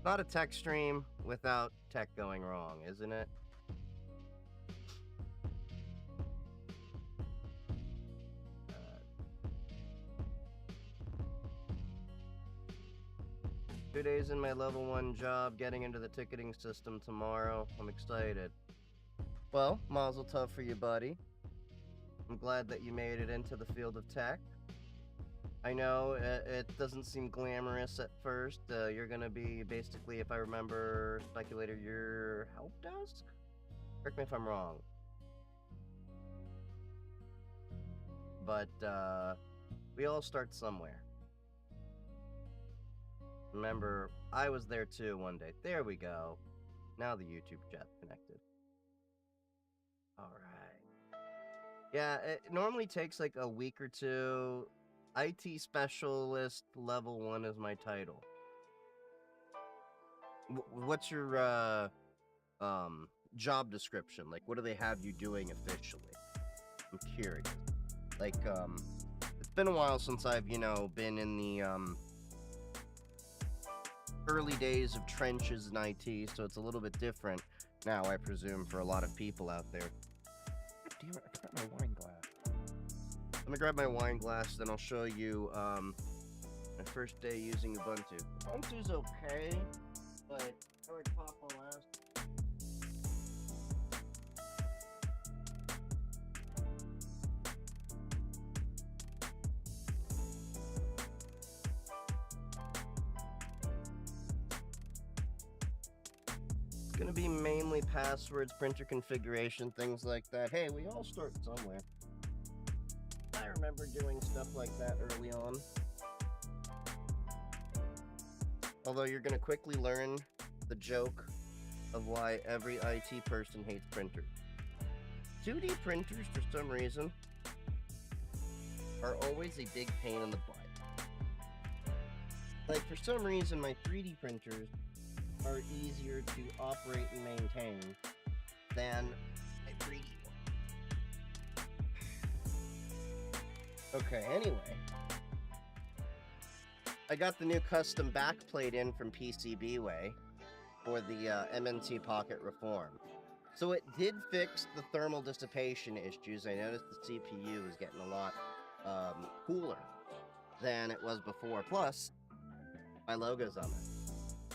Not a tech stream without tech going wrong, isn't it? Uh, 2 days in my level 1 job, getting into the ticketing system tomorrow. I'm excited. Well, mazel tov for you, buddy. I'm glad that you made it into the field of tech. I know it doesn't seem glamorous at first. You're gonna be basically, if I remember, Speculator, your help desk? Correct me if I'm wrong. But we all start somewhere. Remember, I was there too one day. There we go. Now the YouTube chat's connected. All right. Yeah, it normally takes like a week or two. IT specialist level 1 is my title. What's your job description? Like, what do they have you doing officially? I'm curious. Like, it's been a while since I've, been in the early days of trenches in IT, so it's a little bit different now, I presume, for a lot of people out there. Damn it, I forgot my wine glass. I'm gonna grab my wine glass, then I'll show you my first day using Ubuntu. Ubuntu's okay, but I like Papa last. It's gonna be mainly passwords, printer configuration, things like that. Hey, we all start somewhere. I remember doing stuff like that early on. Although you're gonna quickly learn the joke of why every IT person hates printers. 2D printers, for some reason, are always a big pain in the butt. Like, for some reason, my 3D printers are easier to operate and maintain than a 3D one. Okay, anyway. I got the new custom backplate in from PCBWay for the MNC Pocket Reform. So it did fix the thermal dissipation issues. I noticed the CPU was getting a lot cooler than it was before. Plus, my logo's on it.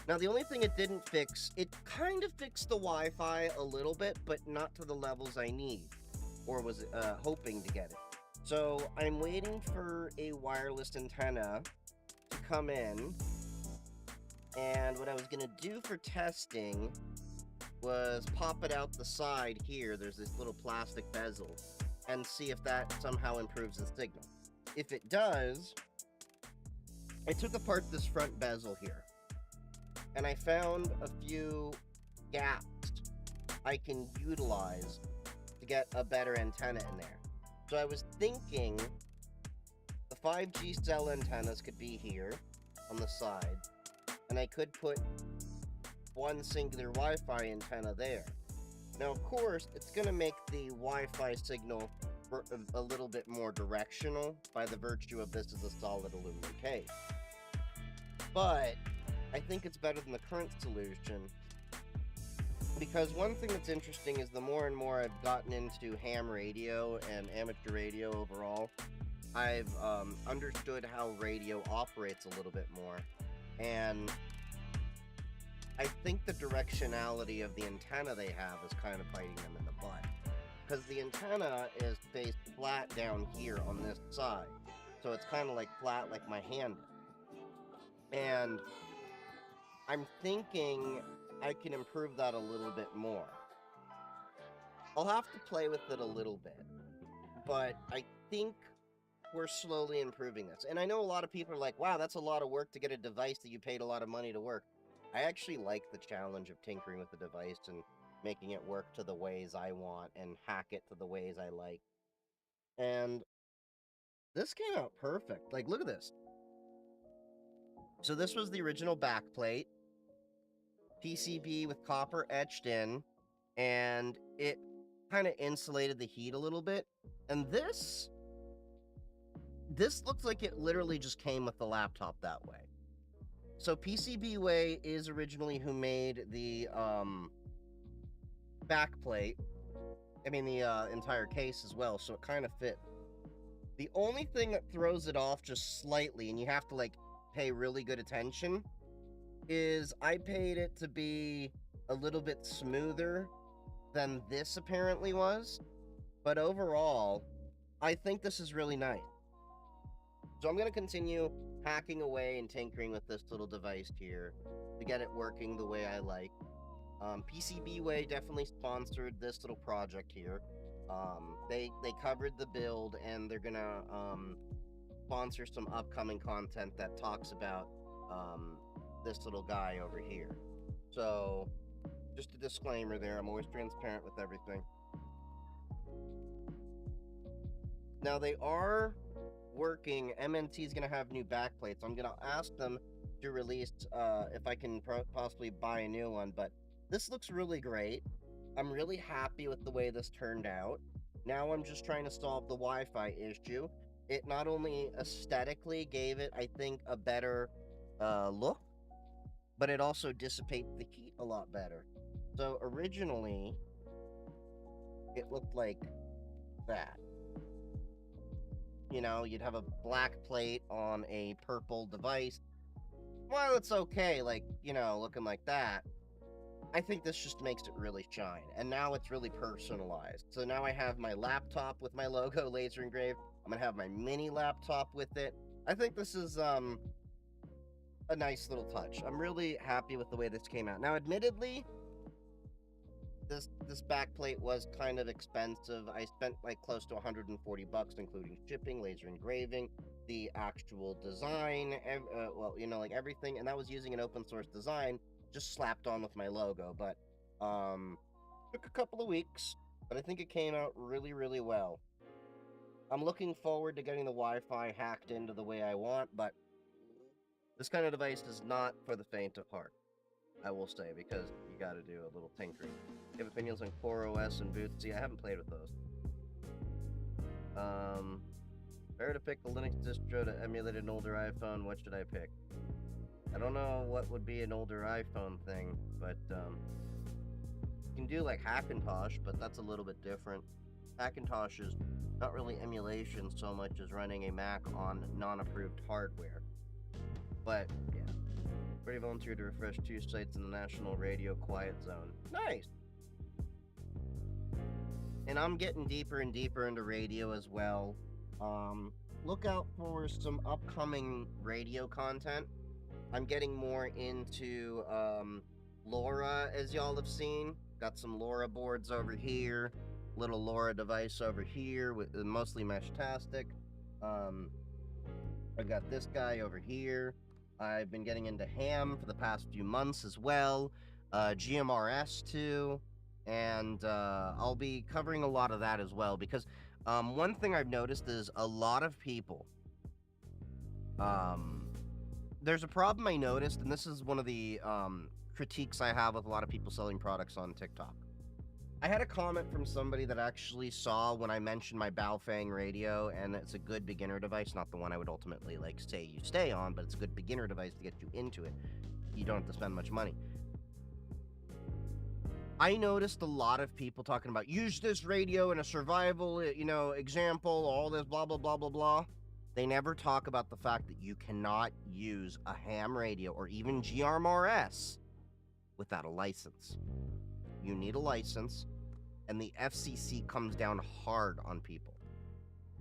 Now, the only thing it didn't fix, it kind of fixed the Wi-Fi a little bit, but not to the levels I need, or was hoping to get it. So I'm waiting for a wireless antenna to come in, and what I was going to do for testing was pop it out the side here. There's this little plastic bezel, and see if that somehow improves the signal. If it does, I took apart this front bezel here, and I found a few gaps I can utilize to get a better antenna in there. So I was thinking the 5G cell antennas could be here on the side, and I could put one singular Wi-Fi antenna there. Now, of course, it's going to make the Wi-Fi signal a little bit more directional by the virtue of this is a solid aluminum case. But I think it's better than the current solution, because one thing that's interesting is the more and more I've gotten into ham radio and amateur radio overall, I've understood how radio operates a little bit more, and I think the directionality of the antenna they have is kind of biting them in the butt, because the antenna is faced flat down here on this side, so it's kind of like flat like my hand is. And I'm thinking I can improve that a little bit more. I'll have to play with it a little bit, but I think we're slowly improving this. And I know a lot of people are like, wow, that's a lot of work to get a device that you paid a lot of money to work. I actually like the challenge of tinkering with the device and making it work to the ways I want and hack it to the ways I like. And this came out perfect. Like, look at this. So this was the original backplate, PCB with copper etched in, and it kind of insulated the heat a little bit. And this looks like it literally just came with the laptop that way. So PCBWay is originally who made the backplate. I mean the entire case as well, so it kind of fit. The only thing that throws it off just slightly, and you have to like pay really good attention, is I paid it to be a little bit smoother than this apparently was. But overall, I think this is really nice. So I'm going to continue hacking away and tinkering with this little device here to get it working the way I like. PCBWay definitely sponsored this little project here. They covered the build, and they're gonna sponsor some upcoming content that talks about this little guy over here. So just a disclaimer there, I'm always transparent with everything. Now they are working, MNT is going to have new backplates. I'm going to ask them to release if I can possibly buy a new one, but this looks really great. I'm really happy with the way this turned out. Now I'm just trying to solve the Wi-Fi issue. It not only aesthetically gave it, I think, a better look, but it also dissipates the heat a lot better. So originally, it looked like that. You know, you'd have a black plate on a purple device. Well, it's okay, like, you know, looking like that. I think this just makes it really shine. And now it's really personalized. So now I have my laptop with my logo laser engraved. I'm going to have my mini laptop with it. I think this is a nice little touch. I'm really happy with the way this came out. Now, admittedly, this backplate was kind of expensive. I spent like close to 140 bucks, including shipping, laser engraving, the actual design, well, you know, like everything. And that was using an open source design just slapped on with my logo. But took a couple of weeks, but I think it came out really, really well. I'm looking forward to getting the Wi-Fi hacked into the way I want, but this kind of device is not for the faint of heart, I will say, because you got to do a little tinkering. You have opinions on CoreOS and Bootsy? I haven't played with those. Better to pick the Linux distro to emulate an older iPhone. What should I pick? I don't know what would be an older iPhone thing, but you can do like Hackintosh, but that's a little bit different. Hackintosh is not really emulation so much as running a Mac on non-approved hardware. But yeah, already volunteered to refresh 2 sites in the National Radio Quiet Zone. Nice! And I'm getting deeper and deeper into radio as well. Look out for some upcoming radio content. I'm getting more into LoRa, as y'all have seen. Got some LoRa boards over here, little LoRa device over here with mostly mesh-tastic. I've got this guy over here. I've been getting into ham for the past few months as well. GMRS too. And I'll be covering a lot of that as well, because one thing I've noticed is a lot of people, there's a problem I noticed, and this is one of the critiques I have with a lot of people selling products on TikTok. I had a comment from somebody that actually saw when I mentioned my Baofeng radio, and it's a good beginner device, not the one I would ultimately like say you stay on, but it's a good beginner device to get you into it. You don't have to spend much money. I noticed a lot of people talking about use this radio in a survival, you know, example, all this blah, blah, blah, blah, blah. They never talk about the fact that you cannot use a ham radio or even GMRS without a license. You need a license, and the FCC comes down hard on people.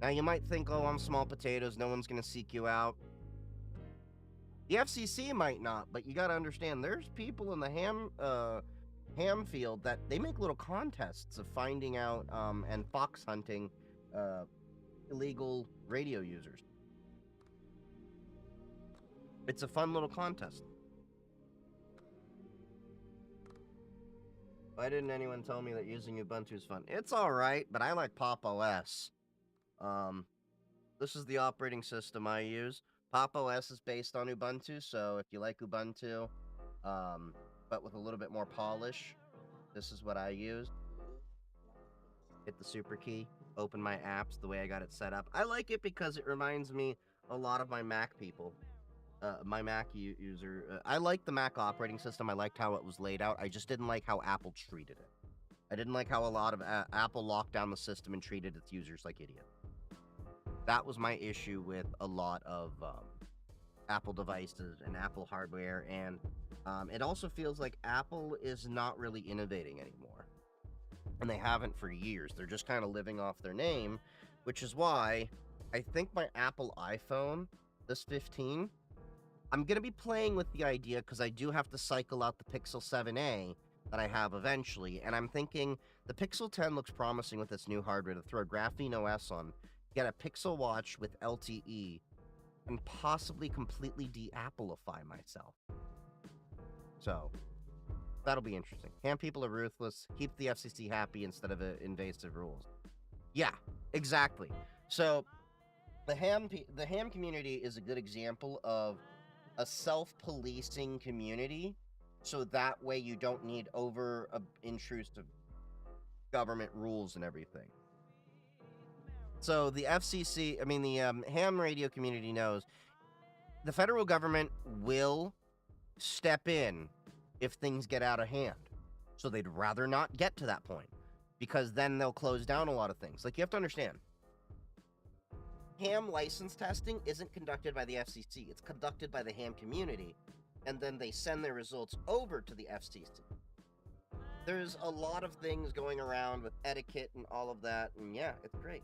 Now, you might think, oh, I'm small potatoes, no one's going to seek you out. The FCC might not, but you got to understand, there's people in the ham field that they make little contests of finding out and fox hunting illegal radio users. It's a fun little contest. Why didn't anyone tell me that using Ubuntu is fun? It's alright, but I like Pop OS. This is the operating system I use. Pop OS is based on Ubuntu, so if you like Ubuntu, but with a little bit more polish, this is what I use. Hit the super key, open my apps the way I got it set up. I like it because it reminds me a lot of my Mac people. my Mac user. I liked the Mac operating system. I liked how it was laid out. I just didn't like how Apple treated it. I didn't like how a lot of Apple locked down the system and treated its users like idiots. That was my issue with a lot of Apple devices and Apple hardware, and it also feels like Apple is not really innovating anymore, and they haven't for years. They're just kind of living off their name, which is why I think my Apple iPhone, this 15, I'm going to be playing with the idea because I do have to cycle out the Pixel 7a that I have eventually, and I'm thinking the Pixel 10 looks promising with its new hardware to throw Graphene OS on, get a Pixel Watch with LTE, and possibly completely de-Appleify myself. So, that'll be interesting. Ham people are ruthless. Keep the FCC happy instead of invasive rules. Yeah, exactly. So, the ham community is a good example of a self-policing community, so that way you don't need intrusive government rules and everything. So the FCC, the ham radio community knows the federal government will step in if things get out of hand. So they'd rather not get to that point, because then they'll close down a lot of things. Like, you have to understand, ham license testing isn't conducted by the FCC. It's conducted by the ham community, and then they send their results over to the FCC. There's a lot of things going around with etiquette and all of that, and yeah, it's great.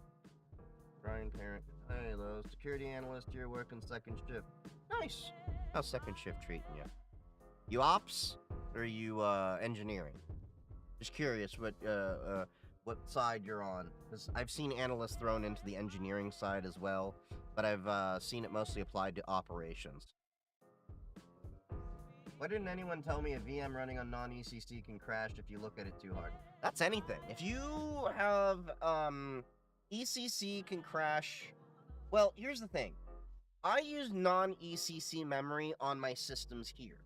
Brian Parent, hello, security analyst here working second shift. Nice. How's second shift treating you? You ops or you engineering? Just curious what side you're on, because I've seen analysts thrown into the engineering side as well, but I've seen it mostly applied to operations. Why didn't anyone tell me a VM running on non-ECC can crash if you look at it too hard? That's anything. If you have ECC can crash. Well, here's the thing. I use non-ECC memory on my systems here.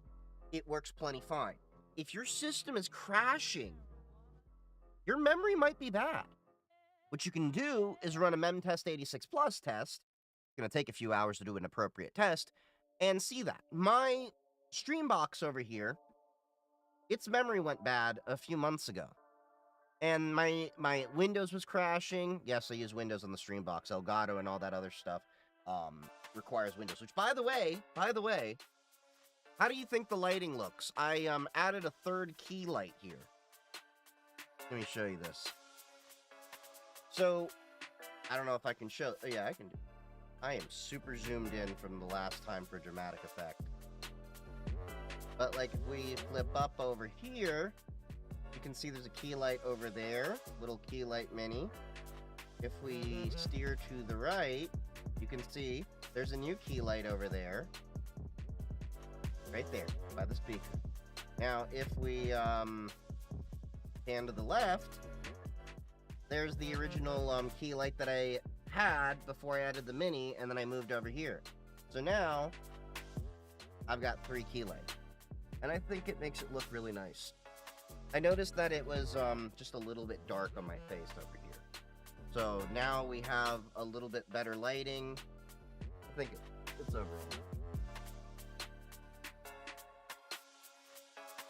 It works plenty fine. If your system is crashing, your memory might be bad. What you can do is run a memtest 86 plus test. It's going to take a few hours to do an appropriate test, and see that. My Streambox over here, its memory went bad a few months ago. And my Windows was crashing. Yes, I use Windows on the Streambox. Elgato and all that other stuff requires Windows. Which, by the way, how do you think the lighting looks? I added a third key light here. Let me show you this. So, I don't know if I can show... Oh, yeah, I can do... I am super zoomed in from the last time for dramatic effect. But, like, if we flip up over here, you can see there's a key light over there. Little key light mini. If we steer to the right, you can see there's a new key light over there. Right there, by the speaker. Now, if we pan to the left, there's the original key light that I had before I added the mini, and then I moved over here. So now, I've got 3 key lights. And I think it makes it look really nice. I noticed that it was just a little bit dark on my face over here. So now we have a little bit better lighting. I think it's overall.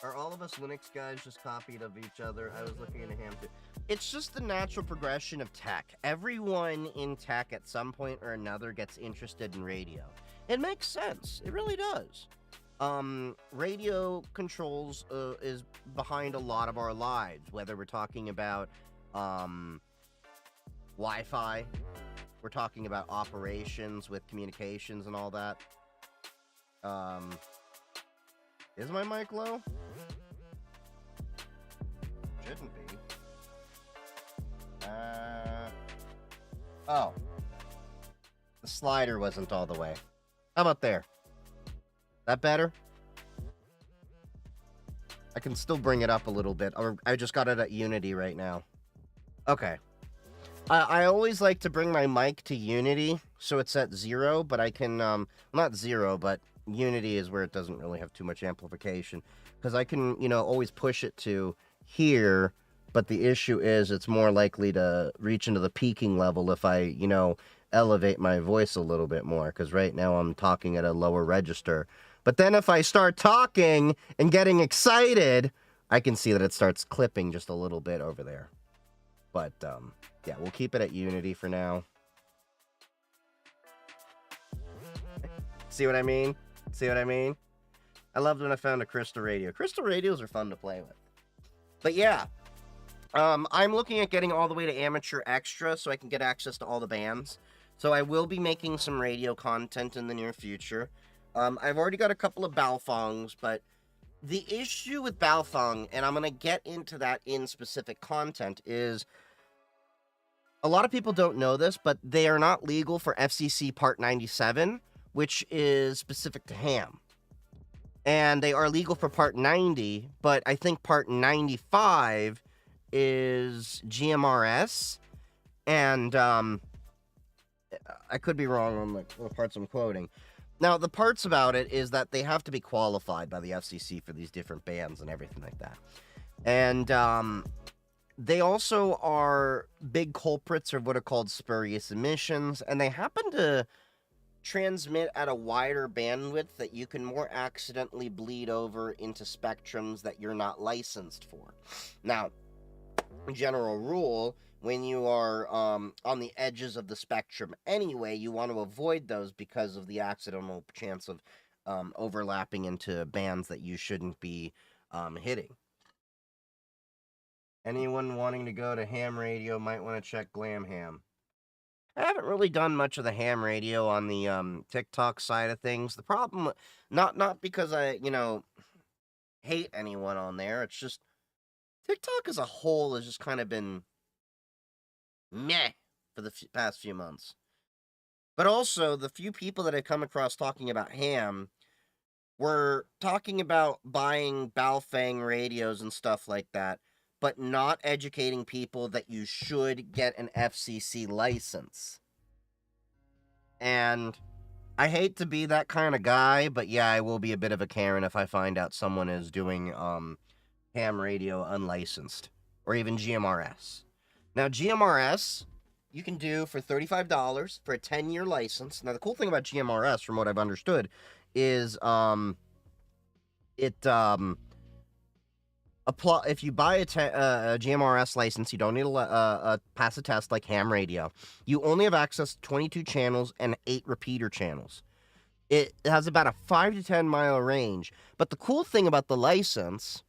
Are all of us Linux guys just copied of each other? I was looking at a ham too. It's just the natural progression of tech. Everyone in tech at some point or another gets interested in radio. It makes sense. It really does. Radio controls is behind a lot of our lives, whether we're talking about Wi-Fi, we're talking about operations with communications and all that. Is my mic low? Shouldn't be. Oh. The slider wasn't all the way. How about there? That better? I can still bring it up a little bit. I just got it at Unity right now. Okay. I always like to bring my mic to Unity, so it's at 0, but I can, not 0, but Unity is where it doesn't really have too much amplification. Because I can, always push it to here, but the issue is it's more likely to reach into the peaking level if I, elevate my voice a little bit more, because right now I'm talking at a lower register. But then if I start talking and getting excited, I can see that it starts clipping just a little bit over there. But, yeah, we'll keep it at Unity for now. See what I mean? See what I mean? I loved when I found a crystal radio. Crystal radios are fun to play with. But yeah, I'm looking at getting all the way to amateur extra so I can get access to all the bands. So I will be making some radio content in the near future. I've already got a couple of Balfongs, but the issue with Balfong, and I'm going to get into that in specific content, is a lot of people don't know this, but they are not legal for FCC Part 97, which is specific to ham. And they are legal for Part 90, but I think Part 95 is GMRS. And I could be wrong on the parts I'm quoting. Now, the parts about it is that they have to be qualified by the FCC for these different bands and everything like that. And they also are big culprits of what are called spurious emissions, and they happen to transmit at a wider bandwidth that you can more accidentally bleed over into spectrums that you're not licensed for. Now, general rule, when you are on the edges of the spectrum anyway, you want to avoid those because of the accidental chance of overlapping into bands that you shouldn't be hitting. Anyone wanting to go to ham radio might want to check Glam Ham. I haven't really done much of the ham radio on the TikTok side of things. The problem, not because I, hate anyone on there. It's just TikTok as a whole has just kind of been meh for the past few months. But also, the few people that I come across talking about ham were talking about buying Baofeng radios and stuff like that, but not educating people that you should get an FCC license. And I hate to be that kind of guy, but yeah, I will be a bit of a Karen if I find out someone is doing ham radio unlicensed, or even GMRS. Now, GMRS, you can do for $35 for a 10-year license. Now, the cool thing about GMRS, from what I've understood, is if you buy a GMRS license, you don't need to pass a test like ham radio. You only have access to 22 channels and 8 repeater channels. It has about a 5 to 10 mile range. But the cool thing about the license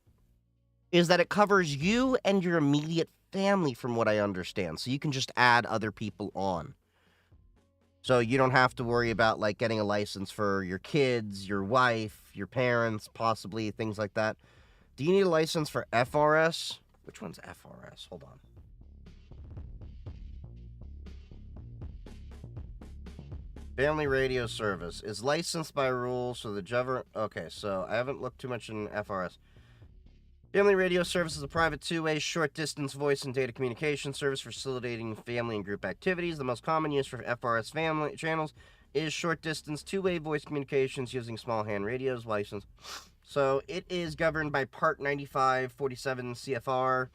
is that it covers you and your immediate family, from what I understand. So you can just add other people on. So you don't have to worry about like getting a license for your kids, your wife, your parents, possibly, things like that. Do you need a license for FRS? Which one's FRS? Hold on. Family Radio Service is licensed by rule, so the government... Okay, so I haven't looked too much in FRS. Family Radio Service is a private two-way, short-distance voice and data communication service facilitating family and group activities. The most common use for FRS family channels is short-distance, two-way voice communications using small hand radios license. So it is governed by Part 9547 CFR.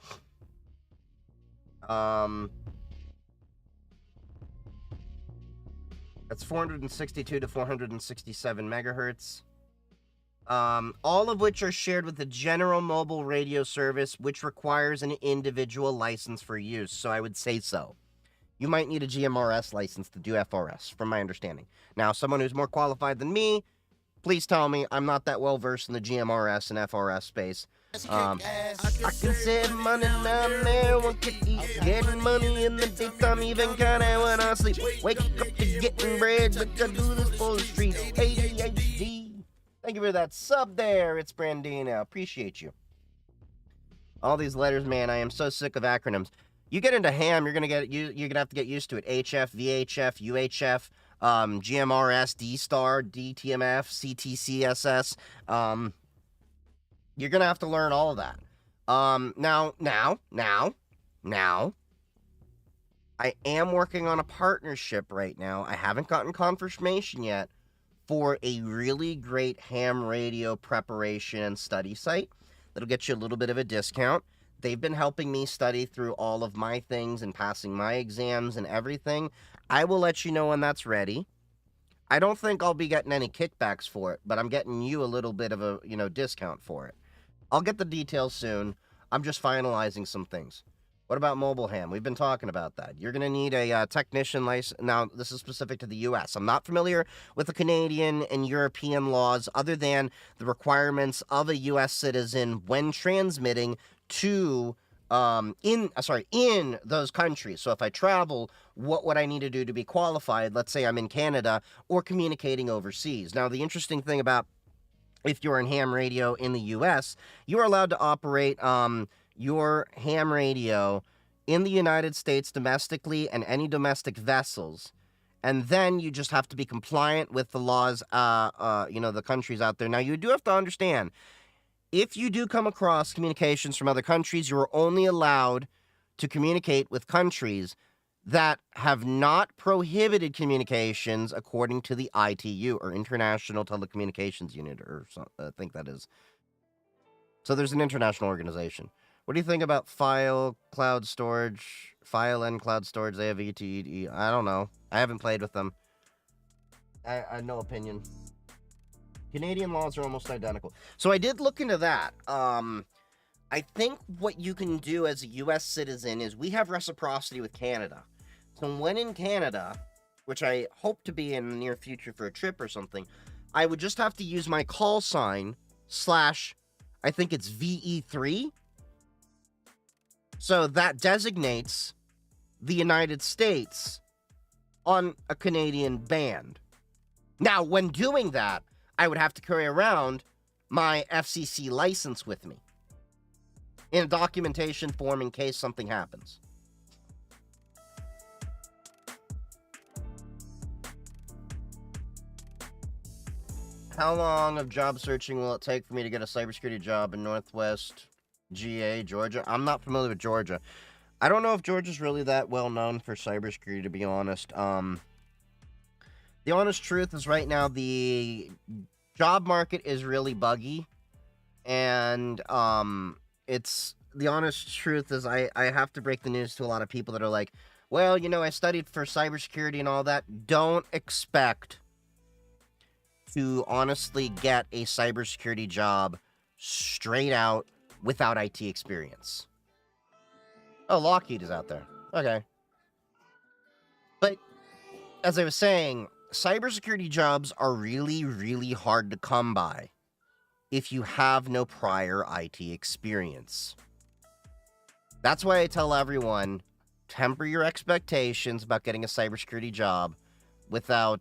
That's 462 to 467 megahertz. All of which are shared with the general mobile radio service, which requires an individual license for use. So I would say so. You might need a GMRS license to do FRS, from my understanding. Now, someone who's more qualified than me, please tell me. I'm not that well versed in the GMRS and FRS space. I can save money now, man. Getting money in the daytime, even kinda when I sleep. Wake up to getting bread, but I do this for the streets. ADHD. Thank you for that sub there. It's Brandina. Appreciate you. All these letters, man. I am so sick of acronyms. You get into ham, you're gonna have to get used to it. HF, VHF, UHF. GMRS, D-Star, DTMF, CTCSS. You're going to have to learn all of that. Now, I am working on a partnership right now. I haven't gotten confirmation yet for a really great ham radio preparation and study site that'll get you a little bit of a discount. They've been helping me study through all of my things and passing my exams and everything. I will let you know when that's ready. I don't think I'll be getting any kickbacks for it, but I'm getting you a little bit of a, discount for it. I'll get the details soon. I'm just finalizing some things. What about mobile ham? We've been talking about that. You're going to need a technician license. Now, this is specific to the U.S. I'm not familiar with the Canadian and European laws other than the requirements of a U.S. citizen when transmitting to in those countries. So if I travel, what would I need to do to be qualified? Let's say I'm in Canada or communicating overseas. Now, the interesting thing about if you're in ham radio in the U.S., you are allowed to operate your ham radio in the United States domestically and any domestic vessels. And then you just have to be compliant with the laws, the countries out there. Now, you do have to understand, if you do come across communications from other countries, you're only allowed to communicate with countries that have not prohibited communications according to the ITU, or International Telecommunications Unit, or something, I think that is. So there's an international organization. What do you think about file and cloud storage? They have ETE. I don't know. I haven't played with them. I have no opinion. Canadian laws are almost identical. So I did look into that. I think what you can do as a U.S. citizen is we have reciprocity with Canada. So when in Canada, which I hope to be in the near future for a trip or something, I would just have to use my call sign / I think it's VE3. So that designates the United States on a Canadian band. Now, when doing that, I would have to carry around my FCC license with me in a documentation form in case something happens. How long of job searching will it take for me to get a cybersecurity job in Northwest GA, Georgia? I'm not familiar with Georgia. I don't know if Georgia's really that well known for cybersecurity, to be honest. The honest truth is right now the job market is really buggy, and it's the honest truth is I have to break the news to a lot of people that are like, well, I studied for cybersecurity and all that. Don't expect to honestly get a cybersecurity job straight out without IT experience. Oh, Lockheed is out there. Okay. But as I was saying, cybersecurity jobs are really, really hard to come by if you have no prior IT experience. That's why I tell everyone, temper your expectations about getting a cybersecurity job without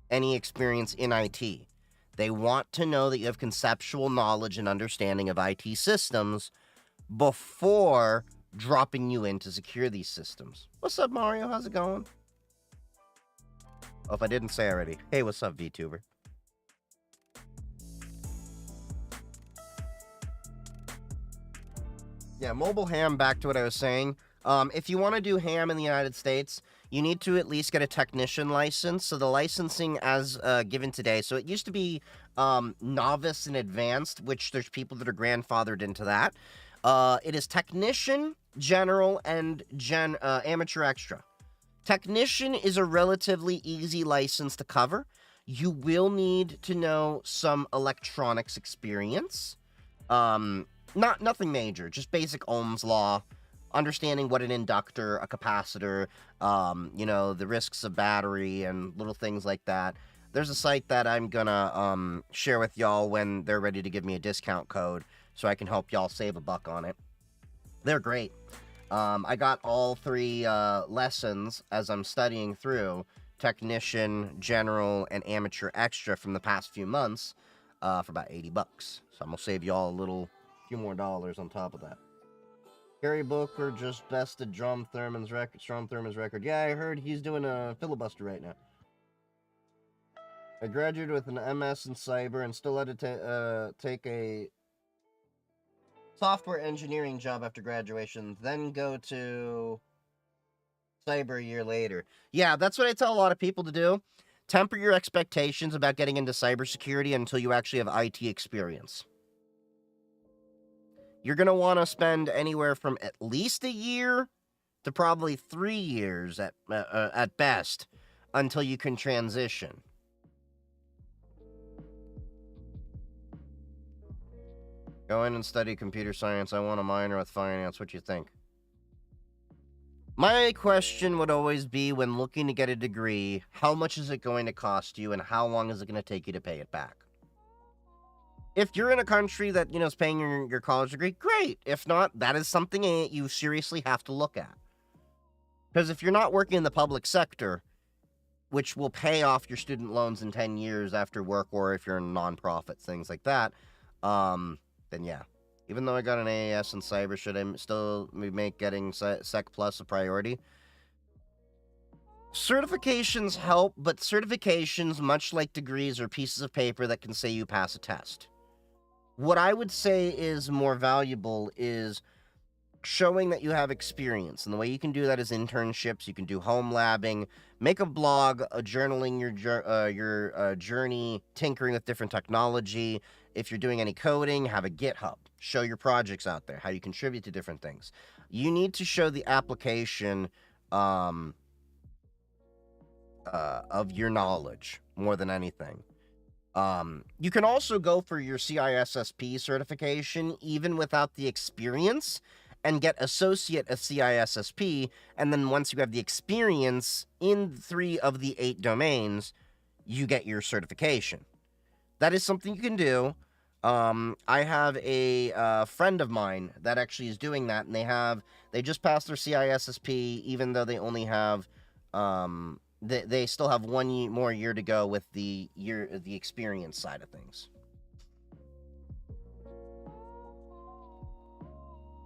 any experience in IT. They want to know that you have conceptual knowledge and understanding of IT systems before dropping you in to secure these systems. What's up, Mario? How's it going? Oh, if I didn't say already. Hey, what's up, VTuber? Yeah, mobile ham, back to what I was saying. If you want to do ham in the United States, you need to at least get a technician license. So the licensing as given today, so it used to be novice and advanced, which there's people that are grandfathered into that. It is technician, general, and amateur extra. Technician is a relatively easy license to cover. You will need to know some electronics experience. Nothing major, just basic Ohm's law, understanding what an inductor, a capacitor, the risks of battery and little things like that. There's a site that I'm gonna share with y'all when they're ready to give me a discount code so I can help y'all save $1 on it. They're great. I got all 3 lessons as I'm studying through technician, general, and amateur extra from the past few months for about $80. So I'm gonna save y'all a few more dollars on top of that. Gary Booker just bested Strom Thurmond's record. Yeah, I heard he's doing a filibuster right now. I graduated with an MS in cyber and still had to take a software engineering job after graduation, then go to cyber a year later. Yeah, that's what I tell a lot of people to do. Temper your expectations about getting into cybersecurity until you actually have IT experience. You're going to want to spend anywhere from at least a year to probably 3 years at best until you can transition. Go in and study computer science. I want a minor with finance. What do you think? My question would always be, when looking to get a degree, how much is it going to cost you and how long is it going to take you to pay it back? If you're in a country that, is paying your college degree, great. If not, that is something you seriously have to look at. Because if you're not working in the public sector, which will pay off your student loans in 10 years after work, or if you're in nonprofits, things like that, then yeah. Even though I got an AAS in cyber, should I still make getting Sec Plus a priority? Certifications help, but certifications, much like degrees, are pieces of paper that can say you pass a test. What I would say is more valuable is showing that you have experience. And the way you can do that is internships. You can do home labbing, make a blog, journaling your journey, tinkering with different technology. If you're doing any coding, have a GitHub. Show your projects out there, how you contribute to different things. You need to show the application of your knowledge more than anything. You can also go for your CISSP certification even without the experience and get associate of CISSP, and then once you have the experience in 3 of the 8 domains, you get your certification. That is something you can do. I have a friend of mine that actually is doing that, and they just passed their CISSP, even though they only have they still have 1 more year to go with the experience side of things.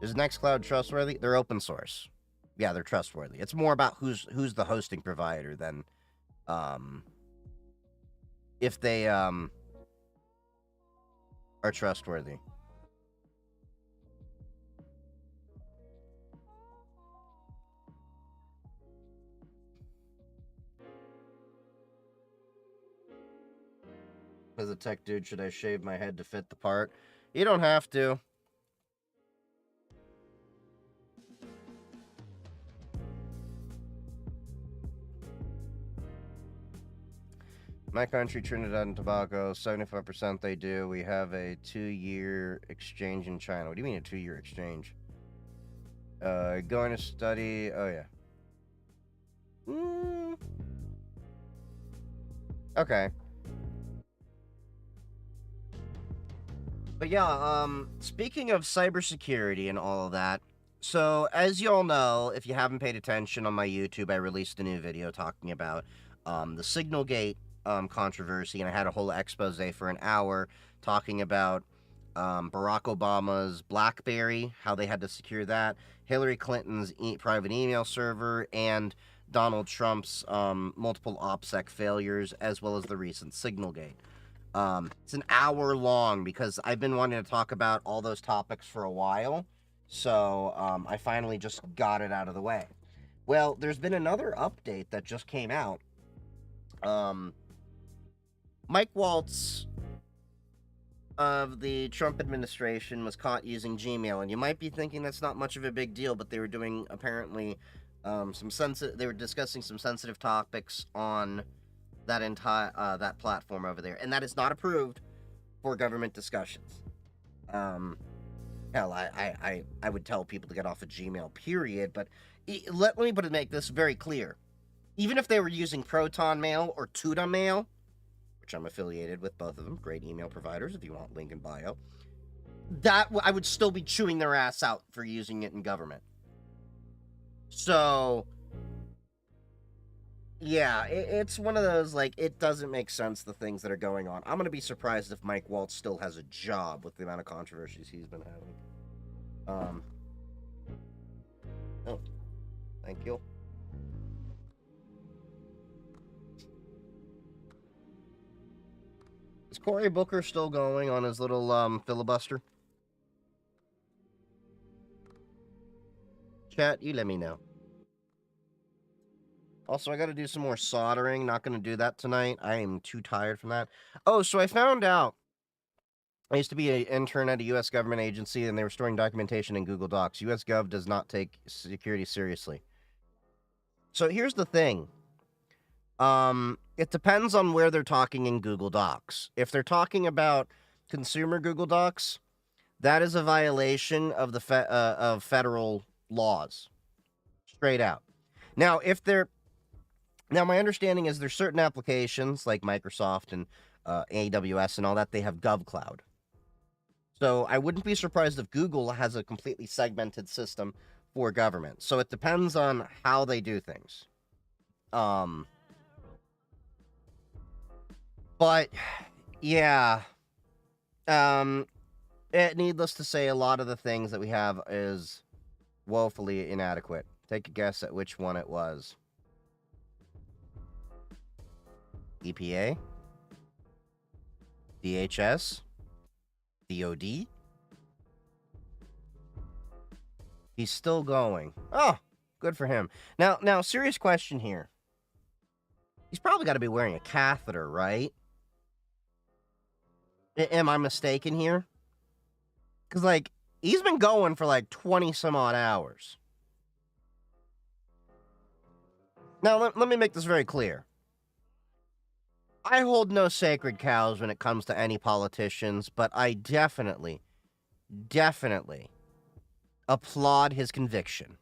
Is Nextcloud trustworthy? They're open source. Yeah, they're trustworthy. It's more about who's the hosting provider than if they are trustworthy. As a tech dude, should I shave my head to fit the part? You don't have to. My country, Trinidad and Tobago, 75% they do. We have a 2-year exchange in China. What do you mean a 2-year exchange? Going to study. Oh, yeah. Okay. But yeah, speaking of cybersecurity and all of that, so as you all know, if you haven't paid attention on my YouTube, I released a new video talking about the Signalgate controversy, and I had a whole expose for an hour talking about Barack Obama's BlackBerry, how they had to secure that, Hillary Clinton's private email server, and Donald Trump's multiple OPSEC failures, as well as the recent Signalgate. It's an hour long because I've been wanting to talk about all those topics for a while, so I finally just got it out of the way. Well, there's been another update that just came out. Mike Waltz of the Trump administration was caught using Gmail, and you might be thinking that's not much of a big deal, but they were doing apparently they were discussing some sensitive topics on that entire that platform over there, and that is not approved for government discussions. Hell, I would tell people to get off of Gmail, period. But let me make this very clear: even if they were using Proton Mail or Tuta Mail, which I'm affiliated with both of them, great email providers. If you want, link in bio. That I would still be chewing their ass out for using it in government. So. Yeah, it's one of those, like, it doesn't make sense, the things that are going on. I'm going to be surprised if Mike Waltz still has a job with the amount of controversies he's been having. Oh, thank you. Is Cory Booker still going on his little, filibuster? Chat, you let me know. Also, I got to do some more soldering. Not going to do that tonight. I am too tired from that. Oh, so I found out. I used to be an intern at a U.S. government agency, and they were storing documentation in Google Docs. U.S. Gov does not take security seriously. So here's the thing. It depends on where they're talking in Google Docs. If they're talking about consumer Google Docs, that is a violation of the of federal laws, straight out. Now, my understanding is there's certain applications like Microsoft and AWS and all that, they have GovCloud. So I wouldn't be surprised if Google has a completely segmented system for government. So it depends on how they do things. But yeah, needless to say, a lot of the things that we have is woefully inadequate. Take a guess at which one it was. EPA? DHS? DOD? He's still going. Oh, good for him. Now, serious question here. He's probably got to be wearing a catheter, right? Am I mistaken here? Because, like, he's been going for like 20 some odd hours. Now, let me make this very clear. I hold no sacred cows when it comes to any politicians, but I definitely applaud his conviction.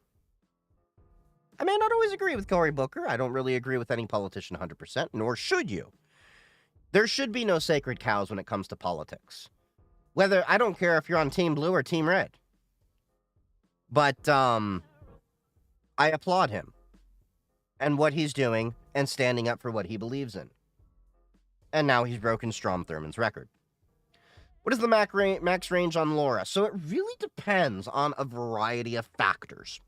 I may not always agree with Cory Booker. I don't really agree with any politician 100%, nor should you. There should be no sacred cows when it comes to politics. I don't care if you're on Team Blue or Team Red. But, I applaud him. And what he's doing, and standing up for what he believes in. And now he's broken Strom Thurmond's record. What is the max range on LoRa? So it really depends on a variety of factors.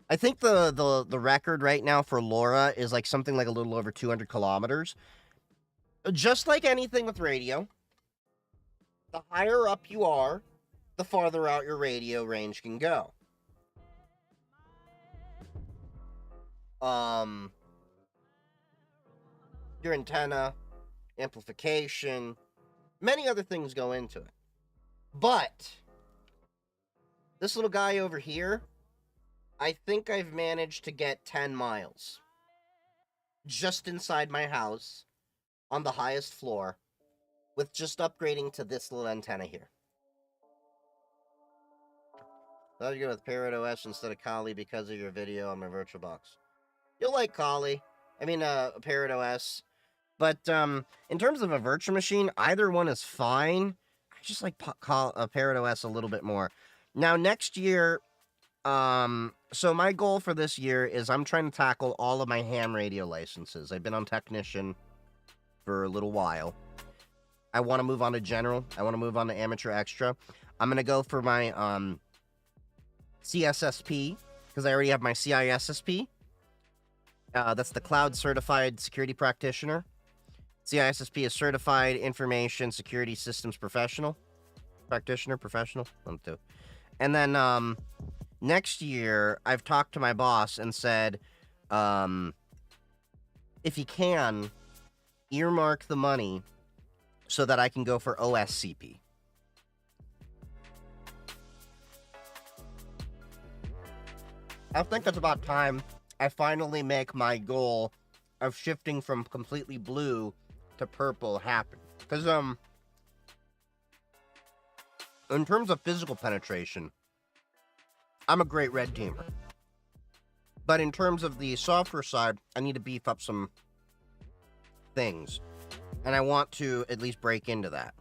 I think the record right now for LoRa is like something like a little over 200 kilometers. Just like anything with radio, the higher up you are, the farther out your radio range can go. Your antenna, amplification, many other things go into it. But this little guy over here, I think I've managed to get 10 miles just inside my house on the highest floor with just upgrading to this little antenna here. Thought you'd go with Parrot OS instead of Kali because of your video on my VirtualBox. You'll like Kali. Parrot OS. But in terms of a virtual machine, either one is fine. I just like Parrot OS a little bit more. Now, next year, so my goal for this year is I'm trying to tackle all of my ham radio licenses. I've been on Technician for a little while. I want to move on to General. I want to move on to Amateur Extra. I'm going to go for my CSSP, because I already have my CISSP. That's the Cloud Certified Security Practitioner. CISSP is Certified Information Security Systems Professional. Professional. One, two. And then next year, I've talked to my boss and said, if you can, earmark the money so that I can go for OSCP. I think it's about time I finally make my goal of shifting from completely blue to purple happen. Because, in terms of physical penetration, I'm a great red teamer. But in terms of the software side, I need to beef up some things. And I want to at least break into that.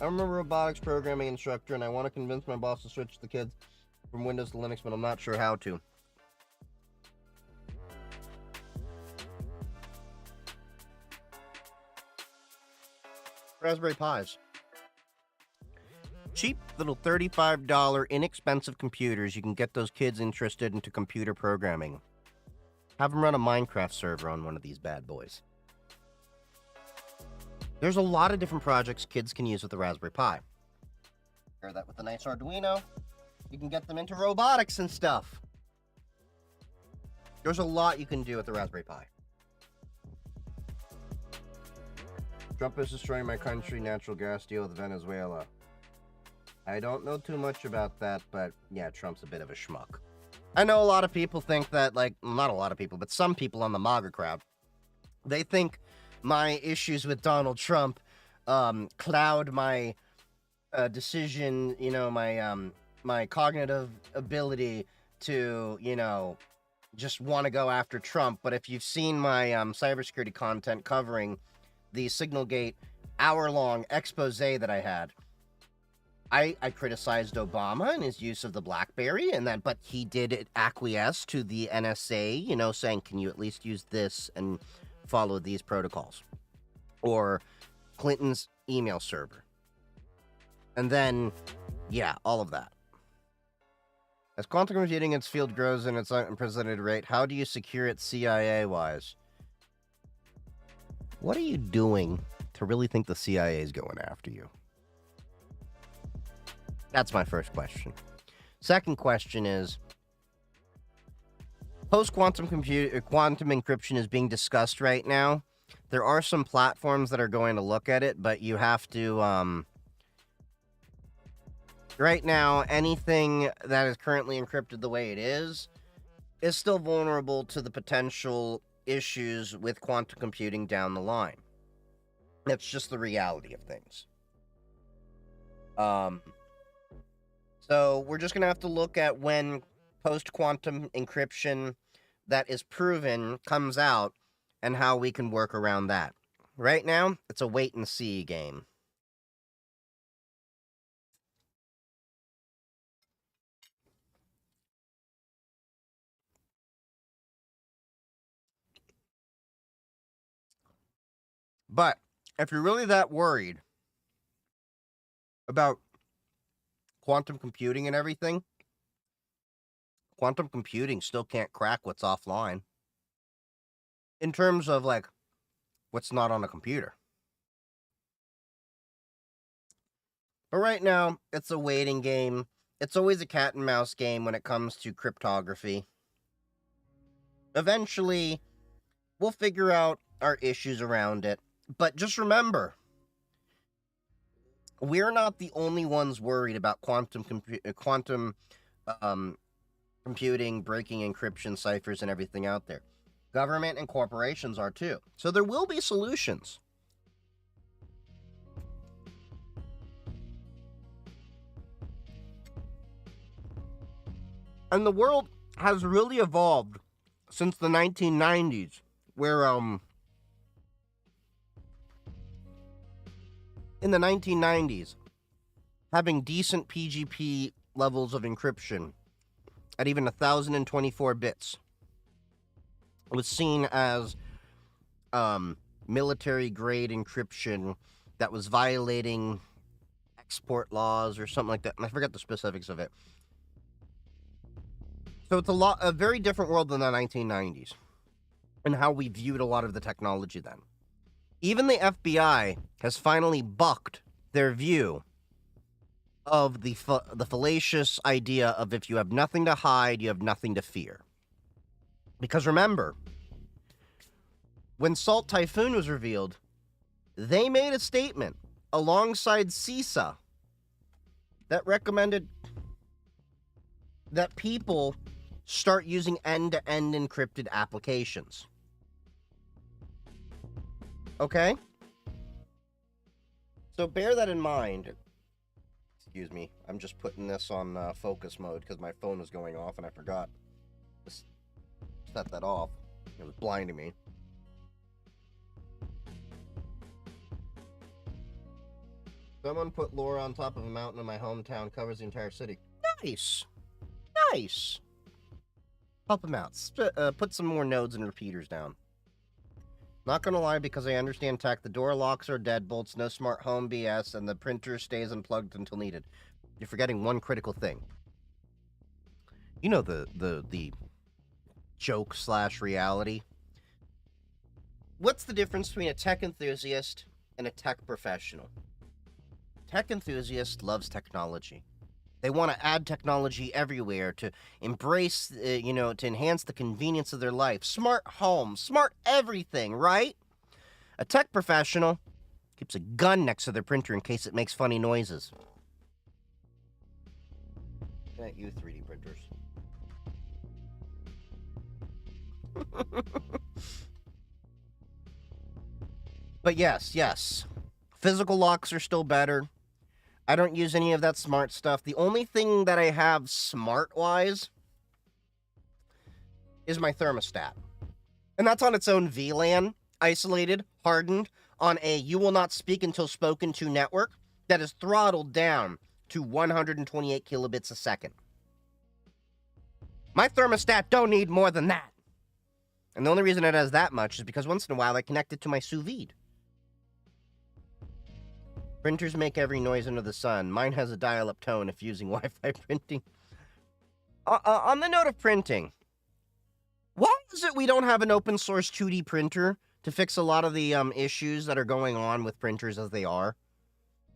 I'm a robotics programming instructor, and I want to convince my boss to switch the kids from Windows to Linux, but I'm not sure how to. Raspberry Pis. Cheap little $35 inexpensive computers. You can get those kids interested into computer programming. Have them run a Minecraft server on one of these bad boys. There's a lot of different projects kids can use with the Raspberry Pi. Pair that with a nice Arduino. You can get them into robotics and stuff. There's a lot you can do with the Raspberry Pi. Trump is destroying my country, natural gas deal with Venezuela. I don't know too much about that, but yeah, Trump's a bit of a schmuck. I know a lot of people think that, like, not a lot of people, but some people on the MAGA crowd, they think my issues with Donald Trump cloud my decision, my cognitive ability to, just want to go after Trump. But if you've seen my cybersecurity content covering the Signalgate hour-long expose that I had, I criticized Obama and his use of the BlackBerry, but he did acquiesce to the NSA, saying, can you at least use this and follow these protocols? Or Clinton's email server. And then, yeah, all of that. As quantum computing its field grows in its unprecedented rate, how do you secure it CIA-wise? What are you doing to really think the CIA is going after you? That's my first question. Second question is, post-quantum quantum encryption is being discussed right now. There are some platforms that are going to look at it, but you have to, right now, anything that is currently encrypted the way it is still vulnerable to the potential issues with quantum computing down the line. That's just the reality of things. So we're just going to have to look at when post-quantum encryption that is proven comes out and how we can work around that. Right now, it's a wait-and-see game. But if you're really that worried about quantum computing and everything, quantum computing still can't crack what's offline. In terms of, like, what's not on a computer. But right now, it's a waiting game. It's always a cat and mouse game when it comes to cryptography. Eventually, we'll figure out our issues around it. But just remember, we're not the only ones worried about quantum computing, breaking encryption ciphers, and everything out there. Government and corporations are too. So there will be solutions. And the world has really evolved since the 1990s, where, in the 1990s, having decent PGP levels of encryption at even 1024 bits was seen as military-grade encryption that was violating export laws or something like that. And I forget the specifics of it. So it's a very different world than the 1990s and how we viewed a lot of the technology then. Even the FBI has finally bucked their view of the fallacious idea of if you have nothing to hide, you have nothing to fear. Because remember, when Salt Typhoon was revealed, they made a statement alongside CISA that recommended that people start using end-to-end encrypted applications. Okay? So bear that in mind. Excuse me, I'm just putting this on focus mode because my phone was going off and I forgot to set that off. It was blinding me. Someone put lore on top of a mountain in my hometown, covers the entire city. Nice! Nice! Help them out. Put some more nodes and repeaters down. Not gonna lie, because I understand tech, the door locks are deadbolts, no smart home BS, and the printer stays unplugged until needed. You're forgetting one critical thing. You know the joke / reality? What's the difference between a tech enthusiast and a tech professional? Tech enthusiast loves technology. They want to add technology everywhere to embrace, to enhance the convenience of their life. Smart home, smart everything, right? A tech professional keeps a gun next to their printer in case it makes funny noises. At you, 3D printers. But yes. Physical locks are still better. I don't use any of that smart stuff. The only thing that I have smart-wise is my thermostat. And that's on its own VLAN, isolated, hardened, on a you will not speak until spoken to network that is throttled down to 128 kilobits a second. My thermostat don't need more than that. And the only reason it has that much is because once in a while I connect it to my sous vide. Printers make every noise under the sun. Mine has a dial-up tone if using Wi-Fi printing. On the note of printing, why is it we don't have an open source 2D printer to fix a lot of the issues that are going on with printers as they are?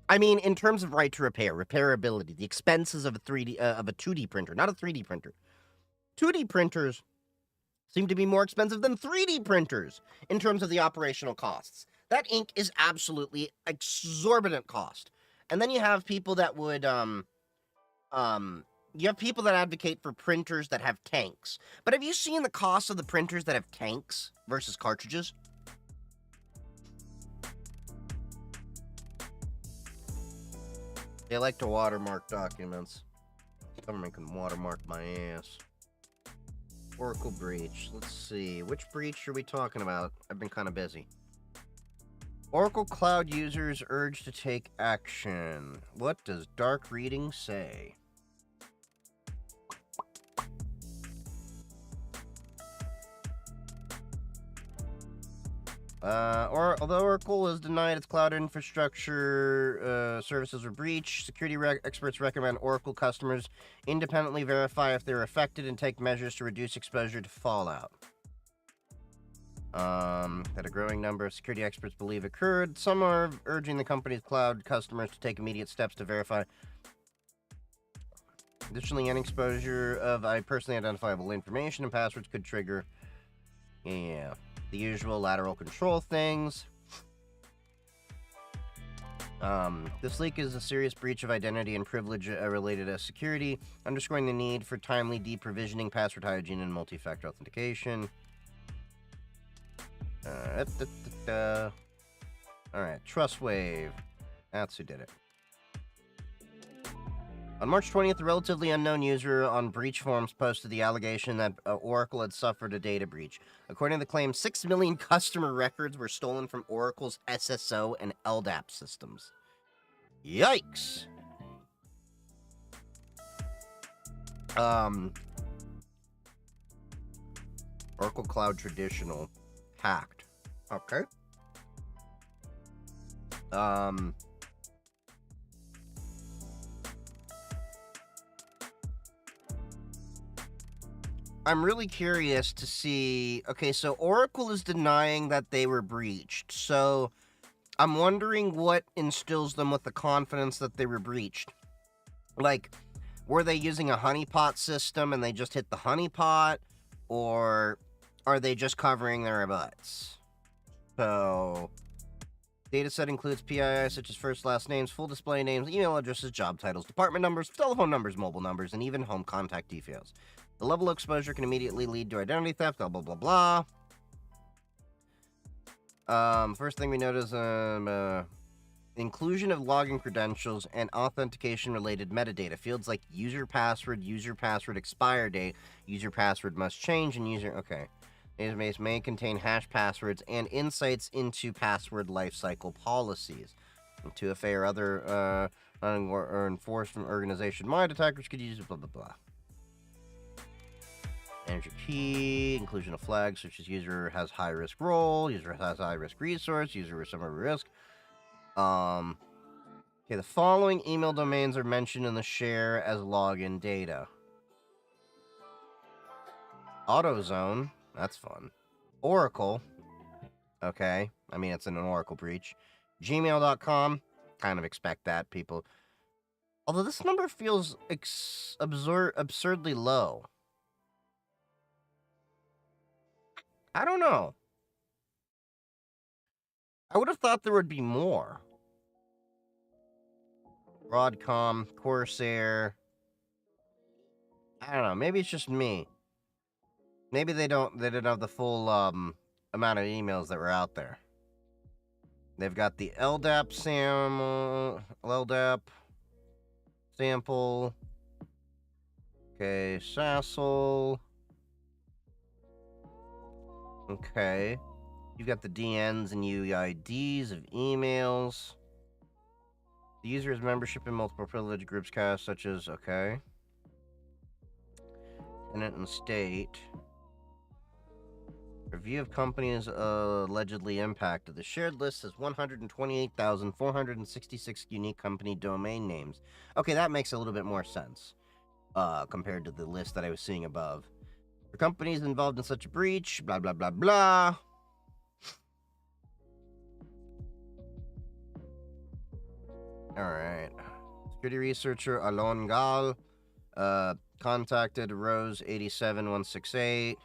I mean, in terms of right to repair, repairability, the expenses of a 2D printer, not a 3D printer. 2D printers seem to be more expensive than 3D printers in terms of the operational costs. That ink is absolutely exorbitant cost. And then you have people that would you have people that advocate for printers that have tanks. But have you seen the cost of the printers that have tanks versus cartridges? They like to watermark documents. Government can watermark my ass. Oracle breach. Let's see. Which breach are we talking about? I've been kind of busy. Oracle Cloud users urged to take action. What does dark reading say? Although Oracle has denied its cloud infrastructure services were breached, security experts recommend Oracle customers independently verify if they're affected and take measures to reduce exposure to fallout. That a growing number of security experts believe occurred. Some are urging the company's cloud customers to take immediate steps to verify. Additionally, any exposure of personally identifiable information and passwords could trigger, the usual lateral control things. This leak is a serious breach of identity and privilege related to security, underscoring the need for timely deprovisioning, password hygiene, and multi-factor authentication. Alright, TrustWave. That's who did it. On March 20th, a relatively unknown user on breach forums posted the allegation that Oracle had suffered a data breach. According to the claim, 6 million customer records were stolen from Oracle's SSO and LDAP systems. Yikes! Oracle Cloud Traditional hacked. Okay. I'm really curious to see. Okay, so Oracle is denying that they were breached. So I'm wondering what instills them with the confidence that they were breached. Like, were they using a honeypot system and they just hit the honeypot? Or are they just covering their butts? So, dataset includes PII such as first, last names, full display names, email addresses, job titles, department numbers, telephone numbers, mobile numbers, and even home contact details. The level of exposure can immediately lead to identity theft, blah, blah, blah, blah. First thing we notice, inclusion of login credentials and authentication-related metadata. Fields like user password expire date, user password must change, and user... Okay. Database may contain hash passwords and insights into password lifecycle policies. 2FA or other or enforcement organization-wide attackers could use blah, blah, blah. Manage your key, inclusion of flags such as user has high-risk role, user has high-risk resource, user is some risk. Okay, the following email domains are mentioned in the share as login data. AutoZone, that's fun. Oracle, okay, I mean it's an Oracle breach. Gmail.com, kind of expect that, people. Although this number feels absurdly low. I don't know. I would have thought there would be more. Broadcom, Corsair. I don't know. Maybe it's just me. Maybe they didn't have the full amount of emails that were out there. They've got the LDAP sample. Okay, Sassel. Okay. You've got the DNs and UIDs of emails. The user's membership in multiple privilege groups cast, such as, okay. Tenant and state. Review of companies allegedly impacted. The shared list has 128,466 unique company domain names. Okay, that makes a little bit more sense compared to the list that I was seeing above. For companies involved in such a breach, blah, blah, blah, blah. All right. Security researcher Alon Gal contacted Rose 87168.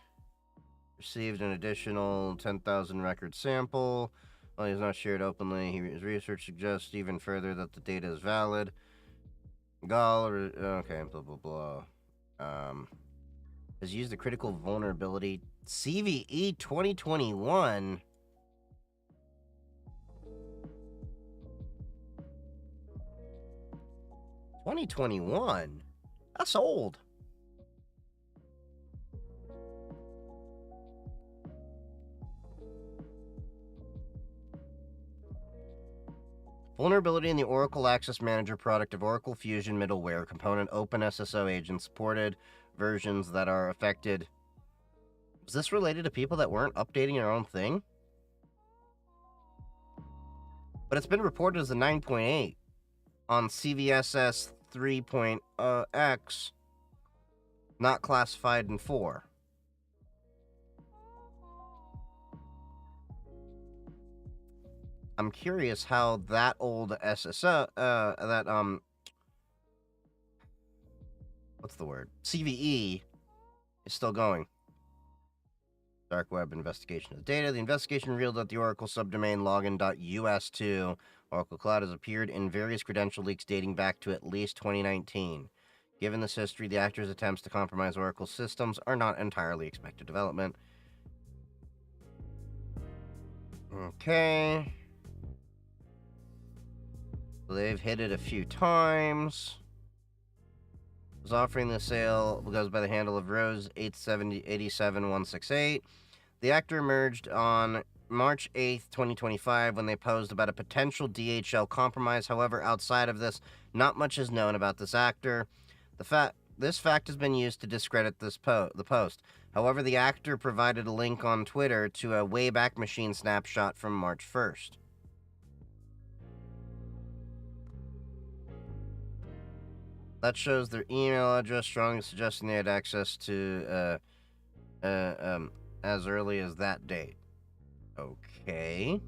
Received an additional 10,000 record sample. While he's not shared openly, his research suggests even further that the data is valid. Gal, okay, blah, blah, blah. Has used the critical vulnerability CVE 2021. That's old. Vulnerability in the Oracle Access Manager product of Oracle Fusion middleware component OpenSSO agent supported versions that are affected. Was this related to people that weren't updating their own thing? But it's been reported as a 9.8 on CVSS 3.x, not classified in 4. I'm curious how that old SSO, what's the word? CVE is still going. Dark web investigation of data. The investigation revealed that the Oracle subdomain login.us2 Oracle Cloud has appeared in various credential leaks dating back to at least 2019. Given this history, the actors' attempts to compromise Oracle systems are not entirely expected development. Okay. So they've hit it a few times. Was offering the sale goes by the handle of Rose 8787168. The actor emerged on March 8th, 2025, when they posed about a potential DHL compromise. However, outside of this, not much is known about this actor. This fact has been used to discredit the post. However, the actor provided a link on Twitter to a Wayback Machine snapshot from March 1st. That shows their email address, strongly suggesting they had access to as early as that date. Okay.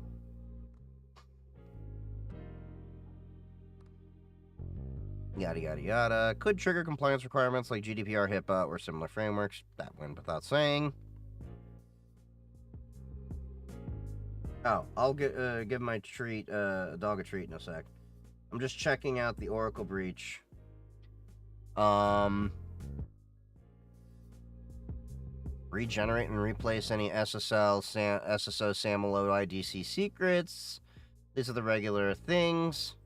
Yada, yada, yada. Could trigger compliance requirements like GDPR, HIPAA, or similar frameworks. That went without saying. Oh, I'll give my dog a treat in a sec. I'm just checking out the Oracle breach. Regenerate and replace any SSO SAML IDC secrets. These are the regular things.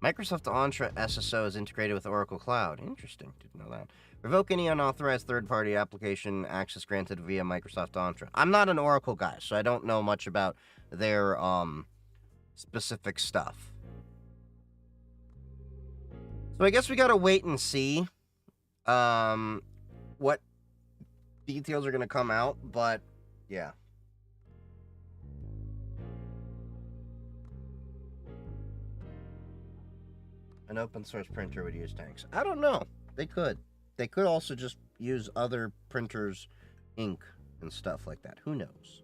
Microsoft Entra SSO is integrated with Oracle Cloud. Interesting. Didn't know that. Revoke any unauthorized third-party application access granted via Microsoft Entra. I'm not an Oracle guy, so I don't know much about their specific stuff. So I guess we gotta wait and see what details are gonna come out, but yeah. An open source printer would use tanks. I don't know. They could. They could also just use other printers' ink and stuff like that. Who knows?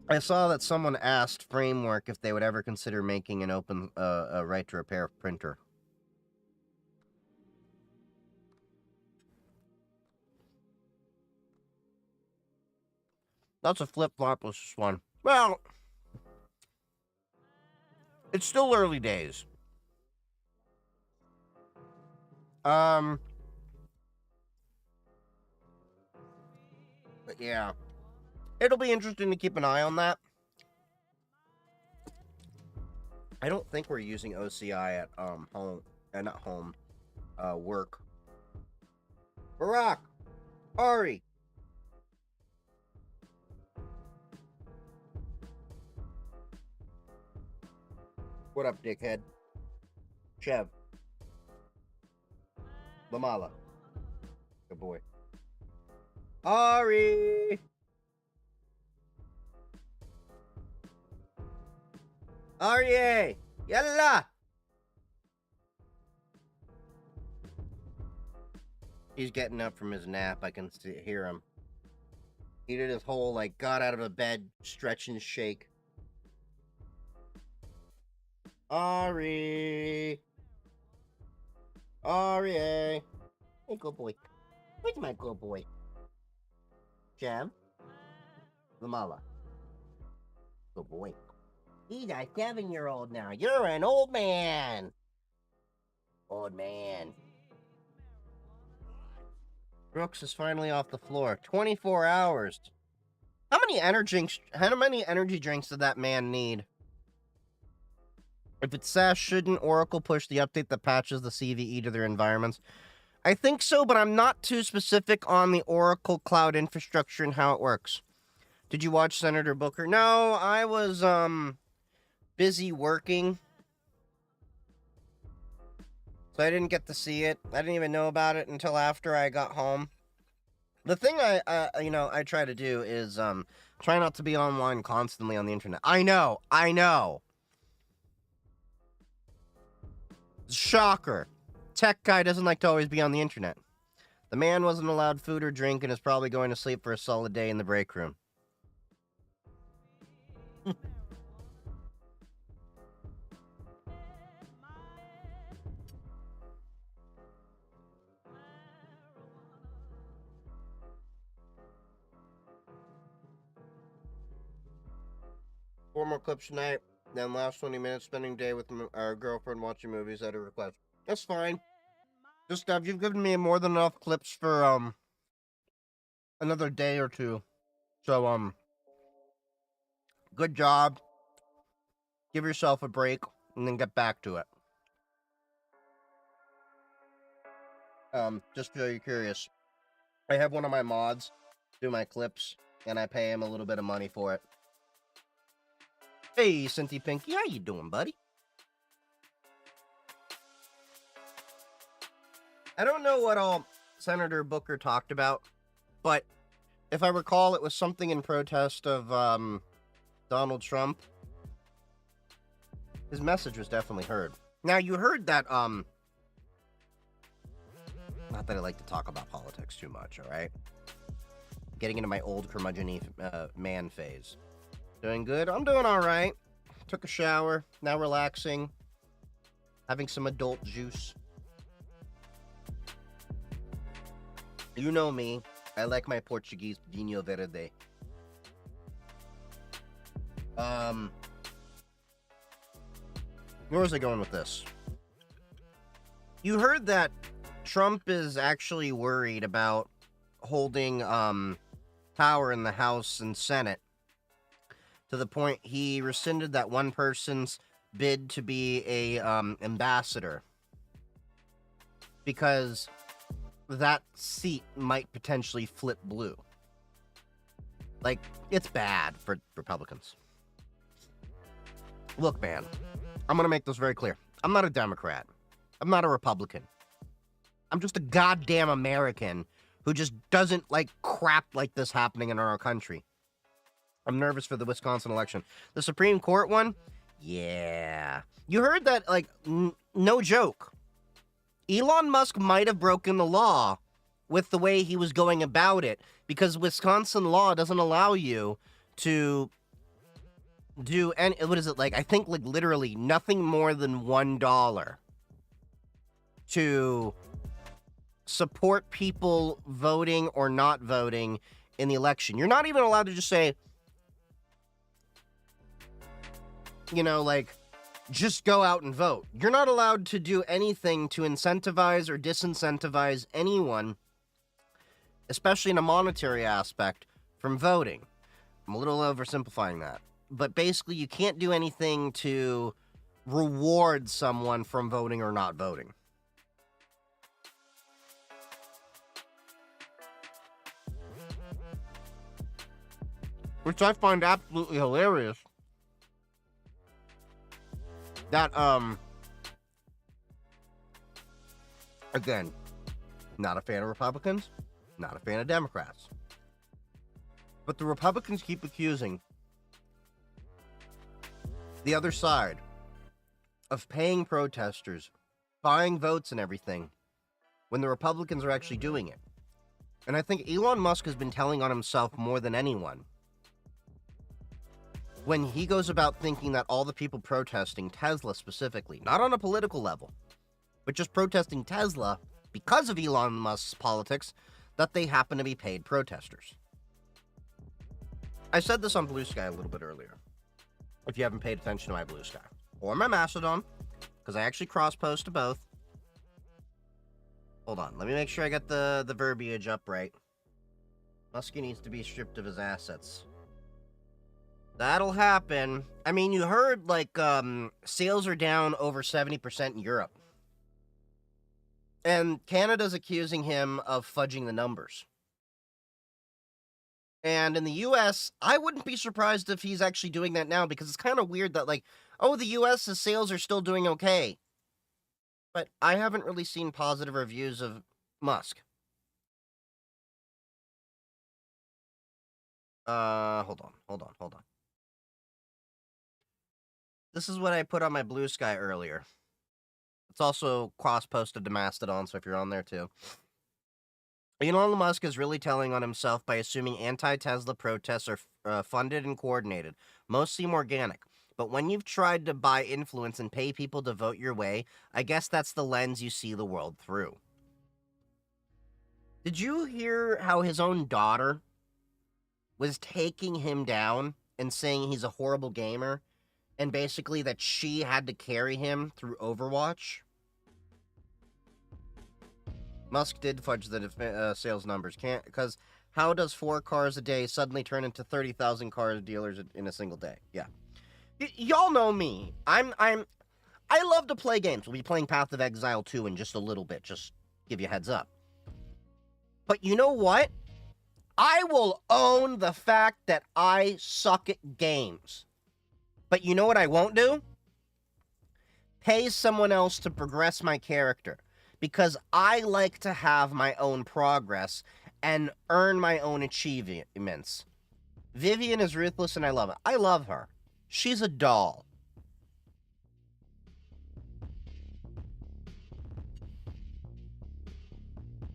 I saw that someone asked Framework if they would ever consider making an open right to repair printer. That's a flip-flopless one. Well, it's still early days. But yeah, it'll be interesting to keep an eye on that. I don't think we're using OCI at home and not home work. Barack, Ari. What up, dickhead? Chev. Lamala. Good boy. Ari! Aryeh! Yalla! He's getting up from his nap. I can hear him. He did his whole, like, got out of a bed, stretch and shake. Ari! Aryeh! Hey, good boy. Where's my good boy? Jam? Lamala. Good boy. He's a 7-year-old now. You're an old man. Old man. Brooks is finally off the floor. 24 hours. How many energy drinks did that man need? If it says, shouldn't Oracle push the update that patches the CVE to their environments? I think so, but I'm not too specific on the Oracle cloud infrastructure and how it works. Did you watch Senator Booker? No, I was busy working, so I didn't get to see it. I didn't even know about it until after I got home. The thing I try to do is try not to be online constantly on the internet. I know. Shocker. Tech guy doesn't like to always be on the internet. The man wasn't allowed food or drink and is probably going to sleep for a solid day in the break room. Four more clips tonight, then last 20 minutes spending day with our girlfriend watching movies at her request. That's fine. Just you've given me more than enough clips for another day or two. So good job. Give yourself a break and then get back to it. Just so you're curious, I have one of my mods do my clips and I pay him a little bit of money for it. Hey, Cinty Pinky, how you doing, buddy? I don't know what all Senator Booker talked about, but if I recall, it was something in protest of Donald Trump. His message was definitely heard. Now, you heard that, not that I like to talk about politics too much, all right? Getting into my old curmudgeon man phase. Doing good? I'm doing all right. Took a shower. Now relaxing. Having some adult juice. You know me. I like my Portuguese vinho verde. Where was I going with this? You heard that Trump is actually worried about holding power in the House and Senate, to the point he rescinded that one person's bid to be a ambassador because that seat might potentially flip blue. Like, it's bad for Republicans. Look, man, I'm gonna make this very clear. I'm not a Democrat. I'm not a Republican. I'm just a goddamn American who just doesn't like crap like this happening in our country. I'm nervous for the Wisconsin election. The Supreme Court one? Yeah. You heard that, like, no joke. Elon Musk might have broken the law with the way he was going about it, because Wisconsin law doesn't allow you to do any, what is it, like, I think, like, literally nothing more than $1 to support people voting or not voting in the election. You're not even allowed to just say, you know, like, just go out and vote. You're not allowed to do anything to incentivize or disincentivize anyone, especially in a monetary aspect, from voting. I'm a little oversimplifying that. But basically, you can't do anything to reward someone from voting or not voting. Which I find absolutely hilarious. That, again, not a fan of Republicans, not a fan of Democrats. But the Republicans keep accusing the other side of paying protesters, buying votes and everything, when the Republicans are actually doing it. And I think Elon Musk has been telling on himself more than anyone when he goes about thinking that all the people protesting, Tesla specifically, not on a political level, but just protesting Tesla because of Elon Musk's politics, that they happen to be paid protesters. I said this on Blue Sky a little bit earlier, if you haven't paid attention to my Blue Sky, or my Mastodon, because I actually cross-post to both. Hold on, let me make sure I get the verbiage up right. Muskie needs to be stripped of his assets. That'll happen. I mean, you heard, like, sales are down over 70% in Europe. And Canada's accusing him of fudging the numbers. And in the U.S., I wouldn't be surprised if he's actually doing that now, because it's kind of weird that, like, oh, the U.S.'s sales are still doing okay. But I haven't really seen positive reviews of Musk. Hold on. This is what I put on my Blue Sky earlier. It's also cross-posted to Mastodon, so if you're on there too. Elon Musk is really telling on himself by assuming anti-Tesla protests are funded and coordinated. Most seem organic. But when you've tried to buy influence and pay people to vote your way, I guess that's the lens you see the world through. Did you hear how his own daughter was taking him down and saying he's a horrible gamer, and basically that she had to carry him through Overwatch? Musk did fudge the sales numbers. Because how does 4 cars a day suddenly turn into 30,000 car dealers in a single day? Yeah. Y'all know me. I love to play games. We'll be playing Path of Exile 2 in just a little bit. Just give you a heads up. But you know what? I will own the fact that I suck at games. But you know what I won't do? Pay someone else to progress my character. Because I like to have my own progress and earn my own achievements. Vivian is ruthless and I love it. I love her. She's a doll.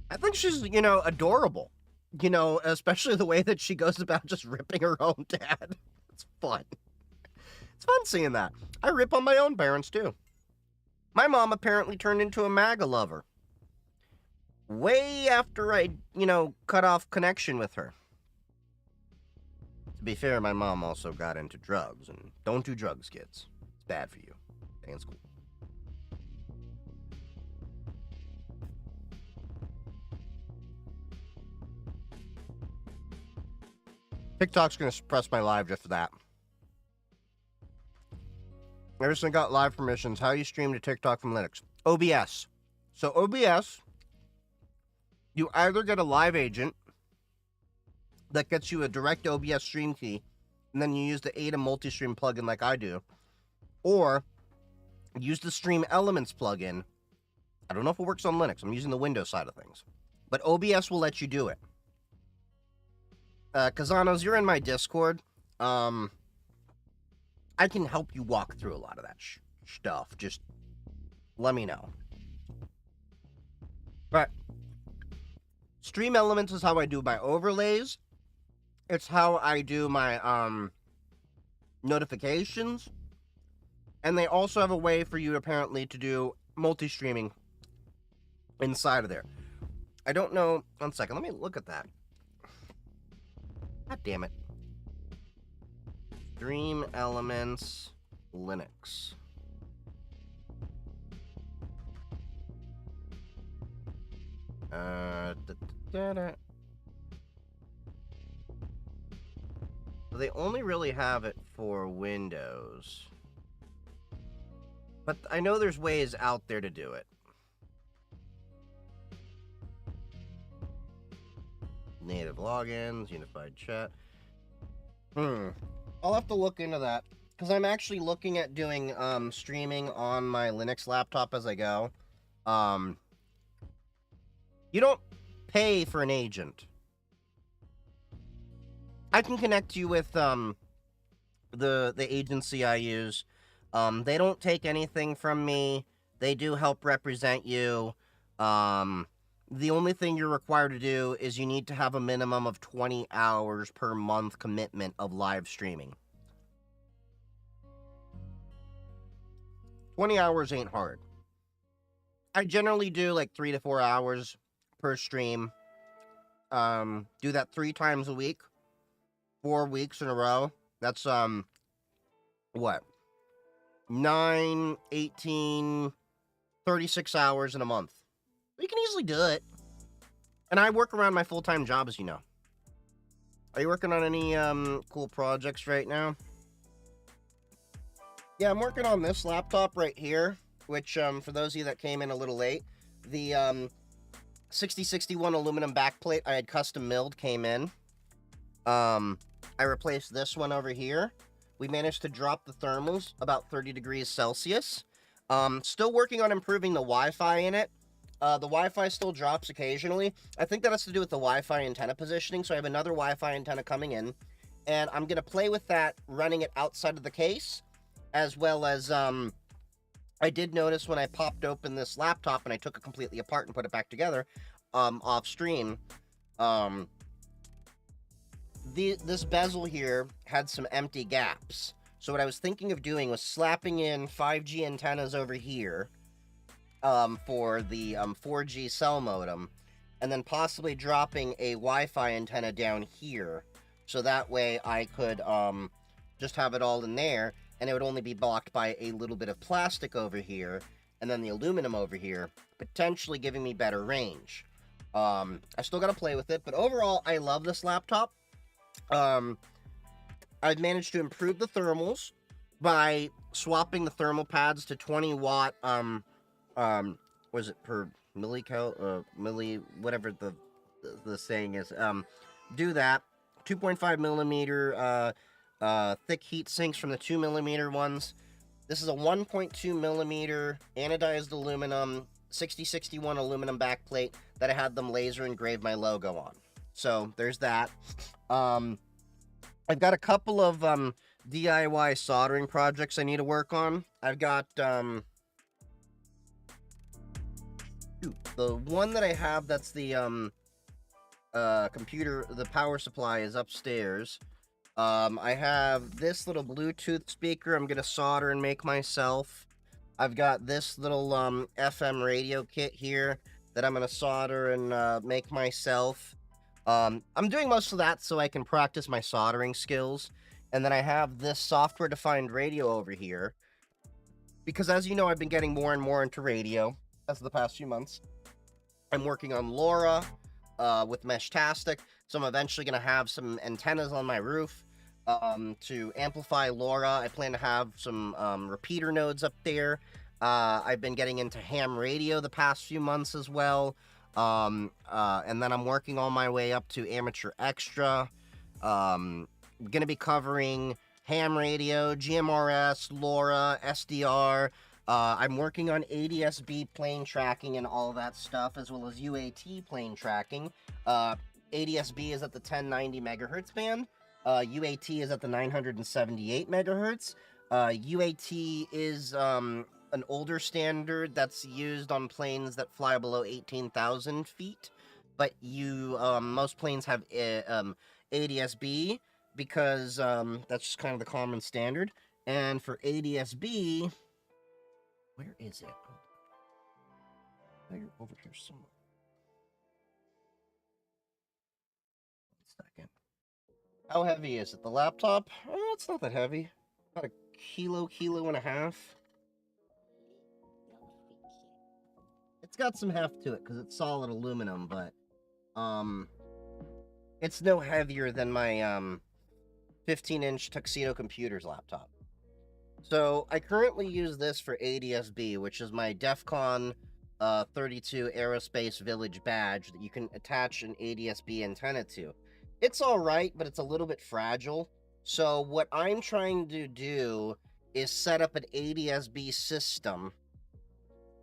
I think she's, adorable. Especially the way that she goes about just ripping her own dad. It's fun. It's fun seeing that. I rip on my own parents, too. My mom apparently turned into a MAGA lover. Way after I, cut off connection with her. To be fair, my mom also got into drugs, and don't do drugs, kids. It's bad for you. Stay in school. TikTok's going to suppress my live just for that. Ever since I got live permissions, how you stream to TikTok from Linux? OBS. So OBS, you either get a live agent that gets you a direct OBS stream key, and then you use the Ada multi-stream plugin like I do, or use the Stream Elements plugin. I don't know if it works on Linux. I'm using the Windows side of things. But OBS will let you do it. Kazanos, you're in my Discord. I can help you walk through a lot of that stuff. Just let me know. But Stream Elements is how I do my overlays. It's how I do my notifications. And they also have a way for you apparently to do multi-streaming inside of there. I don't know. 1 second. Let me look at that. God damn it. Stream Elements Linux. They only really have it for Windows. But I know there's ways out there to do it. Native logins, unified chat. I'll have to look into that. Because I'm actually looking at doing streaming on my Linux laptop as I go. You don't pay for an agent. I can connect you with the agency I use. They don't take anything from me. They do help represent you. The only thing you're required to do is you need to have a minimum of 20 hours per month commitment of live streaming. 20 hours ain't hard. I generally do like 3 to 4 hours per stream. Do that 3 times a week, 4 weeks in a row. That's what? 9, 18, 36 hours in a month. You can easily do it. And I work around my full-time job, as you know. Are you working on any cool projects right now? Yeah, I'm working on this laptop right here, which for those of you that came in a little late, the 6061 aluminum backplate I had custom milled came in. I replaced this one over here. We managed to drop the thermals about 30 degrees Celsius. Still working on improving the Wi-Fi in it. The Wi-Fi still drops occasionally. I think that has to do with the Wi-Fi antenna positioning, so I have another Wi-Fi antenna coming in, and I'm going to play with that, running it outside of the case, as well as, I did notice when I popped open this laptop and I took it completely apart and put it back together, off stream, this bezel here had some empty gaps. So what I was thinking of doing was slapping in 5G antennas over here, for the 4G cell modem, and then possibly dropping a Wi-Fi antenna down here, so that way I could just have it all in there, and it would only be blocked by a little bit of plastic over here, and then the aluminum over here, potentially giving me better range. I still gotta play with it, but overall, I love this laptop. I've managed to improve the thermals by swapping the thermal pads to 20 watt, was it per whatever the saying is, do that. 2.5 millimeter, thick heat sinks from the 2 millimeter ones. This is a 1.2 millimeter anodized aluminum 6061 aluminum backplate that I had them laser engrave my logo on. So there's that. I've got a couple of DIY soldering projects I need to work on. I've got the one that I have that's the computer, the power supply is upstairs. I have this little Bluetooth speaker I'm gonna solder and make myself. I've got this little FM radio kit here that I'm gonna solder and make myself. I'm doing most of that so I can practice my soldering skills. And then I have this software-defined radio over here, because as you know, I've been getting more and more into radio as of the past few months. I'm working on LoRa with Meshtastic, so I'm eventually going to have some antennas on my roof to amplify LoRa. I plan to have some repeater nodes up there. I've been getting into ham radio the past few months as well. And then I'm working on my way up to amateur extra. Going to be covering ham radio, GMRS, LoRa, SDR. I'm working on ADS-B plane tracking and all that stuff, as well as UAT plane tracking. ADS-B is at the 1090 megahertz band. UAT is at the 978 megahertz. UAT is an older standard that's used on planes that fly below 18,000 feet, but most planes have ADS-B because that's just kind of the common standard. And for ADS-B, where is it? They're over here somewhere. 1 second. How heavy is it? The laptop? It's not that heavy. About a kilo and a half. It's got some heft to it because it's solid aluminum, but it's no heavier than my 15-inch Tuxedo Computers laptop. So I currently use this for ADS-B, which is my DEF CON 32 Aerospace Village badge that you can attach an ADS-B antenna to. It's all right, but it's a little bit fragile. So what I'm trying to do is set up an ADS-B system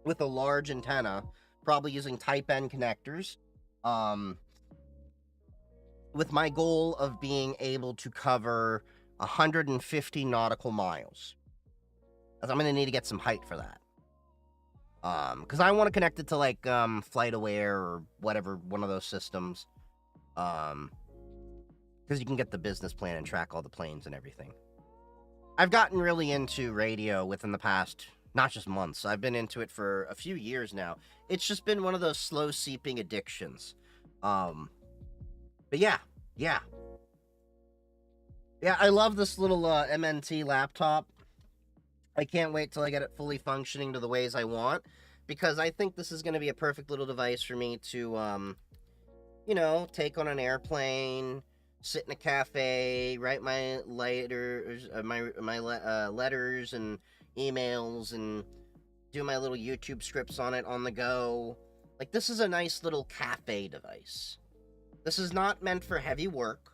with a large antenna, probably using Type N connectors, with my goal of being able to cover 150 nautical miles. As I'm going to need to get some height for that. Because I want to connect it to, like, FlightAware or whatever, one of those systems. Because you can get the business plan and track all the planes and everything. I've gotten really into radio within the past, not just months. I've been into it for a few years now. It's just been one of those slow seeping addictions. But yeah. Yeah, I love this little MNT laptop. I can't wait till I get it fully functioning to the ways I want, because I think this is going to be a perfect little device for me to, you know, take on an airplane, sit in a cafe, write my letters, letters and emails, and do my little YouTube scripts on it on the go. Like, this is a nice little cafe device. This is not meant for heavy work.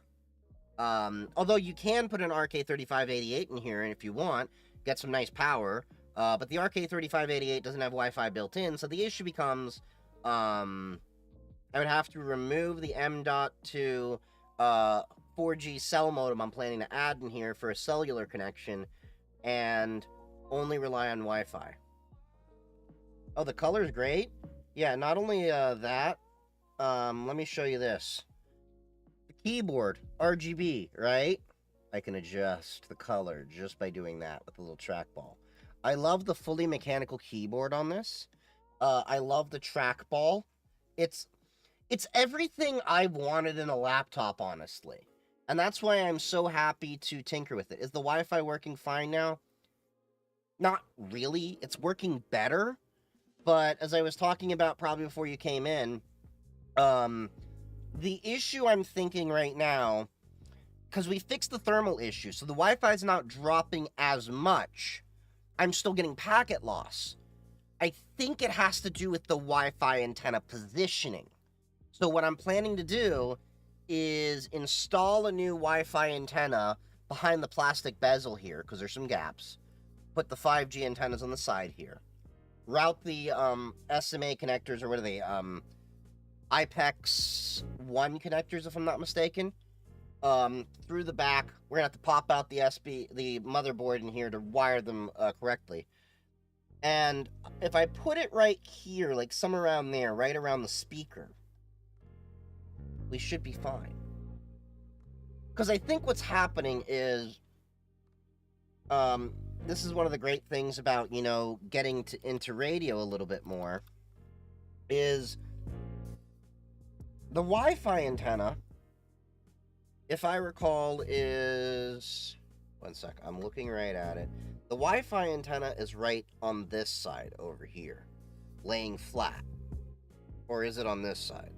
Although you can put an RK3588 in here if you want, get some nice power, but the RK3588 doesn't have Wi-Fi built in, so the issue becomes, I would have to remove the M.2 4G cell modem I'm planning to add in here for a cellular connection, and only rely on Wi-Fi. Oh, the color's great? Yeah, not only that, let me show you this. Keyboard, RGB, right? I can adjust the color just by doing that with a little trackball. I love the fully mechanical keyboard on this. I love the trackball. It's everything I wanted in a laptop, honestly. And that's why I'm so happy to tinker with it. Is the Wi-Fi working fine now? Not really. It's working better. But as I was talking about probably before you came in, the issue I'm thinking right now, because we fixed the thermal issue, so the Wi-Fi is not dropping as much, I'm still getting packet loss. I think it has to do with the Wi-Fi antenna positioning. So what I'm planning to do is install a new Wi-Fi antenna behind the plastic bezel here, because there's some gaps. Put the 5G antennas on the side here. Route the SMA connectors, or what are they? IPEX 1 connectors, if I'm not mistaken, through the back. We're gonna have to pop out the motherboard in here to wire them correctly. And if I put it right here, like somewhere around there, right around the speaker, we should be fine. Because I think what's happening is, this is one of the great things about, you know, getting into radio a little bit more, is the Wi-Fi antenna, if I recall, is... One sec, I'm looking right at it. The Wi-Fi antenna is right on this side over here, laying flat. Or is it on this side?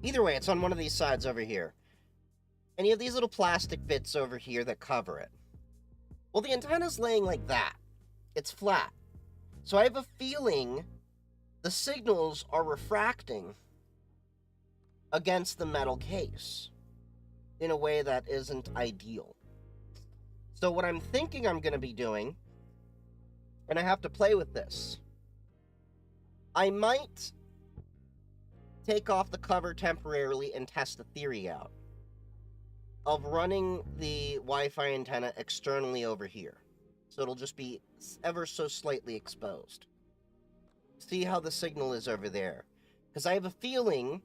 Either way, it's on one of these sides over here. And you have these little plastic bits over here that cover it. Well, the antenna's laying like that. It's flat. So I have a feeling the signals are refracting against the metal case in a way that isn't ideal. So what I'm thinking I'm going to be doing, and I have to play with this, I might take off the cover temporarily and test the theory out of running the Wi-Fi antenna externally over here. So it'll just be ever so slightly exposed. See how the signal is over there. Because I have a feeling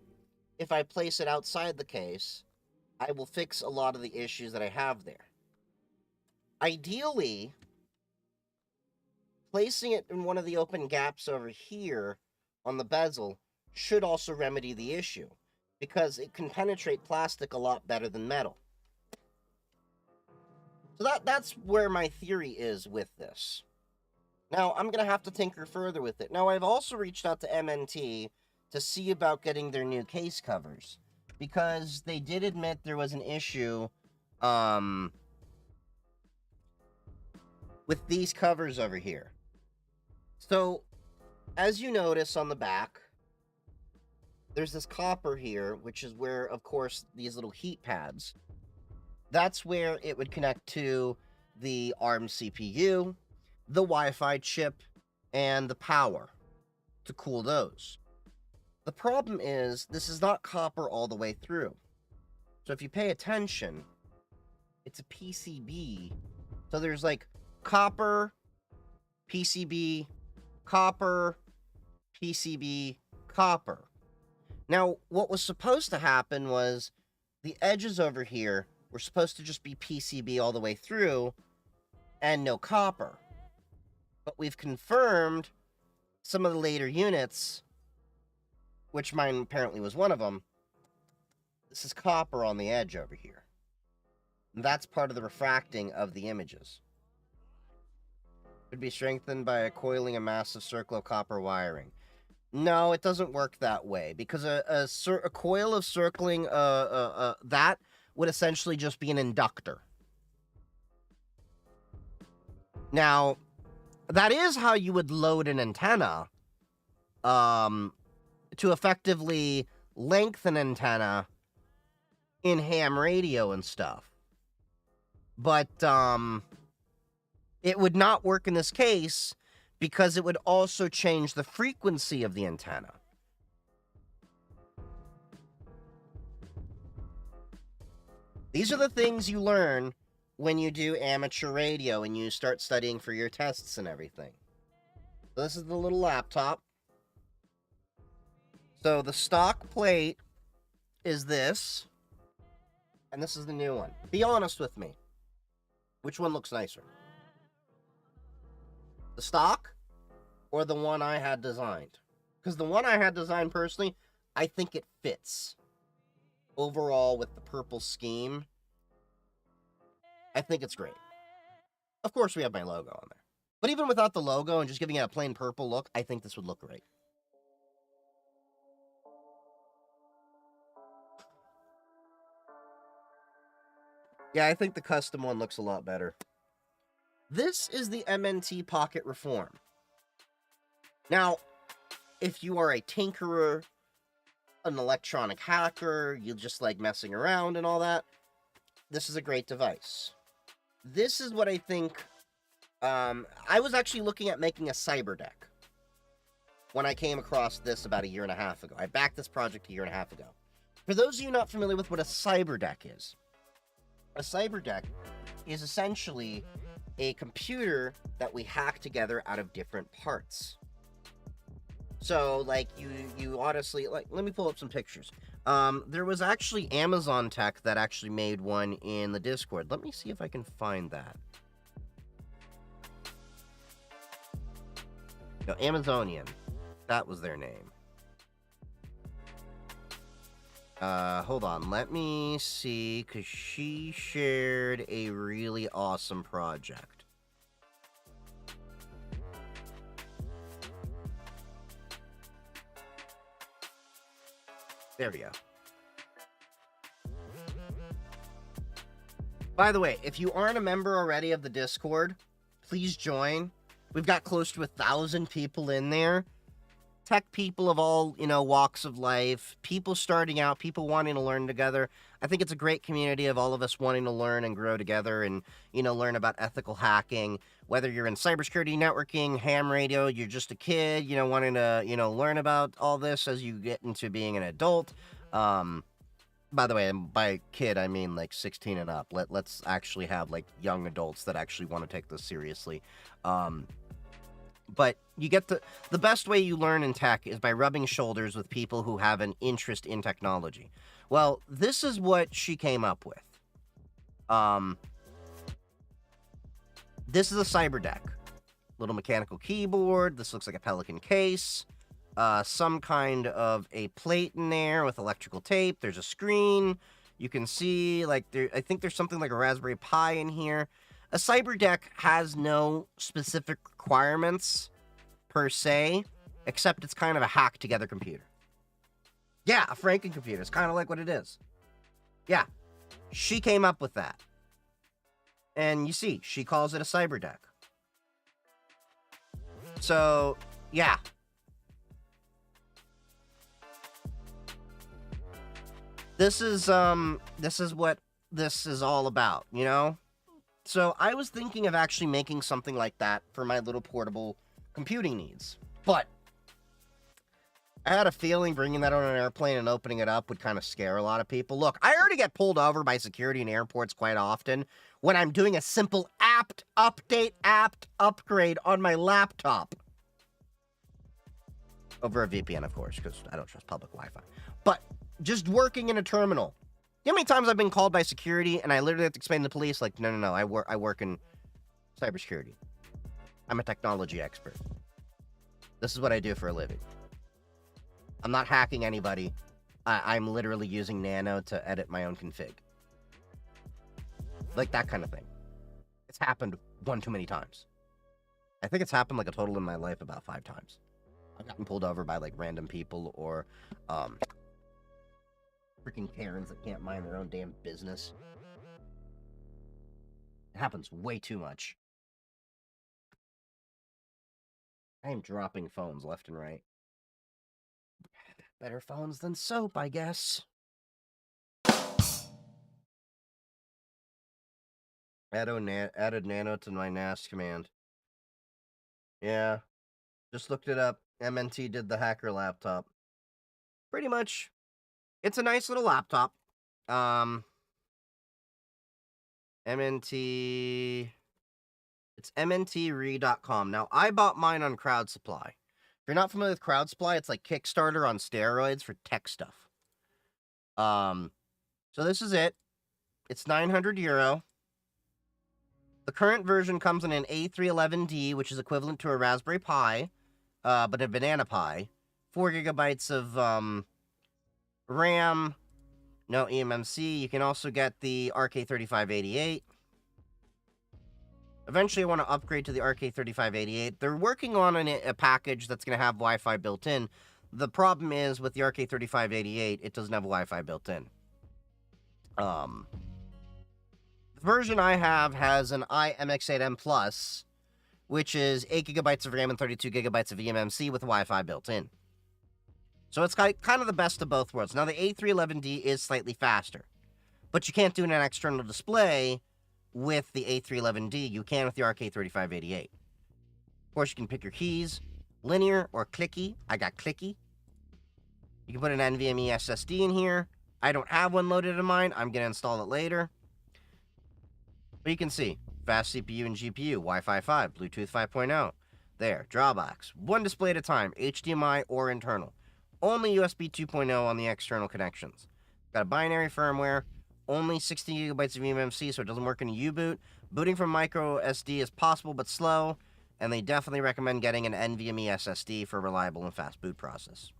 if I place it outside the case, I will fix a lot of the issues that I have there. Ideally, placing it in one of the open gaps over here on the bezel should also remedy the issue. because it can penetrate plastic a lot better than metal. So that's where my theory is with this. Now, I'm going to have to tinker further with it. Now, I've also reached out to MNT to see about getting their new case covers, because they did admit there was an issue with these covers over here. So, as you notice on the back, there's this copper here, which is where, of course, these little heat pads, that's where it would connect to the ARM CPU, the Wi-Fi chip, and the power to cool those. The problem is, this is not copper all the way through. So if you pay attention, it's a PCB. So there's like copper, PCB, copper, PCB, copper. Now, what was supposed to happen was the edges over here were supposed to just be PCB all the way through and no copper. But we've confirmed some of the later units, which mine apparently was one of them. This is copper on the edge over here. And that's part of the refracting of the images. Could be strengthened by coiling a massive circle of copper wiring. No, it doesn't work that way, because a coil of circling that would essentially just be an inductor. Now, that is how you would load an antenna to effectively lengthen antenna in ham radio and stuff. But it would not work in this case, because it would also change the frequency of the antenna. These are the things you learn when you do amateur radio and you start studying for your tests and everything. So this is the little laptop. So the stock plate is this, and this is the new one. Be honest with me. Which one looks nicer? The stock or the one I had designed? Because the one I had designed personally, I think it fits. Overall, with the purple scheme, I think it's great. Of course, we have my logo on there. But even without the logo and just giving it a plain purple look, I think this would look great. Yeah, I think the custom one looks a lot better. This is the MNT Pocket Reform. Now, if you are a tinkerer, an electronic hacker, you just like messing around and all that, this is a great device. This is what I think... I was actually looking at making a cyber deck when I came across this about a year and a half ago. I backed this project a year and a half ago. For those of you not familiar with what a cyber deck is, a cyber deck is essentially a computer that we hack together out of different parts. So, like, you honestly, like, let me pull up some pictures. There was actually Amazon Tech that actually made one in the Discord. Let me see if I can find that. No, Amazonian. That was their name. Hold on. Let me see, because she shared a really awesome project. There we go. By the way, if you aren't a member already of the Discord, please join. We've got close to 1,000 people in there. Tech people of all, walks of life, people starting out, people wanting to learn together. I think it's a great community of all of us wanting to learn and grow together and, learn about ethical hacking. Whether you're in cybersecurity, networking, ham radio, you're just a kid, wanting to, learn about all this as you get into being an adult. By the way, and by kid, I mean like 16 and up. Let's actually have like young adults that actually want to take this seriously. But you get the best way you learn in tech is by rubbing shoulders with people who have an interest in technology. Well, this is what she came up with. This is a cyber deck. Little mechanical keyboard. This looks like a Pelican case. some kind of a plate in there with electrical tape. There's a screen. You can see, like, I think there's something like a Raspberry Pi in here. A cyber deck has no specific requirements, per se, except it's kind of a hacked-together computer. Yeah, a Franken computer. It's kind of like what it is. Yeah, she came up with that. And you see, she calls it a cyber deck. So, yeah. This is what this is all about, you know? So I was thinking of actually making something like that for my little portable computing needs. But I had a feeling bringing that on an airplane and opening it up would kind of scare a lot of people. Look, I already get pulled over by security in airports quite often when I'm doing a simple apt upgrade on my laptop. Over a VPN, of course, because I don't trust public Wi-Fi. But just working in a terminal. You know how many times I've been called by security and I literally have to explain to the police, like, no, I work in cybersecurity. I'm a technology expert. This is what I do for a living. I'm not hacking anybody. I'm literally using Nano to edit my own config. Like that kind of thing. It's happened one too many times. I think it's happened like a total in my life about 5 times. I've gotten pulled over by like random people or freaking Karens that can't mind their own damn business. It happens way too much. I am dropping phones left and right. Better phones than soap, I guess. Added Nano to my NAS command. Yeah. Just looked it up. MNT did the hacker laptop. Pretty much. It's a nice little laptop. MNT... It's mntre.com. Now, I bought mine on Crowd Supply. If you're not familiar with Crowd Supply, it's like Kickstarter on steroids for tech stuff. So this is it. It's 900 euro. The current version comes in an A311D, which is equivalent to a Raspberry Pi, but a Banana Pi. 4 gigabytes of RAM, no eMMC. You can also get the RK3588. Eventually, I want to upgrade to the RK3588. They're working on a package that's going to have Wi-Fi built in. The problem is, with the RK3588, it doesn't have Wi-Fi built in. The version I have has an iMX8M Plus, which is 8 gigabytes of RAM and 32 gigabytes of eMMC with Wi-Fi built in. So it's kind of the best of both worlds. Now, the A311D is slightly faster, but you can't do an external display with the A311D. You can with the RK3588. Of course, you can pick your keys, linear or clicky. I got clicky. You can put an NVMe SSD in here. I don't have one loaded in mine. I'm going to install it later. But you can see, fast CPU and GPU, Wi-Fi 5, Bluetooth 5.0. There, drawbacks. One display at a time, HDMI or internal. Only USB 2.0 on the external connections. Got a binary firmware, only 60 gigabytes of eMMC, so it doesn't work in a U-boot. Booting from micro SD is possible but slow, and they definitely recommend getting an NVMe SSD for a reliable and fast boot process.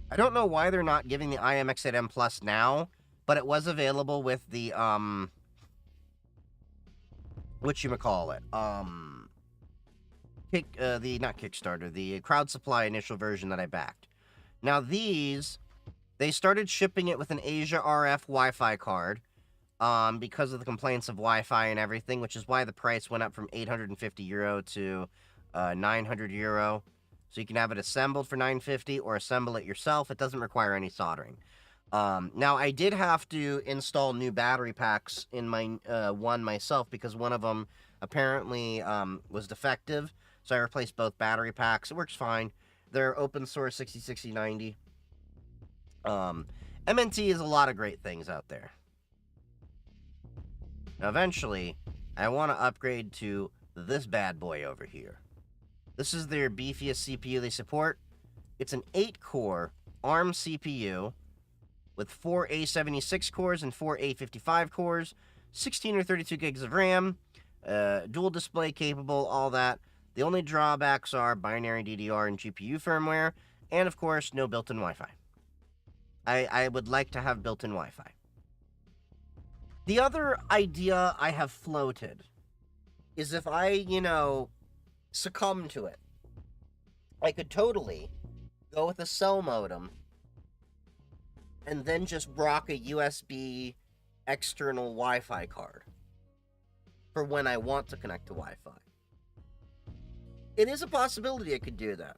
I don't know why they're not giving the iMX8M Plus now, but it was available with the, whatchamacallit, not Kickstarter, the Crowd Supply initial version that I backed. Now these, they started shipping it with an Asia RF Wi-Fi card, because of the complaints of Wi-Fi and everything, which is why the price went up from 850 euro to 900 euro. So you can have it assembled for 950 or assemble it yourself. It doesn't require any soldering. Now, I did have to install new battery packs in my one myself because one of them apparently was defective. So I replaced both battery packs. It works fine. They're open source 606090. MNT is a lot of great things out there. Now, eventually, I want to upgrade to this bad boy over here. This is their beefiest CPU they support. It's an 8-core ARM CPU with 4 A76 cores and 4 A55 cores, 16 or 32 gigs of RAM, dual display capable, all that. The only drawbacks are binary DDR and GPU firmware, and of course, no built-in Wi-Fi. I would like to have built-in Wi-Fi. The other idea I have floated is if I, succumb to it, I could totally go with a cell modem and then just rock a USB external Wi-Fi card for when I want to connect to Wi-Fi. It is a possibility I could do that.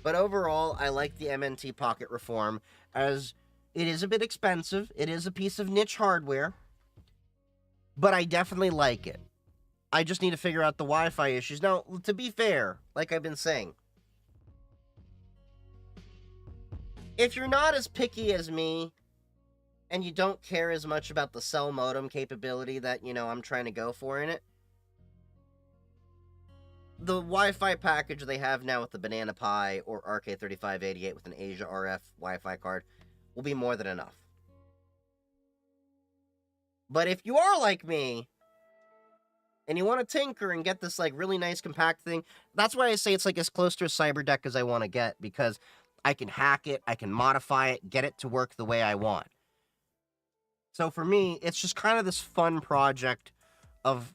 But overall, I like the MNT Pocket Reform, as it is a bit expensive. It is a piece of niche hardware, but I definitely like it. I just need to figure out the Wi-Fi issues. Now, to be fair, like I've been saying, if you're not as picky as me, and you don't care as much about the cell modem capability that, I'm trying to go for in it, the Wi-Fi package they have now with the Banana Pi or RK3588 with an Asia RF Wi-Fi card will be more than enough. But if you are like me, and you want to tinker and get this, really nice compact thing, that's why I say it's, as close to a Cyberdeck as I want to get, because I can hack it, I can modify it, get it to work the way I want. So for me, it's just kind of this fun project of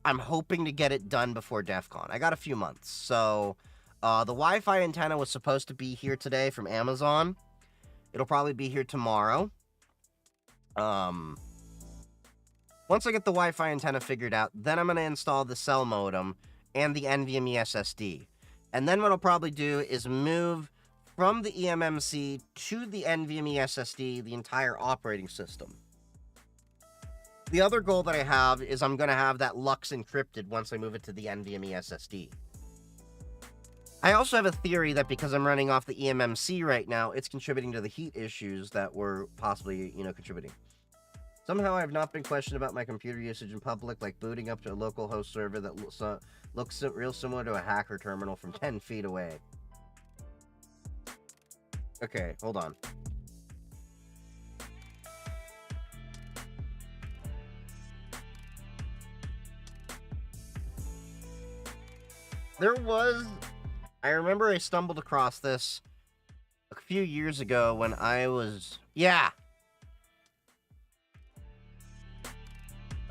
I'm hoping to get it done before DEF CON. I got a few months. So the Wi-Fi antenna was supposed to be here today from Amazon. It'll probably be here tomorrow. Once I get the Wi-Fi antenna figured out, then I'm going to install the cell modem and the NVMe SSD. And then what I'll probably do is move from the eMMC to the NVMe SSD, the entire operating system. The other goal that I have is I'm going to have that Lux encrypted once I move it to the NVMe SSD. I also have a theory that because I'm running off the eMMC right now, it's contributing to the heat issues that were possibly, contributing. Somehow I have not been questioned about my computer usage in public, like booting up to a local host server that looks real similar to a hacker terminal from 10 feet away. Okay, hold on. I remember I stumbled across this a few years ago when I was,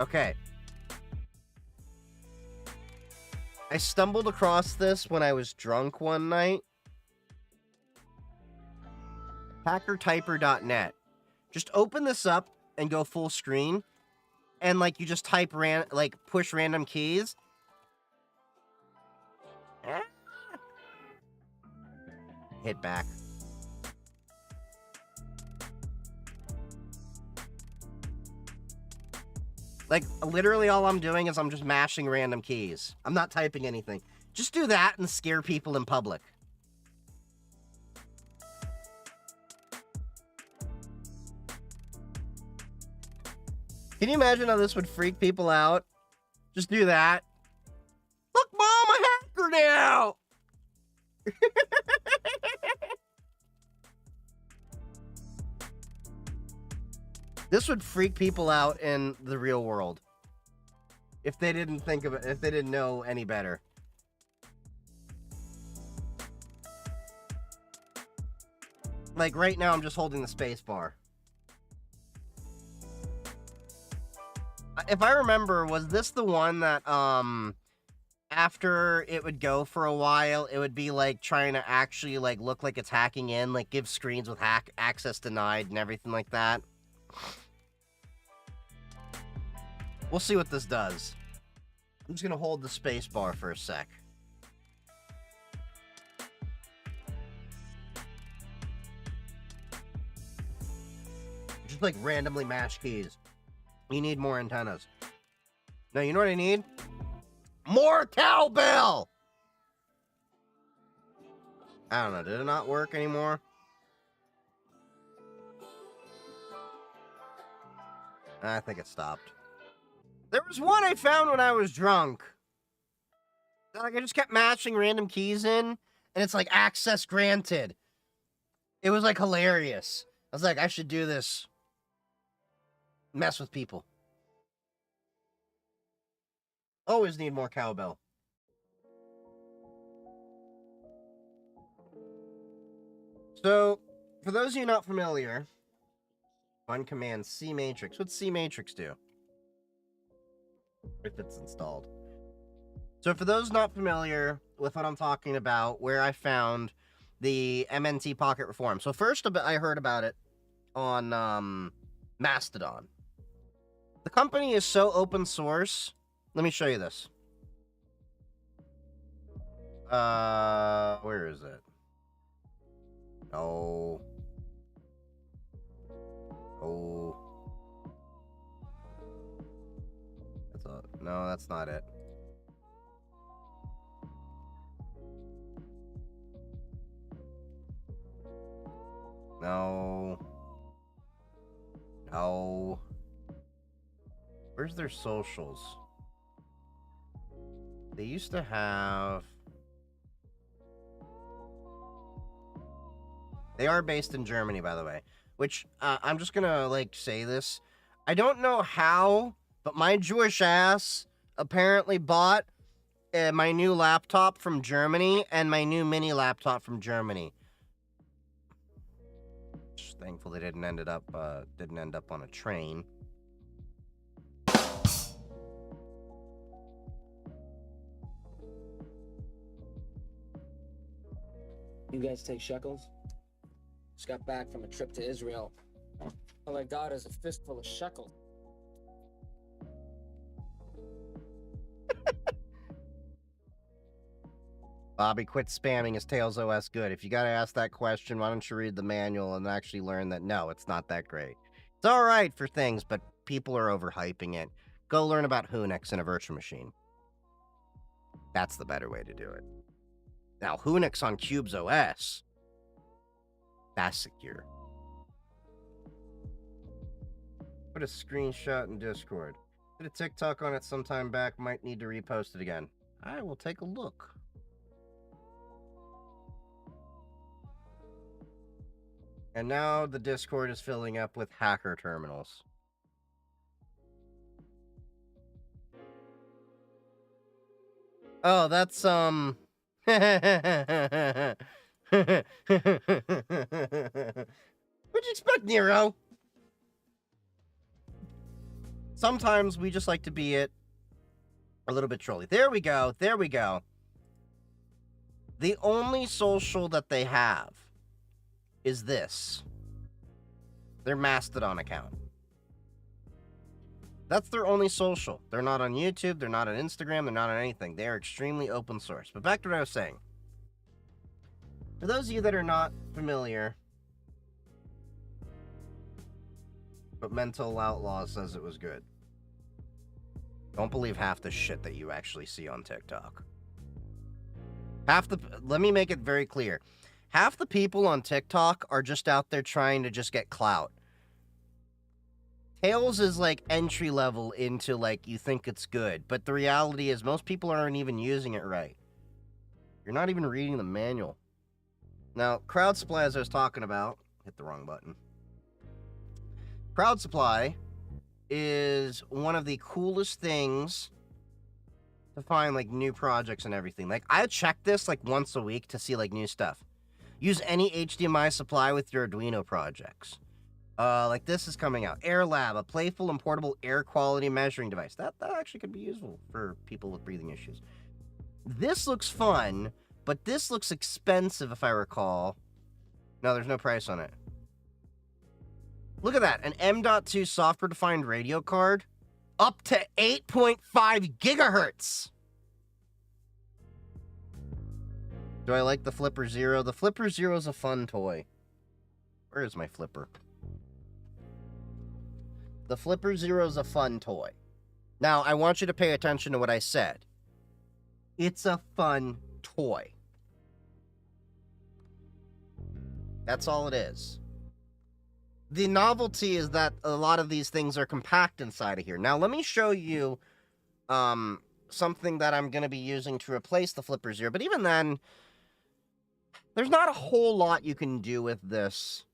okay. I stumbled across this when I was drunk one night. Hackertyper.net. Just open this up and go full screen, and you just type push random keys. Hit back. Literally all I'm doing is I'm just mashing random keys. I'm not typing anything. Just do that and scare people in public. Can you imagine how this would freak people out? Just do that. Look, Mom, a hacker now! This would freak people out in the real world. If they didn't think of it, if they didn't know any better. Right now, I'm just holding the space bar. If I remember, was this the one that, after it would go for a while, it would be, trying to actually, look like it's hacking in, give screens with access denied and everything like that? We'll see what this does. I'm just gonna hold the space bar for a sec. Just randomly mash keys. You need more antennas. Now, you know what I need? More cowbell! I don't know, did it not work anymore? I think it stopped. There was one I found when I was drunk. I just kept mashing random keys in, and it's access granted. It was hilarious. I was like, I should do this. Mess with people. Always need more cowbell. So, for those of you not familiar, run command C matrix. What's C matrix do? If it's installed. So, for those not familiar with what I'm talking about, where I found the MNT Pocket Reform. So, first I heard about it on Mastodon. The company is so open source. Let me show you this. Where is it? Oh. No, that's not it. No. Where's their socials? They used to have... They are based in Germany, by the way. Which, I'm just gonna, say this. I don't know how, but my Jewish ass apparently bought my new laptop from Germany and my new mini laptop from Germany. Just thankful they didn't end up on a train. You guys take shekels? Just got back from a trip to Israel. All I got is a fistful of shekels. Bobby, quit spamming. Is Tails OS good? If you gotta ask that question, why don't you read the manual and actually learn that no, it's not that great. It's alright for things, but people are overhyping it. Go learn about Whonix in a virtual machine. That's the better way to do it. Now, Whonix on Cube's OS, that's secure. Put a screenshot in Discord. Did a TikTok on it sometime back, might need to repost it again. I will take a look. And now the Discord is filling up with hacker terminals. Oh, that's, What'd you expect, Nero? Sometimes we just like to be it a little bit trolly. There we go. There we go. The only social that they have is this. Their Mastodon account. That's their only social. They're not on YouTube. They're not on Instagram. They're not on anything. They are extremely open source. But back to what I was saying. For those of you that are not familiar, but Mental Outlaw says it was good. Don't believe half the shit that you actually see on TikTok. Let me make it very clear. Half the people on TikTok are just out there trying to just get clout. Tails is entry level into you think it's good, but the reality is most people aren't even using it right. You're not even reading the manual. Now, Crowd Supply, as I was talking about, hit the wrong button. Crowd Supply is one of the coolest things to find new projects and everything. I check this once a week to see new stuff. Use any HDMI supply with your Arduino projects. This is coming out. Air Lab, a playful and portable air quality measuring device. That actually could be useful for people with breathing issues. This looks fun, but this looks expensive if I recall. No, there's no price on it. Look at that. An M.2 software-defined radio card. Up to 8.5 gigahertz. Do I like the Flipper Zero? The Flipper Zero is a fun toy. Where is my Flipper? The Flipper Zero is a fun toy. Now, I want you to pay attention to what I said. It's a fun toy. That's all it is. The novelty is that a lot of these things are compact inside of here. Now, let me show you something that I'm going to be using to replace the Flipper Zero. But even then, there's not a whole lot you can do with this,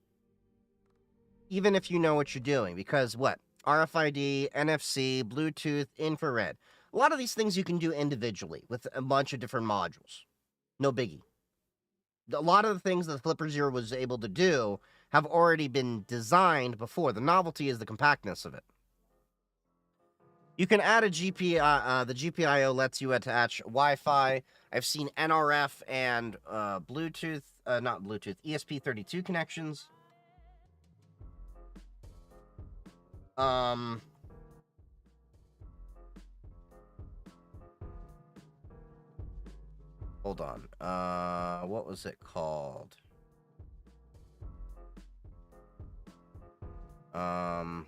even if you know what you're doing. Because what? RFID, NFC, Bluetooth, infrared. A lot of these things you can do individually with a bunch of different modules. No biggie. A lot of the things that the Flipper Zero was able to do have already been designed before. The novelty is the compactness of it. You can add a GPIO. The GPIO lets you attach Wi-Fi. I've seen NRF and Bluetooth, not Bluetooth, ESP32 connections. Hold on. What was it called? Oh.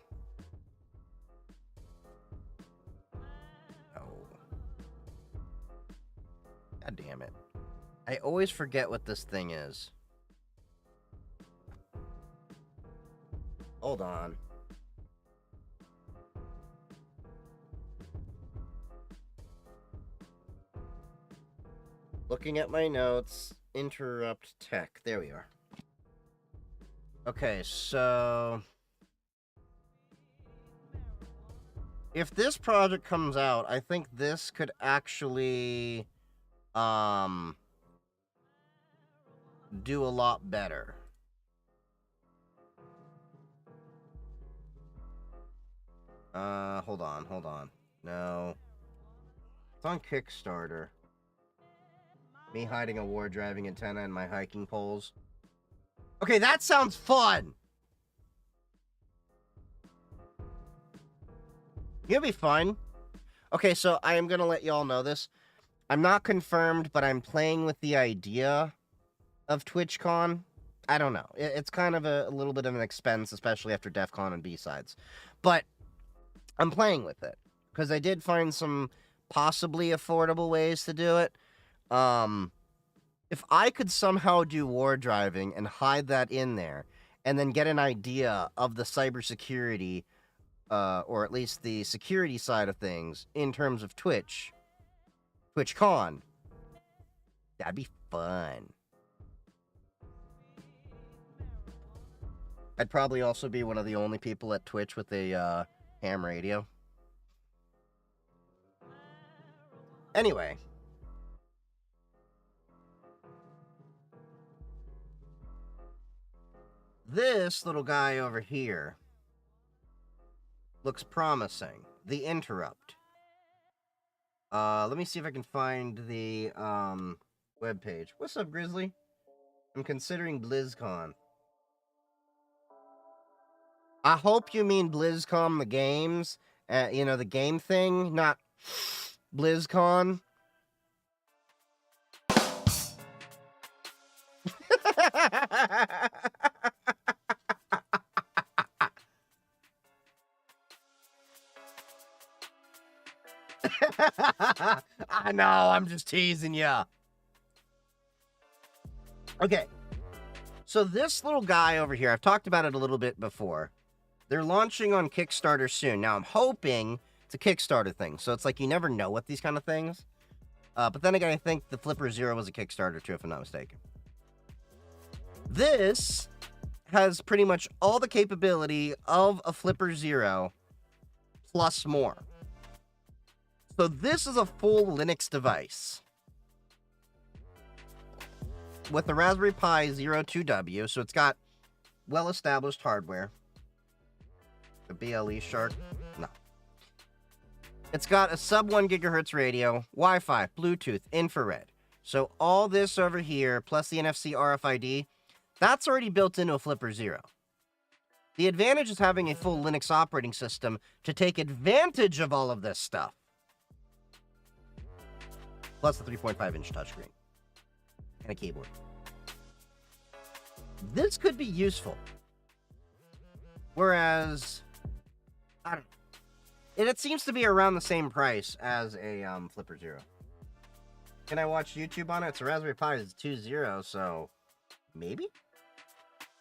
God damn it. I always forget what this thing is. Hold on. Looking at my notes. Interrupt tech. There we are. Okay, so... if this project comes out, I think this could actually... do a lot better. Hold on. No. It's on Kickstarter. Me hiding a war driving antenna in my hiking poles. Okay, that sounds fun! It'll be fun. Okay, so I am gonna let y'all know this. I'm not confirmed, but I'm playing with the idea of TwitchCon. I don't know. It's kind of a little bit of an expense, especially after DEF CON and B-Sides. But I'm playing with it, because I did find some possibly affordable ways to do it. If I could somehow do war driving and hide that in there, and then get an idea of the cybersecurity, or at least the security side of things, in terms of TwitchCon, that'd be fun. I'd probably also be one of the only people at Twitch with a ham radio. Anyway. This little guy over here looks promising. The Interrupt. Let me see if I can find the webpage. What's up, Grizzly? I'm considering BlizzCon. I hope you mean BlizzCon the games. You know, the game thing, not BlizzCon. I know, I'm just teasing ya. Okay. So this little guy over here, I've talked about it a little bit before. They're launching on Kickstarter soon. Now, I'm hoping it's a Kickstarter thing. So it's like you never know with these kind of things. But then again, I think the Flipper Zero was a Kickstarter too, if I'm not mistaken. This has pretty much all the capability of a Flipper Zero plus more. So this is a full Linux device with the Raspberry Pi 02W. So it's got well-established hardware. The BLE Shark? No. It's got a sub 1 gigahertz radio, Wi-Fi, Bluetooth, infrared. So all this over here, plus the NFC RFID, that's already built into a Flipper Zero. The advantage is having a full Linux operating system to take advantage of all of this stuff. Plus the 3.5-inch touchscreen. And a keyboard. This could be useful. Whereas, I don't know. It seems to be around the same price as a Flipper Zero. Can I watch YouTube on it? It's a Raspberry Pi 2.0, so maybe?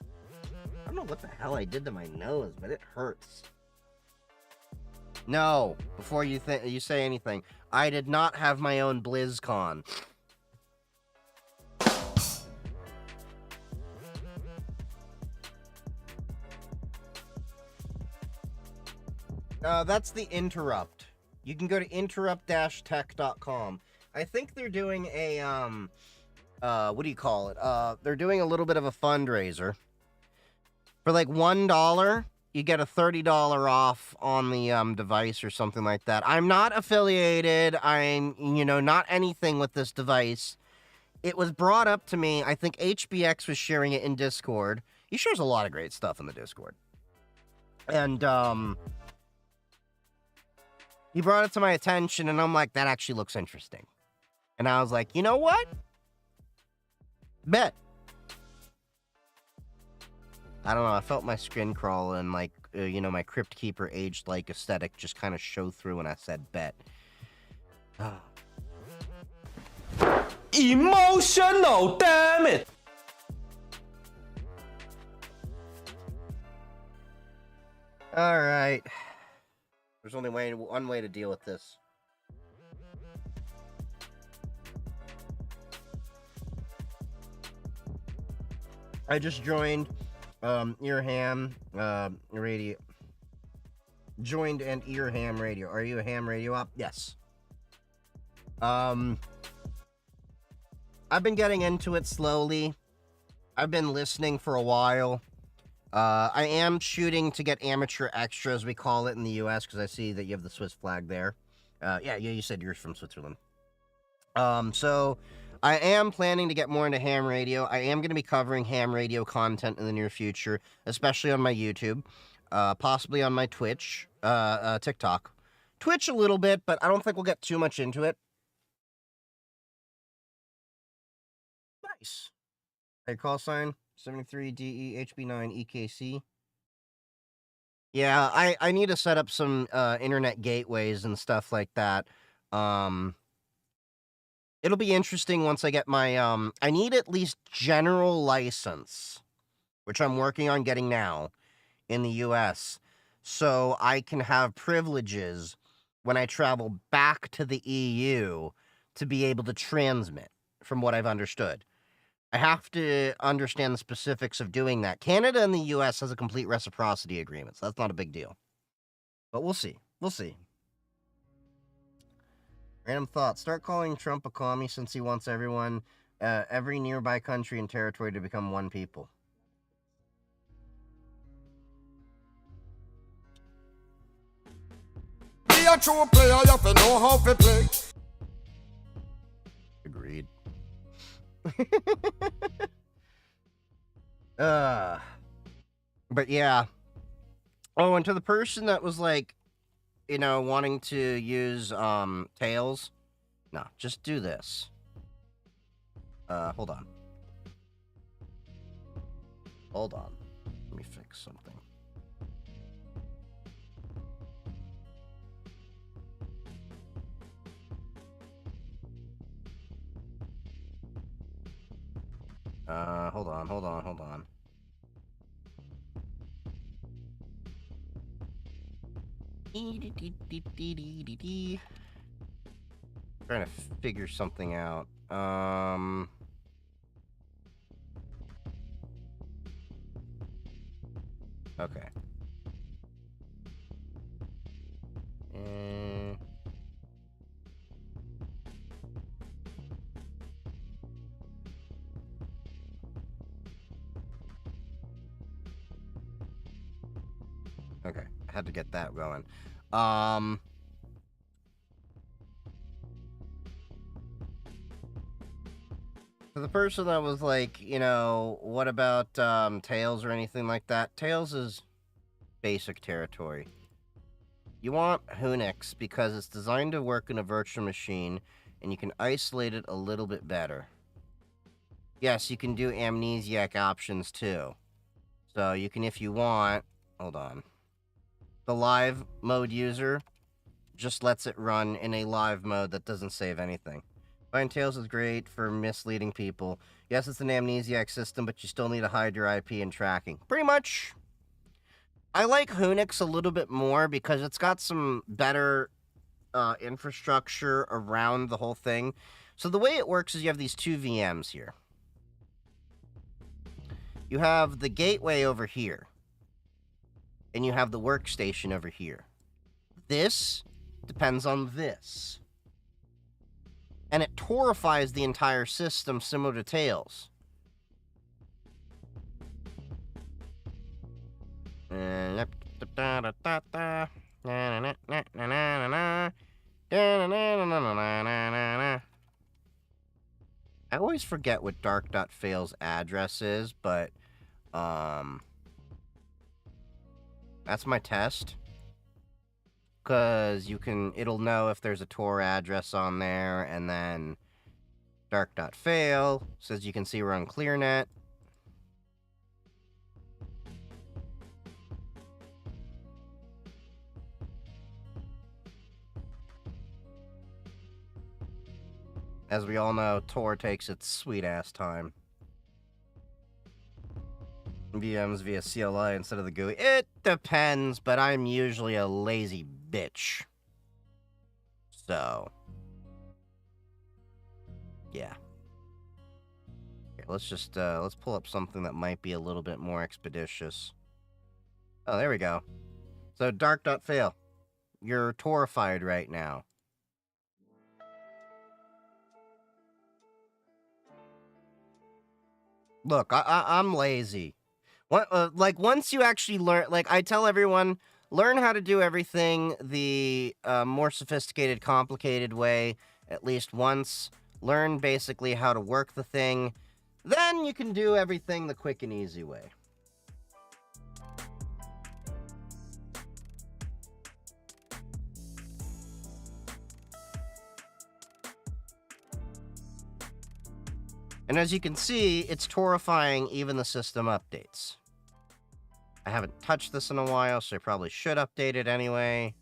I don't know what the hell I did to my nose, but it hurts. No, before you say anything, I did not have my own BlizzCon. That's the Interrupt. You can go to interrupt-tech.com. I think they're doing a, what do you call it? They're doing a little bit of a fundraiser. For like $1, you get a $30 off on the device or something like that. I'm not affiliated. I'm, not anything with this device. It was brought up to me. I think HBX was sharing it in Discord. He shares a lot of great stuff in the Discord. And, he brought it to my attention, and I'm like, that actually looks interesting. And I was like, you know what? Bet. I don't know. I felt my skin crawl and, like, my Crypt Keeper aged-like aesthetic just kind of show through when I said bet. Emotional, damn it! All right. There's only one way to deal with this. I just joined Earham Radio. Joined an Earham Radio. Are you a ham radio op? Yes. I've been getting into it slowly. I've been listening for a while. I am shooting to get amateur extra, as we call it in the U.S., because I see that you have the Swiss flag there. Yeah, you said you're from Switzerland. So I am planning to get more into ham radio. I am going to be covering ham radio content in the near future, especially on my YouTube, possibly on my Twitch, TikTok. Twitch a little bit, but I don't think we'll get too much into it. Nice. Hey, call sign 73DEHB9EKC. Yeah, I need to set up some internet gateways and stuff like that. It'll be interesting once I get my I need at least general license, which I'm working on getting now in the US, so I can have privileges when I travel back to the EU to be able to transmit, from what I've understood. I have to understand the specifics of doing that. Canada and the U.S. has a complete reciprocity agreement, so that's not a big deal. But we'll see. We'll see. Random thought. Start calling Trump a commie since he wants every nearby country and territory to become one people. Be a true player, you have to know how to play. Agreed. But yeah. Oh, and to the person that was like, wanting to use Tails, no, just do this. Hold on. Hold on. Let me fix something. Hold on. Trying to figure something out. Okay. Okay, I had to get that going. For the person that was like, what about Tails or anything like that? Tails is basic territory. You want Hunix because it's designed to work in a virtual machine, and you can isolate it a little bit better. Yes, you can do amnesiac options too. So you can, if you want, hold on. The live mode user just lets it run in a live mode that doesn't save anything. Find Tails is great for misleading people. Yes, it's an amnesiac system, but you still need to hide your IP and tracking. Pretty much. I like Hunix a little bit more because it's got some better infrastructure around the whole thing. So the way it works is you have these two VMs here. You have the gateway over here. And you have the workstation over here. This depends on this. And it torrifies the entire system similar to Tails. I always forget what dark.fail's address is, but that's my test. Because it'll know if there's a Tor address on there, and then dark.fail says you can see we're on ClearNet. As we all know, Tor takes its sweet-ass time. VMs via CLI instead of the GUI. It depends, but I'm usually a lazy bitch. So, yeah. Okay, let's pull up something that might be a little bit more expeditious. Oh, there we go. So, dark.fail. You're torrified right now. Look, I'm lazy. Like, once you actually learn, like, I tell everyone, learn how to do everything the more sophisticated, complicated way at least once. Learn basically how to work the thing. Then you can do everything the quick and easy way. And as you can see, it's torrifying even the system updates. I haven't touched this in a while, so I probably should update it anyway.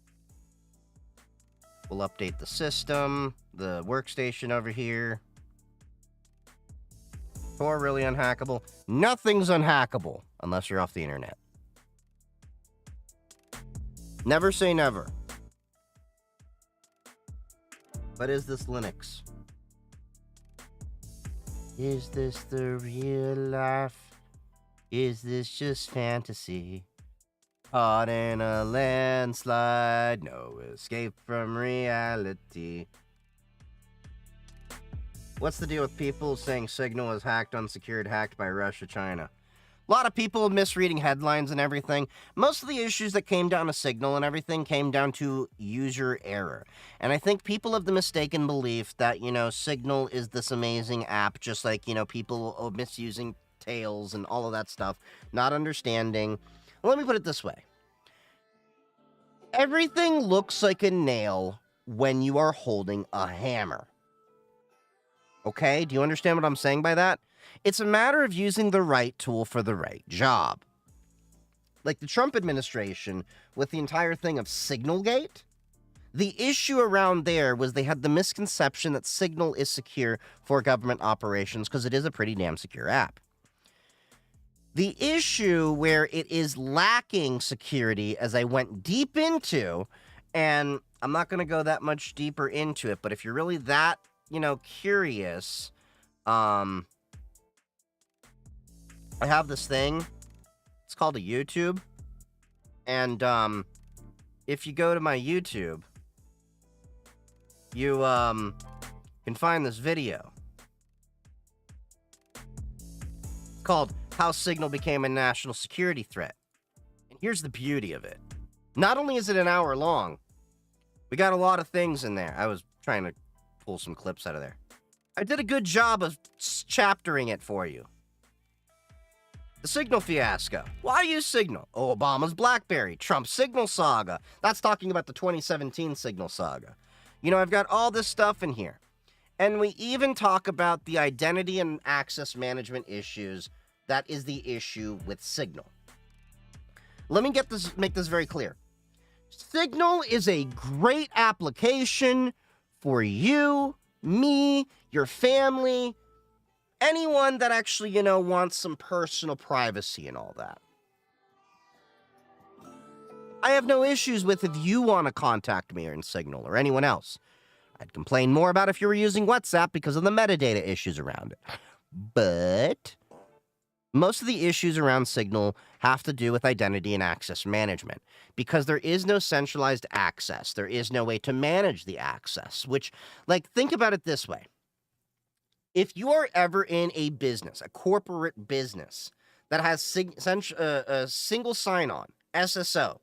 We'll update the system, the workstation over here. Tor really unhackable? Nothing's unhackable unless you're off the internet. Never say never. But is this Linux? Is this the real life? Is this just fantasy? Caught in a landslide, no escape from reality. What's the deal with people saying Signal is hacked, unsecured, hacked by Russia, China? A lot of people misreading headlines and everything. Most of the issues that came down to Signal and everything came down to user error. And I think people have the mistaken belief that, Signal is this amazing app, just like, people misusing Tails and all of that stuff, not understanding. Well, let me put it this way. Everything looks like a nail when you are holding a hammer. Okay? Do you understand what I'm saying by that? It's a matter of using the right tool for the right job. Like the Trump administration, with the entire thing of Signalgate, the issue around there was they had the misconception that Signal is secure for government operations because it is a pretty damn secure app. The issue where it is lacking security, as I went deep into, and I'm not going to go that much deeper into it, but if you're really that, curious, I have this thing. It's called a YouTube. And if you go to my YouTube, you can find this video called How Signal Became a National Security Threat. And here's the beauty of it. Not only is it an hour long, we got a lot of things in there. I was trying to pull some clips out of there. I did a good job of chaptering it for you. The Signal fiasco. Why use Signal? Oh, Obama's BlackBerry. Trump's Signal saga. That's talking about the 2017 Signal saga. I've got all this stuff in here. And we even talk about the identity and access management issues. That is the issue with Signal. Let me make this very clear. Signal is a great application for you, me, your family, anyone that actually, wants some personal privacy and all that. I have no issues with if you want to contact me or in Signal or anyone else. I'd complain more about if you were using WhatsApp because of the metadata issues around it. But Most of the issues around Signal have to do with identity and access management because there is no centralized access. There is no way to manage the access, which, like, think about it this way. If you are ever in a business, a corporate business that has a single sign-on, SSO,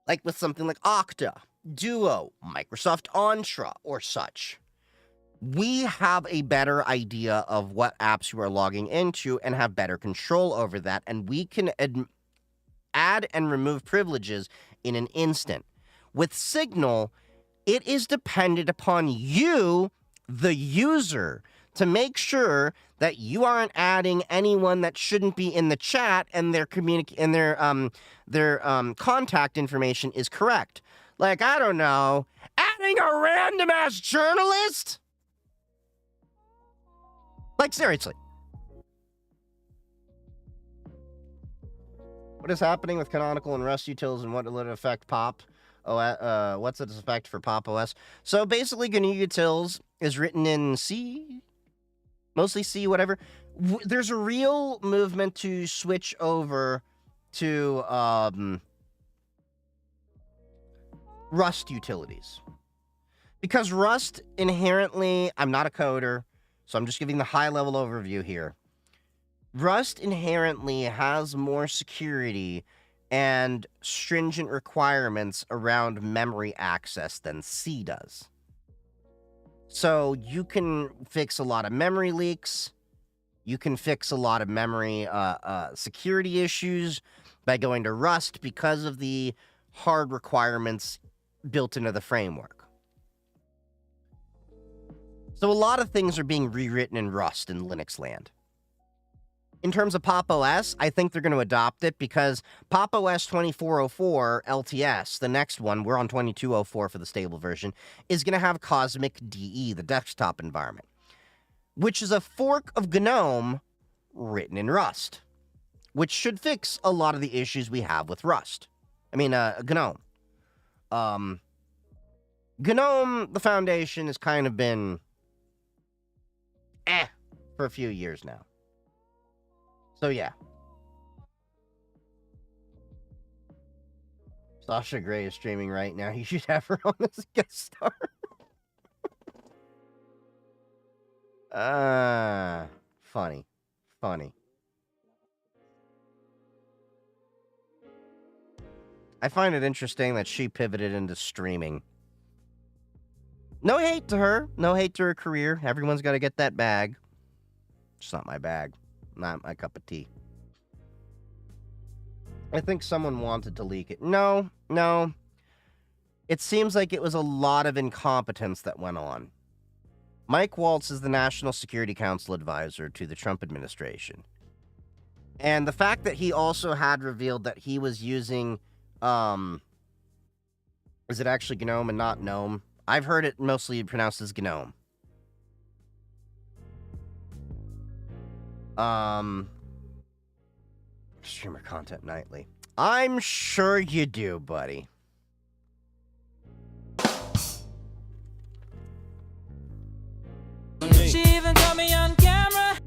like with something like Okta, Duo, Microsoft Entra, or such, we have a better idea of what apps you are logging into and have better control over that, and we can add and remove privileges in an instant. With Signal, it is dependent upon you, the user, to make sure that you aren't adding anyone that shouldn't be in the chat and their contact information is correct. Like, I don't know, adding a random ass journalist? Like, seriously. What is happening with Canonical and Rust utils and what will it affect Pop? What's its effect for Pop OS? So basically, GNU utils is written in C, mostly C, whatever. There's a real movement to switch over to Rust utilities. Because Rust inherently, I'm not a coder, so I'm just giving the high-level overview here. Rust inherently has more security and stringent requirements around memory access than C does. So you can fix a lot of memory leaks. You can fix a lot of memory security issues by going to Rust because of the hard requirements built into the framework. So a lot of things are being rewritten in Rust in Linux land. In terms of Pop OS, I think they're going to adopt it because Pop OS 2404 LTS, the next one, we're on 2204 for the stable version, is going to have Cosmic DE, the desktop environment, which is a fork of GNOME written in Rust, which should fix a lot of the issues we have with Rust. I mean, GNOME. GNOME, the foundation, has kind of been for a few years now. So, yeah. Sasha Grey is streaming right now. You should have her on as guest star. Funny. I find it interesting that she pivoted into streaming. No hate to her. No hate to her career. Everyone's got to get that bag. It's not my bag. Not my cup of tea. I think someone wanted to leak it. No. It seems like it was a lot of incompetence that went on. Mike Waltz is the National Security Council advisor to the Trump administration. And the fact that he also had revealed that he was using, is it actually GNOME and not GNOME? I've heard it mostly pronounced as GNOME. Streamer content nightly. I'm sure you do, buddy. She even got me on camera.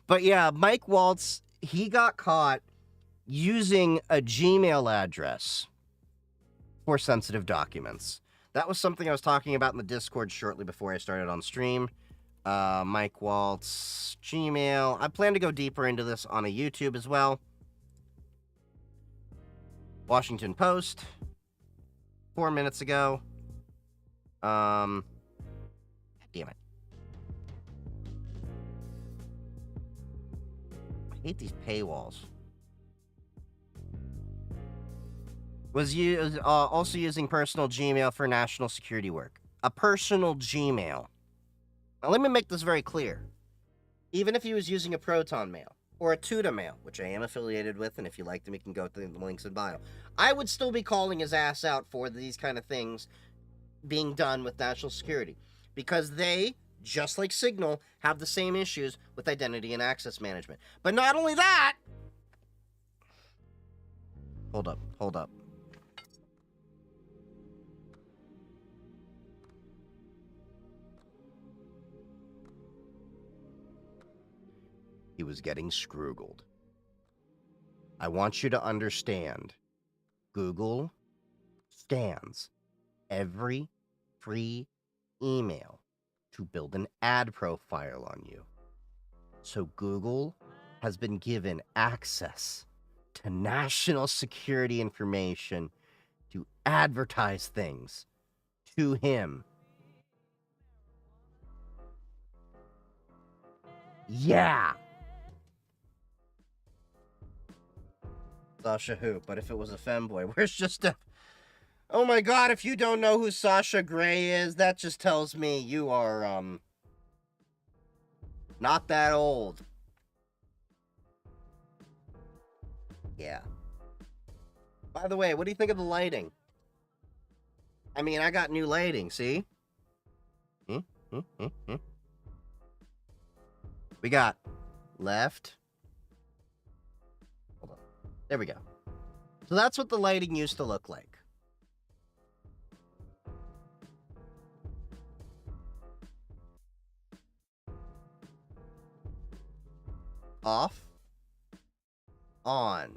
But yeah, Mike Waltz, he got caught using a Gmail address for sensitive documents. That was something I was talking about in the Discord shortly before I started on stream. Mike Waltz, Gmail. I plan to go deeper into this on a YouTube as well. Washington Post. 4 minutes ago. Damn it. I hate these paywalls. Was also using personal Gmail for national security work. A personal Gmail. Now, let me make this very clear. Even if he was using a Proton Mail or a Tuta Mail, which I am affiliated with, and if you like them, you can go to the links in bio, I would still be calling his ass out for these kind of things being done with national security. Because they, just like Signal, have the same issues with identity and access management. But not only that... Hold up. he was getting scroogled. I want you to understand, Google scans every free email to build an ad profile on you. So Google has been given access to national security information to advertise things to him. Yeah. Sasha who? But if it was a femboy, where's just a... Oh my god, if you don't know who Sasha Grey is, that just tells me you are, not that old. Yeah. By the way, what do you think of the lighting? I mean, I got new lighting, see? We got left. Hold on. There we go. So that's what the lighting used to look like. Off. On.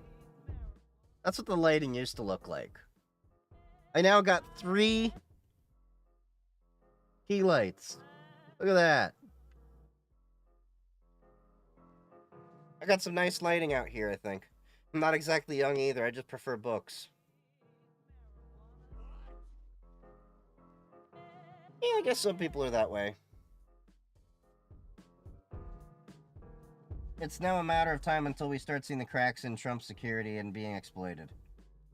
That's what the lighting used to look like. I now got 3 key lights. Look at that. I got some nice lighting out here, I think. I'm not exactly young either. I just prefer books. Yeah, I guess some people are that way. It's now a matter of time until we start seeing the cracks in Trump's security and being exploited.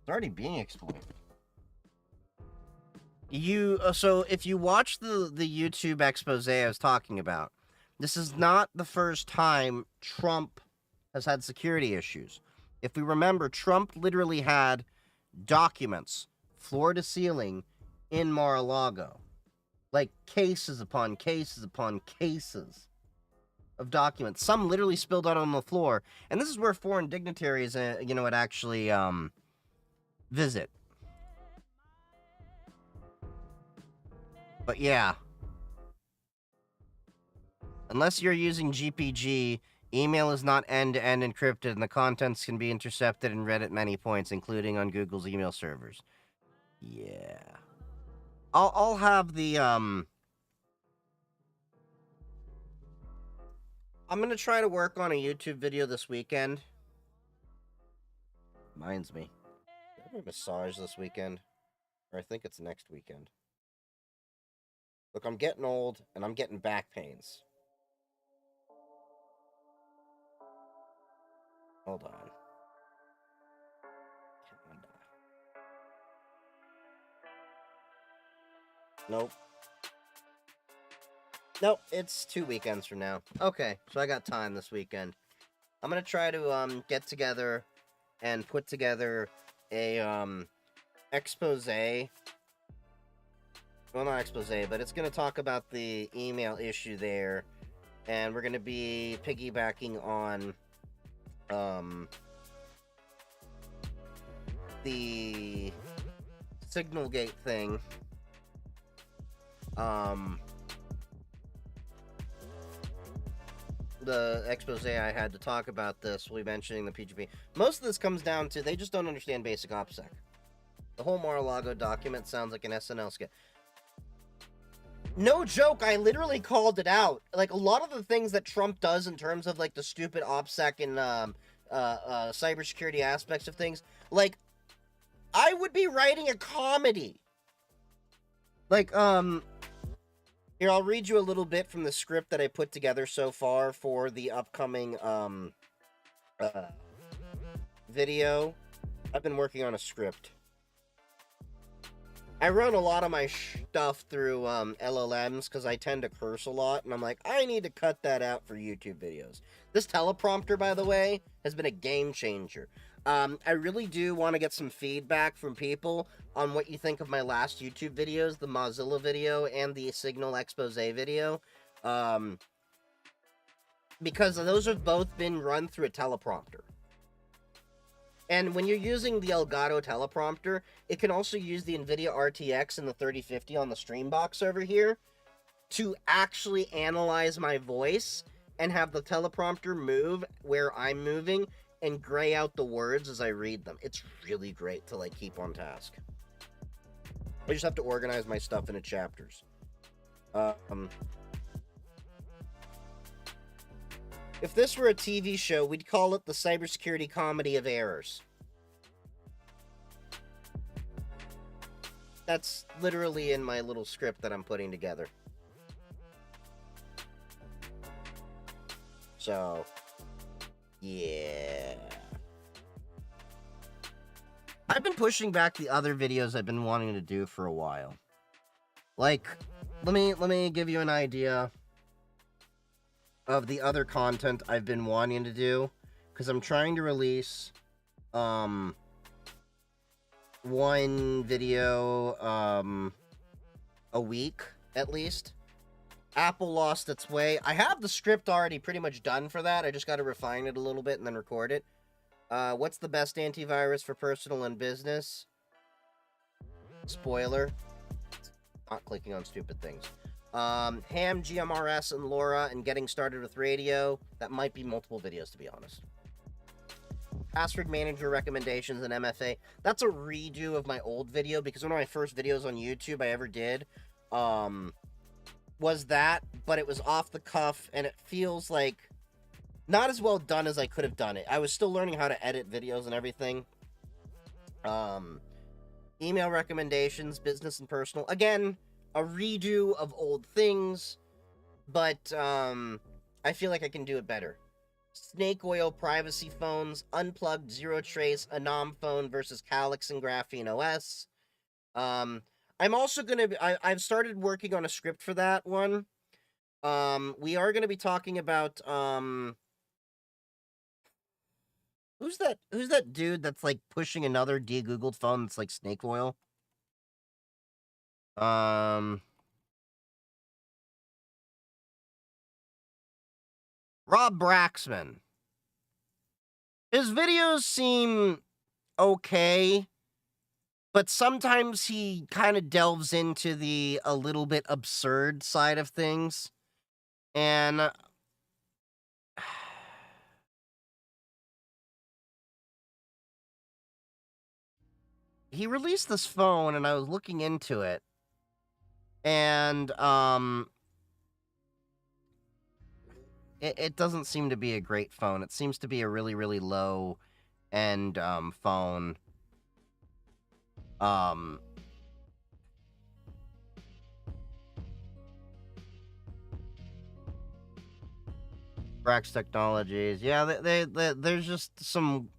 It's already being exploited. So if you watch the YouTube expose I was talking about, this is not the first time Trump has had security issues. If we remember, Trump literally had documents, floor to ceiling, in Mar-a-Lago. Like cases upon cases upon cases of documents. Some literally spilled out on the floor. And this is where foreign dignitaries, would actually, visit. But yeah. Unless you're using GPG, email is not end-to-end encrypted, and the contents can be intercepted and read at many points, including on Google's email servers. Yeah. I'll have the, I'm gonna try to work on a YouTube video this weekend. Reminds me. I have a massage this weekend. Or I think it's next weekend. Look, I'm getting old, and I'm getting back pains. Hold on. Nope. Nope, it's 2 weekends from now. Okay, so I got time this weekend. I'm gonna try to, get together and put together a, expose. Well, not expose, but it's gonna talk about the email issue there. And we're gonna be piggybacking on, the Signalgate thing. The expose I had to talk about this, we'll be mentioning the PGP. Most of this comes down to they just don't understand basic OPSEC. The whole Mar-a-Lago document sounds like an SNL skit. No joke, I literally called it out. Like, a lot of the things that Trump does in terms of, like, the stupid OPSEC and, cybersecurity aspects of things, like, I would be writing a comedy. Like, here, I'll read you a little bit from the script that I put together so far for the upcoming, video. I've been working on a script. I run a lot of my stuff through, LLMs, because I tend to curse a lot, and I'm like, I need to cut that out for YouTube videos. This teleprompter, by the way, has been a game changer. I really do want to get some feedback from people on what you think of my last YouTube videos, the Mozilla video and the Signal expose video, because those have both been run through a teleprompter. And when you're using the Elgato teleprompter, it can also use the NVIDIA RTX and the 3050 on the Streambox over here to actually analyze my voice and have the teleprompter move where I'm moving and gray out the words as I read them. It's really great to, like, keep on task. I just have to organize my stuff into chapters. If this were a TV show, we'd call it the Cybersecurity Comedy of Errors. That's literally in my little script that I'm putting together. So, yeah. I've been pushing back the other videos I've been wanting to do for a while. Like, let me give you an idea of the other content I've been wanting to do, because I'm trying to release one video a week at least. Apple lost its way. I have the script already pretty much done for that. I just got to refine it a little bit and then record it. What's the best antivirus for personal and business? Spoiler. Not clicking on stupid things. Ham, GMRS, and LoRa, and getting started with radio. That might be multiple videos, to be honest. Password manager recommendations and MFA. That's a redo of my old video, because one of my first videos on YouTube I ever did was that, but it was off the cuff, and it feels like not as well done as I could have done it. I was still learning how to edit videos and everything. Email recommendations, business and personal. Again, a redo of old things, but I feel like I can do it better. Snake oil privacy phones, unplugged zero trace Anom phone versus Calyx and Graphene OS. I'm also gonna be, I've started working on a script for that one. We are gonna be talking about who's that dude that's like pushing another de-googled phone that's like snake oil? Rob Braxman. His videos seem okay, but sometimes he kind of delves into the a little bit absurd side of things. And he released this phone, and I was looking into it, and it doesn't seem to be a great phone. It seems to be a really, really low end phone. Brax Technologies. Yeah, there's just some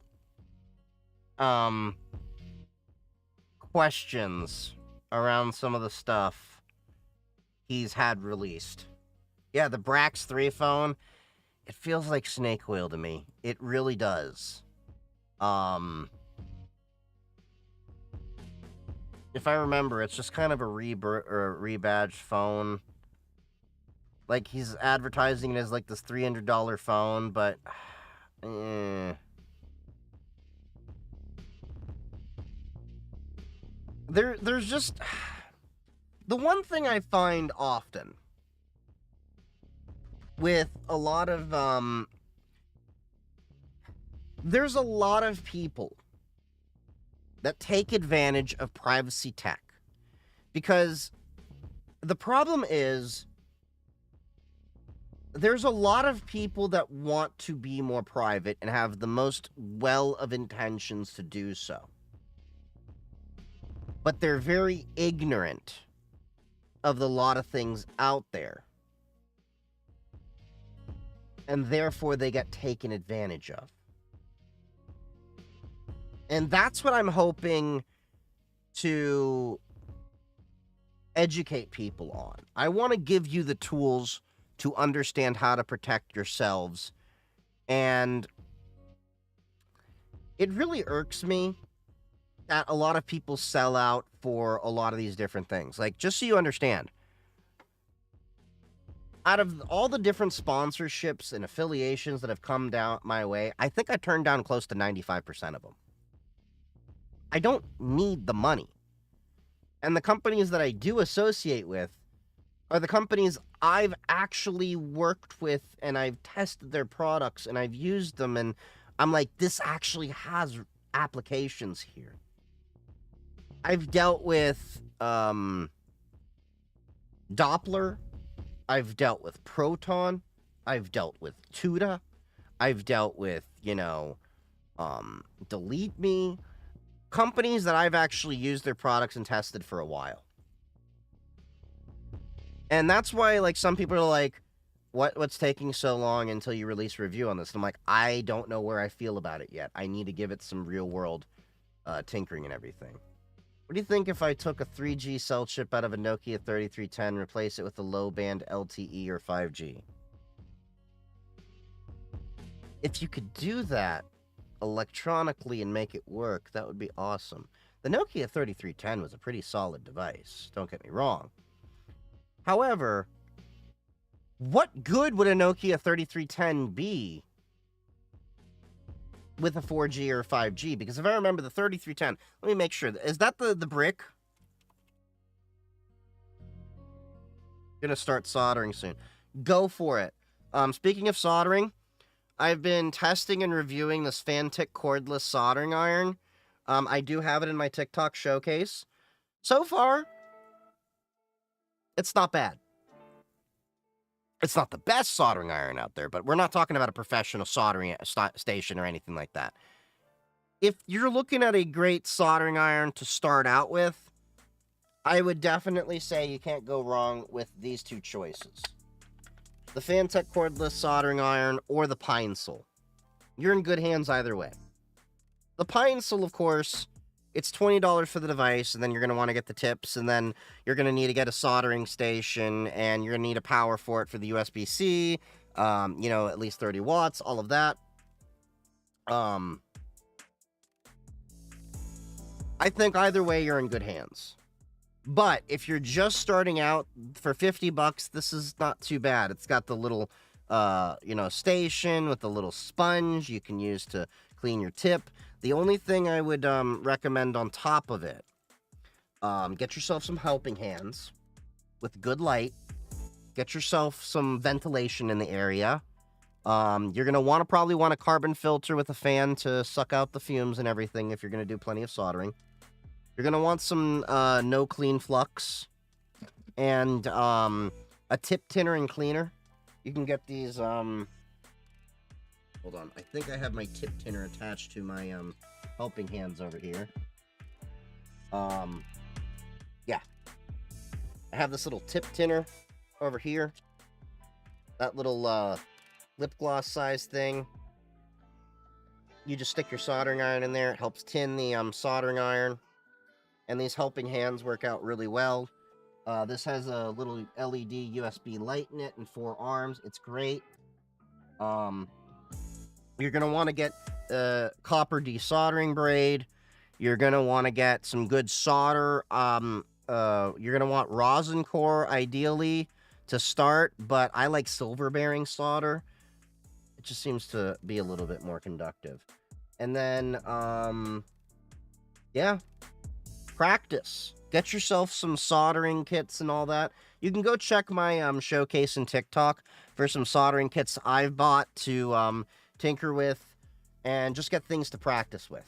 questions around some of the stuff he's had released. Yeah, the Brax 3 phone, it feels like snake oil to me. It really does. If I remember, it's just kind of a rebadged phone. Like, he's advertising it as like this $300 phone, but there's just the one thing I find often with a lot of there's a lot of people that take advantage of privacy tech, because the problem is there's a lot of people that want to be more private and have the most well of intentions to do so, but they're very ignorant of the lot of things out there, and therefore they get taken advantage of. And that's what I'm hoping to educate people on. I want to give you the tools to understand how to protect yourselves. And it really irks me that a lot of people sell out for a lot of these different things. Like, just so you understand, out of all the different sponsorships and affiliations that have come down my way, I think I turned down close to 95% of them. I don't need the money. And the companies that I do associate with are the companies I've actually worked with and I've tested their products and I've used them, and I'm like, this actually has applications here. I've dealt with Doppler, I've dealt with Proton, I've dealt with Tuda, I've dealt with, Delete Me, companies that I've actually used their products and tested for a while. And that's why, like, some people are like, what's taking so long until you release a review on this? And I'm like, I don't know where I feel about it yet. I need to give it some real world tinkering and everything. What do you think if I took a 3G cell chip out of a Nokia 3310, replace it with a low band LTE or 5G? If you could do that electronically and make it work, that would be awesome. The Nokia 3310 was a pretty solid device, don't get me wrong. However, what good would a Nokia 3310 be with a 4G or 5G? Because if I remember the 3310, let me make sure. Is that the brick? Gonna start soldering soon. Go for it. Speaking of soldering, I've been testing and reviewing this Fantic cordless soldering iron. I do have it in my TikTok showcase. So far, it's not bad. It's not the best soldering iron out there, but we're not talking about a professional soldering station or anything like that. If you're looking at a great soldering iron to start out with, I would definitely say you can't go wrong with these two choices. The Fantech cordless soldering iron or the Pine Sol. You're in good hands either way. The Pine Sol, of course, it's $20 for the device, and then you're going to want to get the tips, and then you're going to need to get a soldering station, and you're going to need a power for it for the USB-C, at least 30 watts, all of that. I think either way, you're in good hands. But if you're just starting out for $50, this is not too bad. It's got the little, station with the little sponge you can use to clean your tip. The only thing I would recommend on top of it, get yourself some helping hands with good light. Get yourself some ventilation in the area. You're going to probably want a carbon filter with a fan to suck out the fumes and everything if you're going to do plenty of soldering. You're going to want some no clean flux and a tip tinner and cleaner. You can get these... Hold on. I think I have my tip tinner attached to my helping hands over here. Yeah. I have this little tip tinner over here. That little lip gloss size thing. You just stick your soldering iron in there. It helps tin the soldering iron. And these helping hands work out really well. This has a little LED USB light in it and 4 arms. It's great. You're going to want to get copper desoldering braid. You're going to want to get some good solder. You're going to want rosin core, ideally, to start. But I like silver-bearing solder. It just seems to be a little bit more conductive. And then, yeah, practice. Get yourself some soldering kits and all that. You can go check my showcase in TikTok for some soldering kits I've bought to... tinker with and just get things to practice with.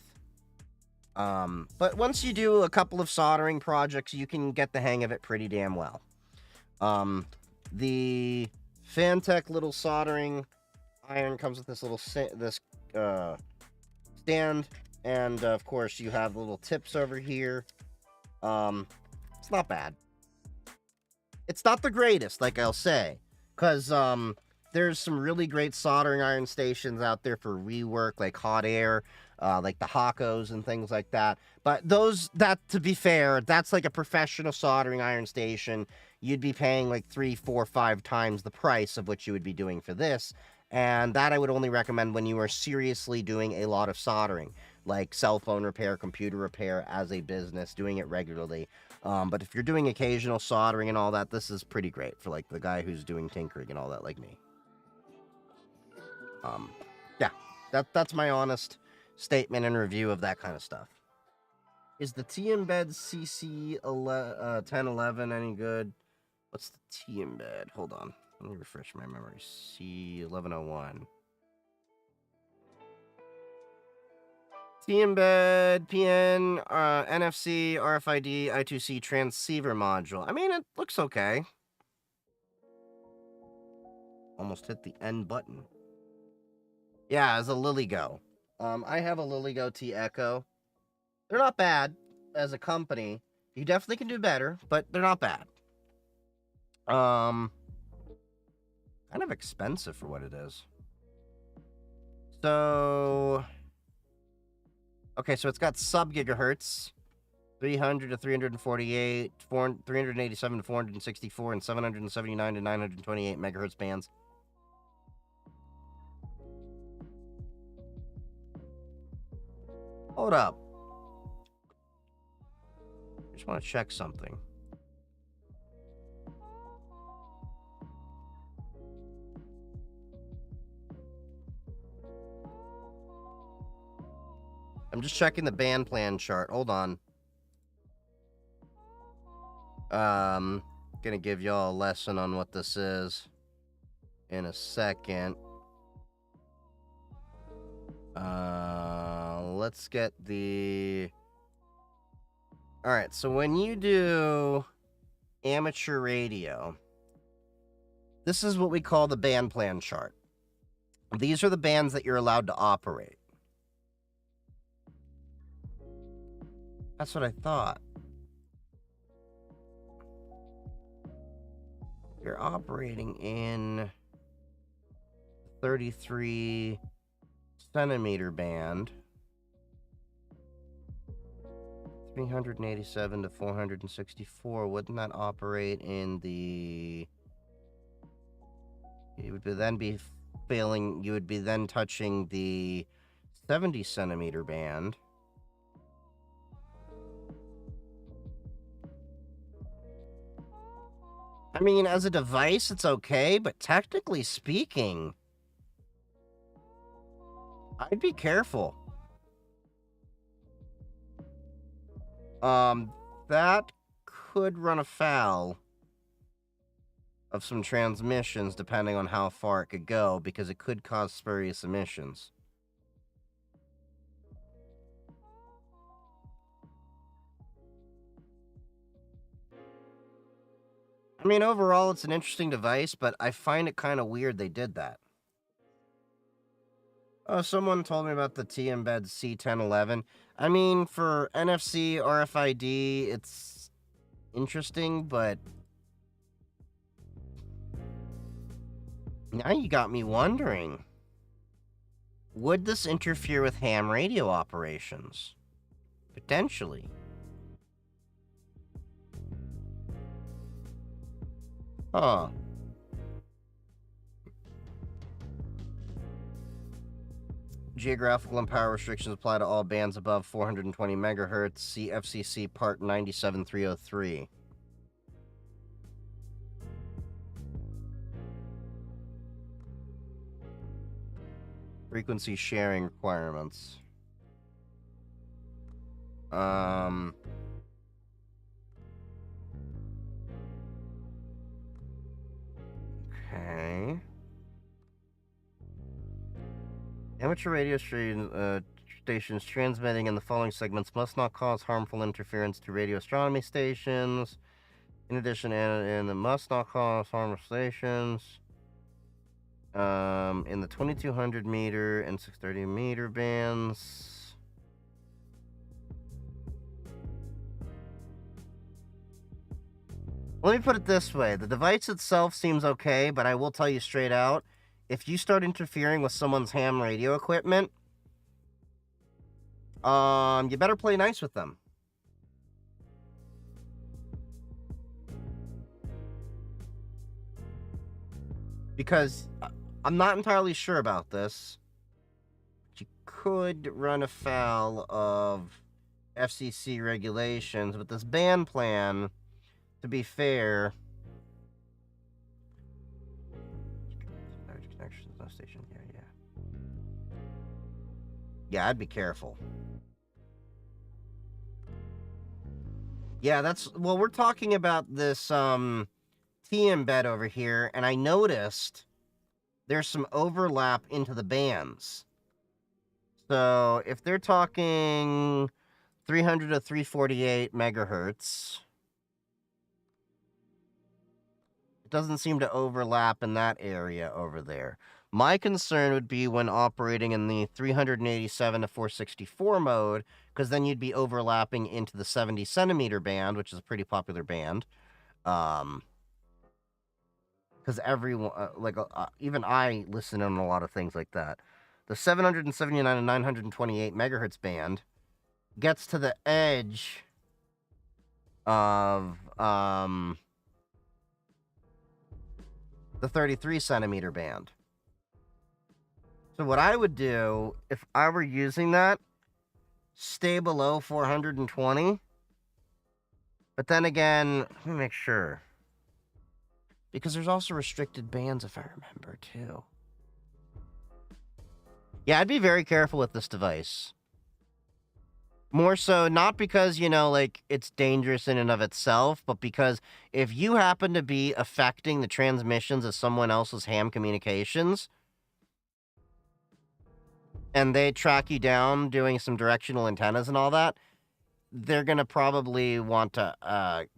But once you do a couple of soldering projects, you can get the hang of it pretty damn well. The Fantech little soldering iron comes with this little stand, and of course you have little tips over here. It's not bad. It's not the greatest, like I'll say, because there's some really great soldering iron stations out there for rework, like Hot Air, like the Hakos and things like that. But to be fair, that's like a professional soldering iron station. You'd be paying like 3, 4, 5 times the price of what you would be doing for this. And that I would only recommend when you are seriously doing a lot of soldering, like cell phone repair, computer repair as a business, doing it regularly. But if you're doing occasional soldering and all that, this is pretty great for like the guy who's doing tinkering and all that, like me. Yeah, that's my honest statement and review of that kind of stuff. Is the T-Embed CC 1011 any good? What's the T embed? Hold on. Let me refresh my memory. C1101. T embed, PN, NFC, RFID, I2C transceiver module. I mean, it looks okay. Almost hit the N button. Yeah, it's a LilyGo. I have a LilyGo T Echo. They're not bad as a company. You definitely can do better, but they're not bad. Kind of expensive for what it is. So, okay, so it's got sub-gigahertz, 300 to 348, 387 to 464, and 779 to 928 megahertz bands. Hold up. I just want to check something. I'm just checking the band plan chart. Hold on. Gonna give y'all a lesson on what this is in a second. Let's get the... Alright, so when you do amateur radio, this is what we call the band plan chart. These are the bands that you're allowed to operate. That's what I thought. You're operating in 33 centimeter band, 387 to 464. Wouldn't that operate in the... You would then be failing, you would be then touching the 70 centimeter band. I mean, as a device, it's okay, but technically speaking, I'd be careful. That could run afoul of some transmissions depending on how far it could go, because it could cause spurious emissions. I mean, overall, it's an interesting device, but I find it kind of weird they did that. Oh, someone told me about the T-Embed C1011. I mean, for NFC, RFID, it's interesting, but... Now you got me wondering. Would this interfere with ham radio operations? Potentially. Huh. Geographical and power restrictions apply to all bands above 420 megahertz. See FCC Part 97303. Frequency sharing requirements. Okay. Amateur radio stations transmitting in the following segments must not cause harmful interference to radio astronomy stations. In addition, and must not cause harmful stations. In the 2200 meter and 630 meter bands. Let me put it this way. The device itself seems okay, but I will tell you straight out, if you start interfering with someone's ham radio equipment, you better play nice with them. Because I'm not entirely sure about this. You could run afoul of FCC regulations with this band plan. To be fair, connections, no station. Yeah, I'd be careful. Yeah, that's, well, we're talking about this T embed over here, and I noticed there's some overlap into the bands. So if they're talking 300 to 348 megahertz, it doesn't seem to overlap in that area over there. My concern would be when operating in the 387 to 464 mode, because then you'd be overlapping into the 70 centimeter band, which is a pretty popular band. Because everyone, even I listen in on a lot of things like that. The 779 and 928 megahertz band gets to the edge of the 33 centimeter band. So what I would do if I were using that, stay below 420. But then again, let me make sure. Because there's also restricted bands, if I remember, too. Yeah, I'd be very careful with this device. More so, not because, it's dangerous in and of itself, but because if you happen to be affecting the transmissions of someone else's ham communications, and they track you down doing some directional antennas and all that, they're going to probably want to,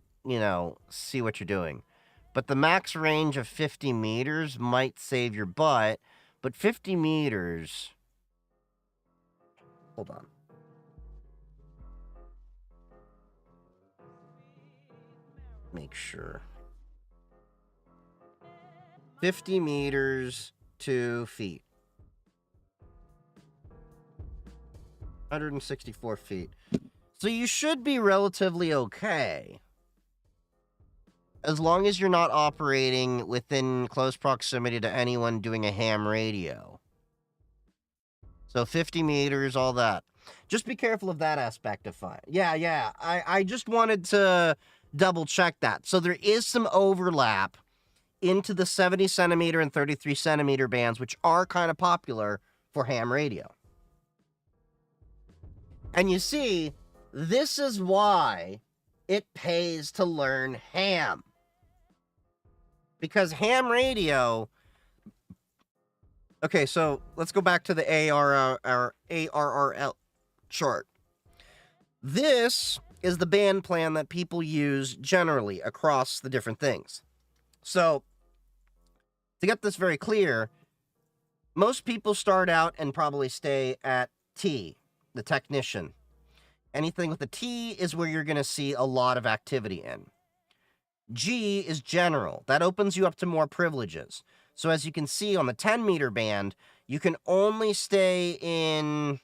see what you're doing. But the max range of 50 meters might save your butt, but 50 meters... Hold on. Make sure. 50 meters, 2 feet. 164 feet. So you should be relatively okay. As long as you're not operating within close proximity to anyone doing a ham radio. So 50 meters, all that. Just be careful of that aspect of fire. Yeah. I just wanted to double check that. So there is some overlap into the 70 centimeter and 33 centimeter bands, which are kind of popular for ham radio. And you see, this is why it pays to learn ham. Because ham radio... Okay, so let's go back to the ARRL chart. This is the band plan that people use generally across the different things. So, to get this very clear, most people start out and probably stay at T, the technician. Anything with a T is where you're going to see a lot of activity in. G is general. That opens you up to more privileges. So as you can see on the 10 meter band, you can only stay in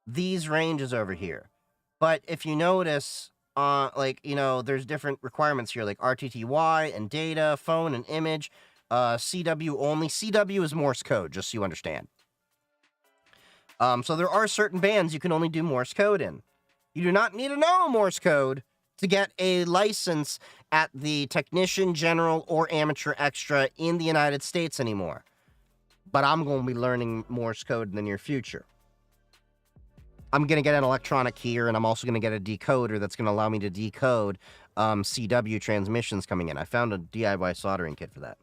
these ranges over here. But if you notice, there's different requirements here, like RTTY and data, phone and image, CW only. CW is Morse code, just so you understand. So there are certain bands you can only do Morse code in. You do not need to know Morse code to get a license at the technician, general, or amateur extra in the United States anymore. But I'm going to be learning Morse code in the near future. I'm going to get an electronic keyer, and I'm also going to get a decoder that's going to allow me to decode CW transmissions coming in. I found a DIY soldering kit for that.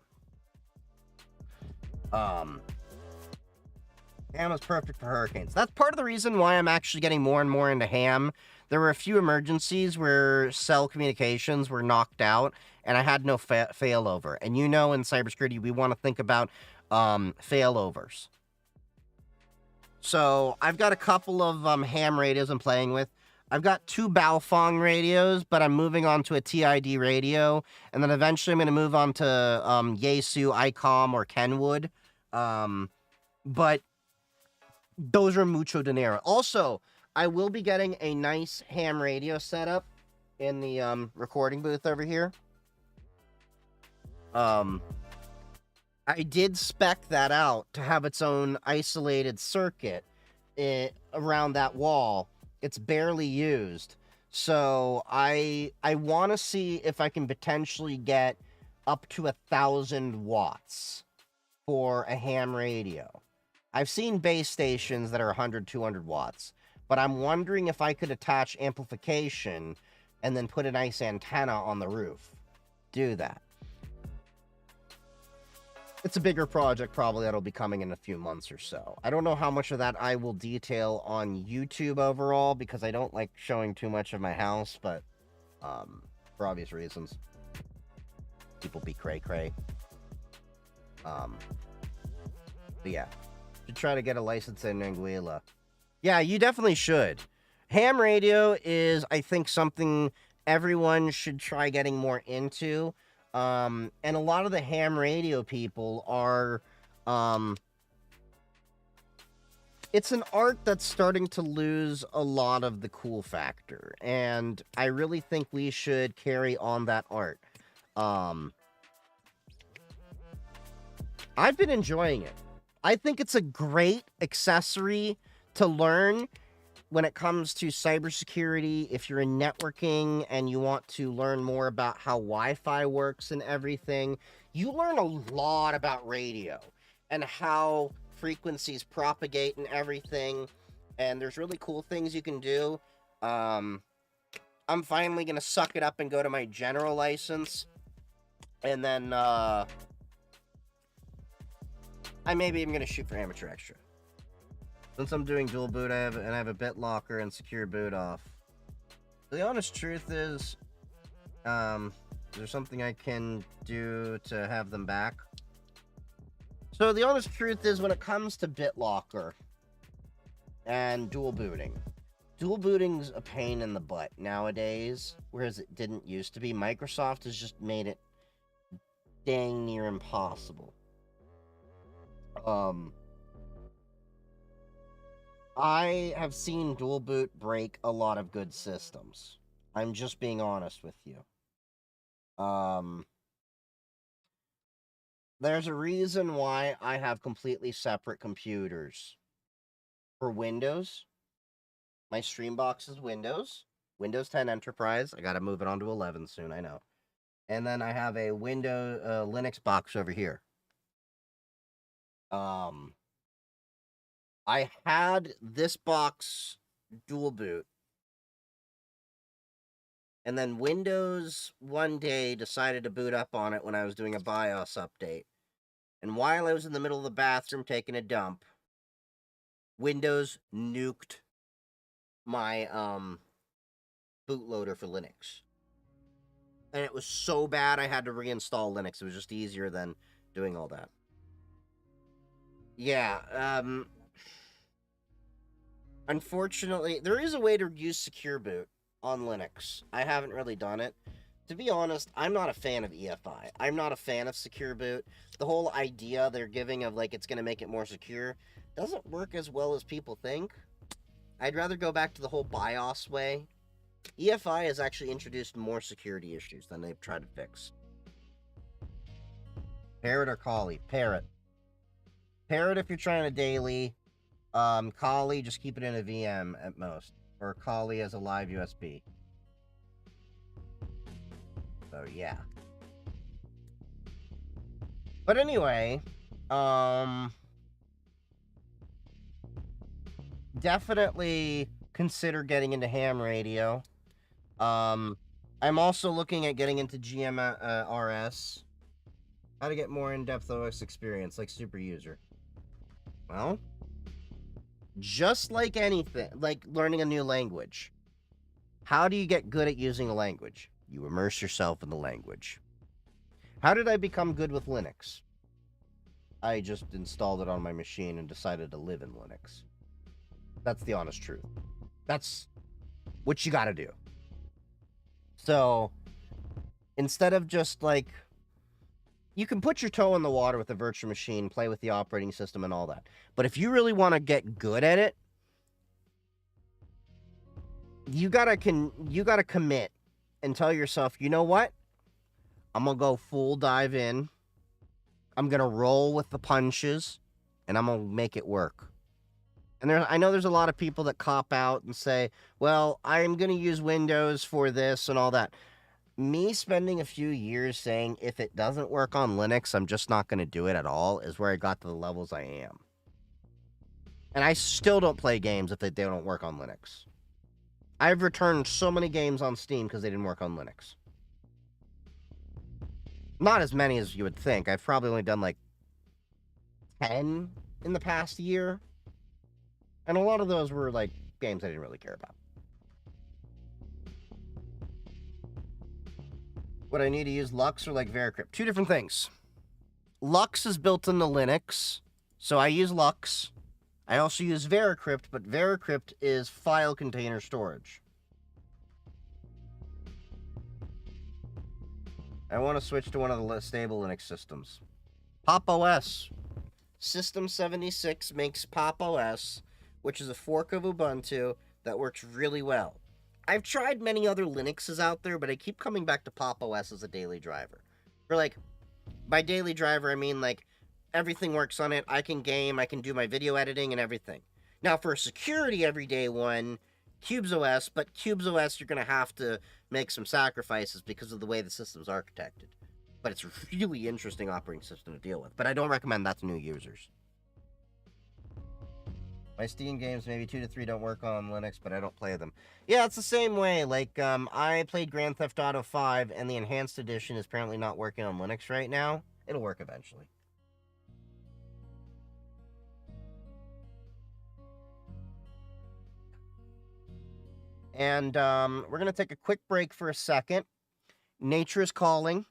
Ham is perfect for hurricanes. That's part of the reason why I'm actually getting more and more into ham. There were a few emergencies where cell communications were knocked out, and I had no failover. And in cybersecurity, we want to think about failovers. So I've got a couple of ham radios I'm playing with. I've got 2 Baofeng radios, but I'm moving on to a TID radio. And then eventually I'm going to move on to Yaesu, ICOM, or Kenwood. But those are mucho dinero. Also, I will be getting a nice ham radio setup in the recording booth over here. I did spec that out to have its own isolated circuit around that wall. It's barely used. So I want to see if I can potentially get up to 1,000 watts for a ham radio. I've seen base stations that are 100, 200 watts, but I'm wondering if I could attach amplification and then put a nice antenna on the roof. Do that. it's a bigger project probably that'll be coming in a few months or so. I don't know how much of that I will detail on YouTube overall because I don't like showing too much of my house, but for obvious reasons. People be cray-cray. But yeah. Should try to get a license in Anguilla. Yeah, you definitely should. Ham radio is, I think, something everyone should try getting more into. And a lot of the ham radio people are, it's an art that's starting to lose a lot of the cool factor. And I really think we should carry on that art. I've been enjoying it. I think it's a great accessory to learn when it comes to cybersecurity. If you're in networking and you want to learn more about how Wi-Fi works and everything, you learn a lot about radio and how frequencies propagate and everything. And there's really cool things you can do. I'm finally going to suck it up and go to my general license. And then, I maybe am going to shoot for amateur extra. Since I'm doing dual boot, I have a BitLocker and secure boot off. The honest truth is, is there something I can do to have them back? So the honest truth is, when it comes to BitLocker and dual booting's a pain in the butt nowadays, whereas it didn't used to be. Microsoft has just made it dang near impossible. I have seen dual boot break a lot of good systems. I'm just being honest with you. There's a reason why I have completely separate computers. For Windows, my Streambox is Windows 10 Enterprise. I gotta move it on to 11 soon, I know. And then I have a Linux box over here. I had this box dual boot. And then Windows one day decided to boot up on it when I was doing a BIOS update. And while I was in the middle of the bathroom taking a dump, Windows nuked my bootloader for Linux. And it was so bad I had to reinstall Linux. It was just easier than doing all that. Yeah, unfortunately, there is a way to use secure boot on Linux. I haven't really done it. To be honest, I'm not a fan of EFI. I'm not a fan of secure boot. The whole idea they're giving of, like, it's going to make it more secure doesn't work as well as people think. I'd rather go back to the whole BIOS way. EFI has actually introduced more security issues than they've tried to fix. Parrot or Kali? Parrot. Parrot if you're trying to daily. Kali, just keep it in a VM at most. Or Kali as a live USB. So, yeah. But anyway, definitely consider getting into ham radio. I'm also looking at getting into GMRS. How to get more in-depth OS experience, like super user. Well, just like anything, like learning a new language. How do you get good at using a language? You immerse yourself in the language. How did I become good with Linux? I just installed it on my machine and decided to live in Linux. That's the honest truth. That's what you gotta do. So, instead of just like, you can put your toe in the water with a virtual machine, play with the operating system and all that. But if you really want to get good at it, you gotta commit and tell yourself, you know what? I'm gonna go full dive in. I'm gonna roll with the punches, and I'm gonna make it work. And I know there's a lot of people that cop out and say, well, I'm gonna use Windows for this and all that. Me spending a few years saying, if it doesn't work on Linux, I'm just not going to do it at all, is where I got to the levels I am. And I still don't play games if they don't work on Linux. I've returned so many games on Steam because they didn't work on Linux. Not as many as you would think. I've probably only done like 10 in the past year. And a lot of those were like games I didn't really care about. Would I need to use Lux or like Veracrypt? Two different things. Lux is built into Linux, so I use Lux. I also use Veracrypt, but Veracrypt is file container storage. I want to switch to one of the stable Linux systems. Pop OS. System 76 makes Pop OS, which is a fork of Ubuntu that works really well. I've tried many other Linuxes out there, but I keep coming back to Pop OS as a daily driver. For like, by daily driver, I mean like everything works on it. I can game, I can do my video editing and everything. Now for a security everyday one, CubesOS, but CubesOS you're going to have to make some sacrifices because of the way the system's architected. But it's a really interesting operating system to deal with. But I don't recommend that to new users. My Steam games, maybe 2 to 3 don't work on Linux, but I don't play them. Yeah, it's the same way. Like, I played Grand Theft Auto 5, and the Enhanced Edition is apparently not working on Linux right now. It'll work eventually. And we're going to take a quick break for a second. Nature is calling.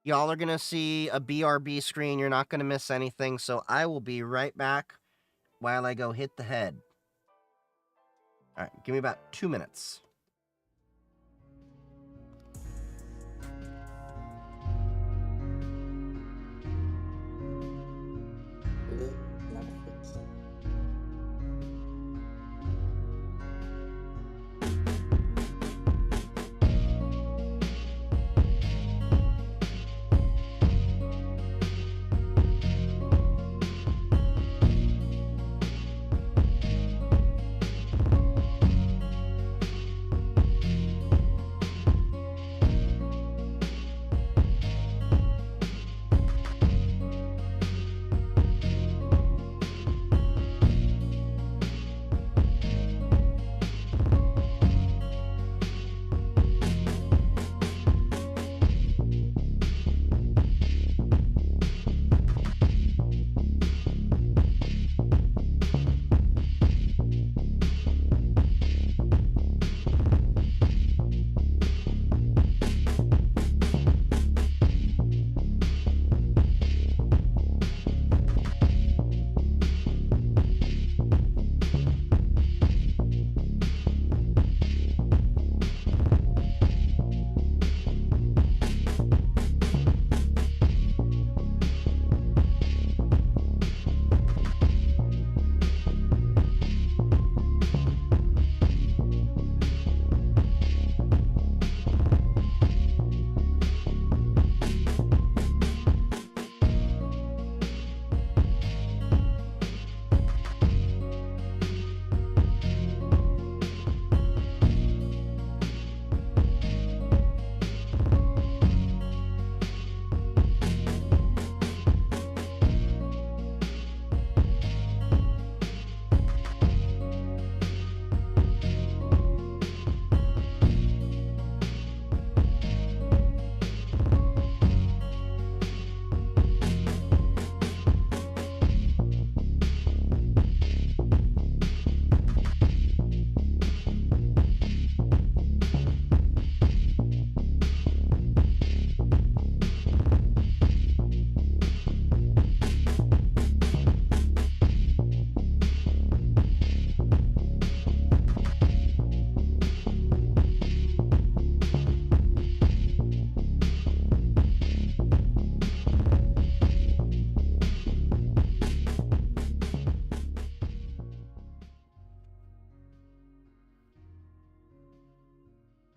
Y'all are going to see a BRB screen. You're not going to miss anything. So I will be right back while I go hit the head. All right, give me about 2 minutes.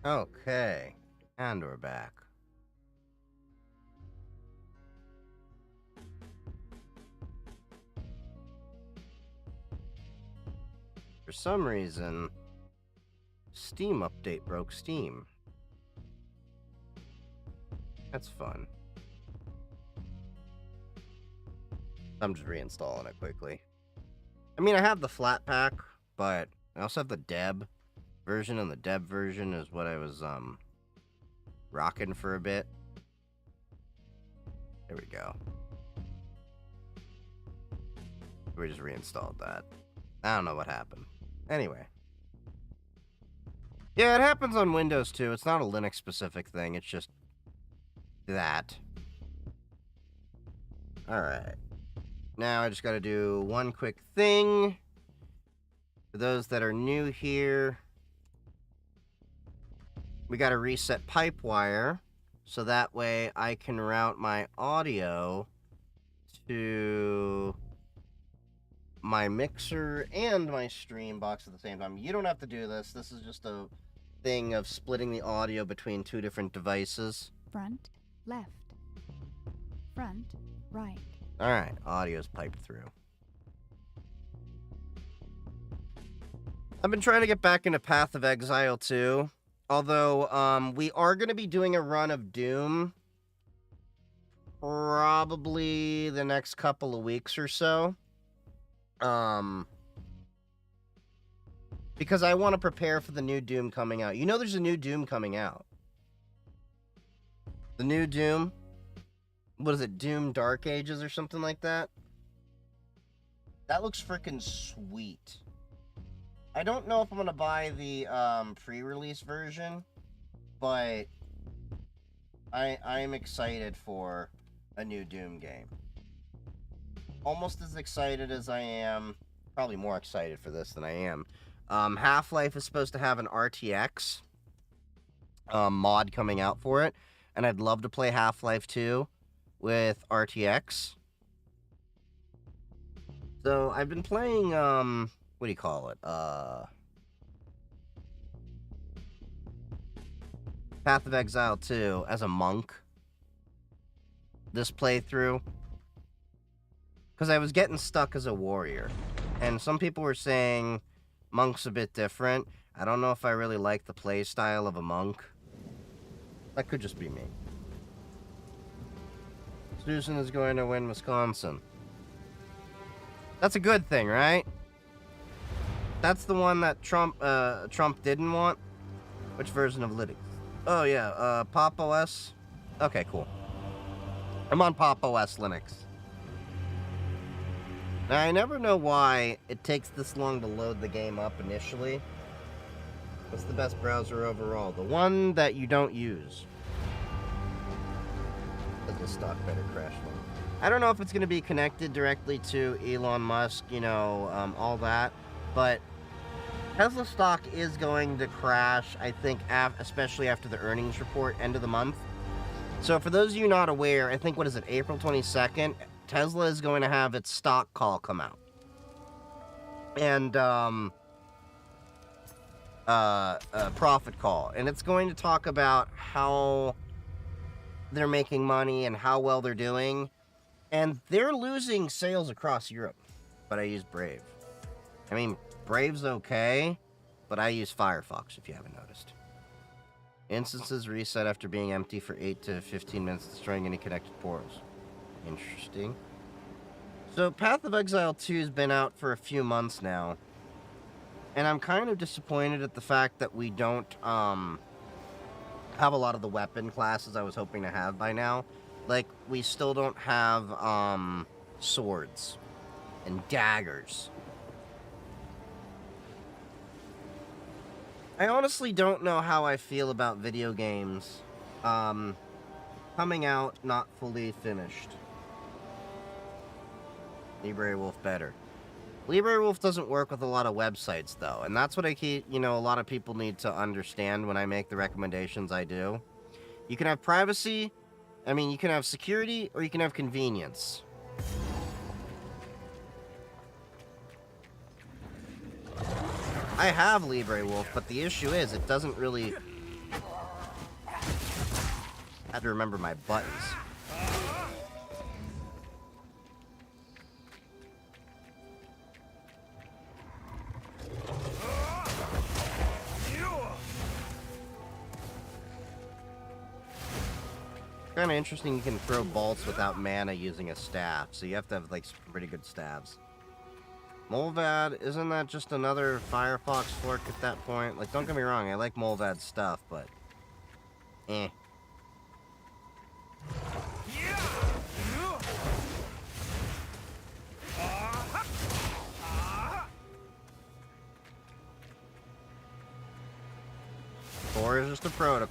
Okay, and we're back. For some reason, Steam update broke Steam. That's fun. I'm just reinstalling it quickly. I mean, I have the flat pack, but I also have the Deb version, and the Deb version is what I was rocking for a bit. There we go. We just reinstalled that. I don't know what happened. Anyway. Yeah, it happens on Windows too. It's not a Linux specific thing. It's just that. Alright. Now I just got to do one quick thing. For those that are new here, we got to reset Pipewire. So that way I can route my audio to my mixer and my stream box at the same time. You don't have to do this. This is just a thing of splitting the audio between two different devices. Front, left. Front, right. Alright, audio's piped through. I've been trying to get back into Path of Exile too. Although, we are going to be doing a run of Doom probably the next couple of weeks or so. Because I want to prepare for the new Doom coming out. You know there's a new Doom coming out. The new Doom? What is it? Doom Dark Ages or something like that? That looks freaking sweet. I don't know if I'm going to buy the pre-release version, but I'm excited for a new Doom game. Almost as excited as I am, probably more excited for this than I am. Half-Life is supposed to have an RTX mod coming out for it, and I'd love to play Half-Life 2 with RTX. So I've been playing, what do you call it? Path of Exile 2 as a monk. This playthrough. Because I was getting stuck as a warrior. And some people were saying monk's a bit different. I don't know if I really like the play style of a monk. That could just be me. Susan is going to win Wisconsin. That's a good thing, right? That's the one that Trump didn't want? Which version of Linux? Oh, yeah, Pop OS? Okay, cool. I'm on Pop OS Linux. Now, I never know why it takes this long to load the game up initially. What's the best browser overall? The one that you don't use. That's a stock better crash one. I don't know if it's going to be connected directly to Elon Musk, you know, all that. But Tesla stock is going to crash, I think, especially after the earnings report, end of the month. So for those of you not aware, I think, what is it, April 22nd? Tesla is going to have its stock call come out. And, profit call. And it's going to talk about how they're making money and how well they're doing. And they're losing sales across Europe. But I use Brave. I mean, Brave's okay, but I use Firefox, if you haven't noticed. Instances reset after being empty for 8 to 15 minutes, destroying any connected portals. Interesting. So, Path of Exile 2 has been out for a few months now. And I'm kind of disappointed at the fact that we don't have a lot of the weapon classes I was hoping to have by now. Like, we still don't have swords and daggers. I honestly don't know how I feel about video games coming out not fully finished. LibreWolf better. LibreWolf doesn't work with a lot of websites, though, and that's what I keep, you know, a lot of people need to understand when I make the recommendations I do. You can have privacy, I mean, you can have security, or you can have convenience. I have LibreWolf, but the issue is it doesn't really... I had to remember my buttons. Kind of interesting you can throw bolts without mana using a staff, so you have to have, like, some pretty good staves. Molvad, isn't that just another Firefox fork at that point? Like, don't get me wrong, I like Molvad's stuff, but... eh.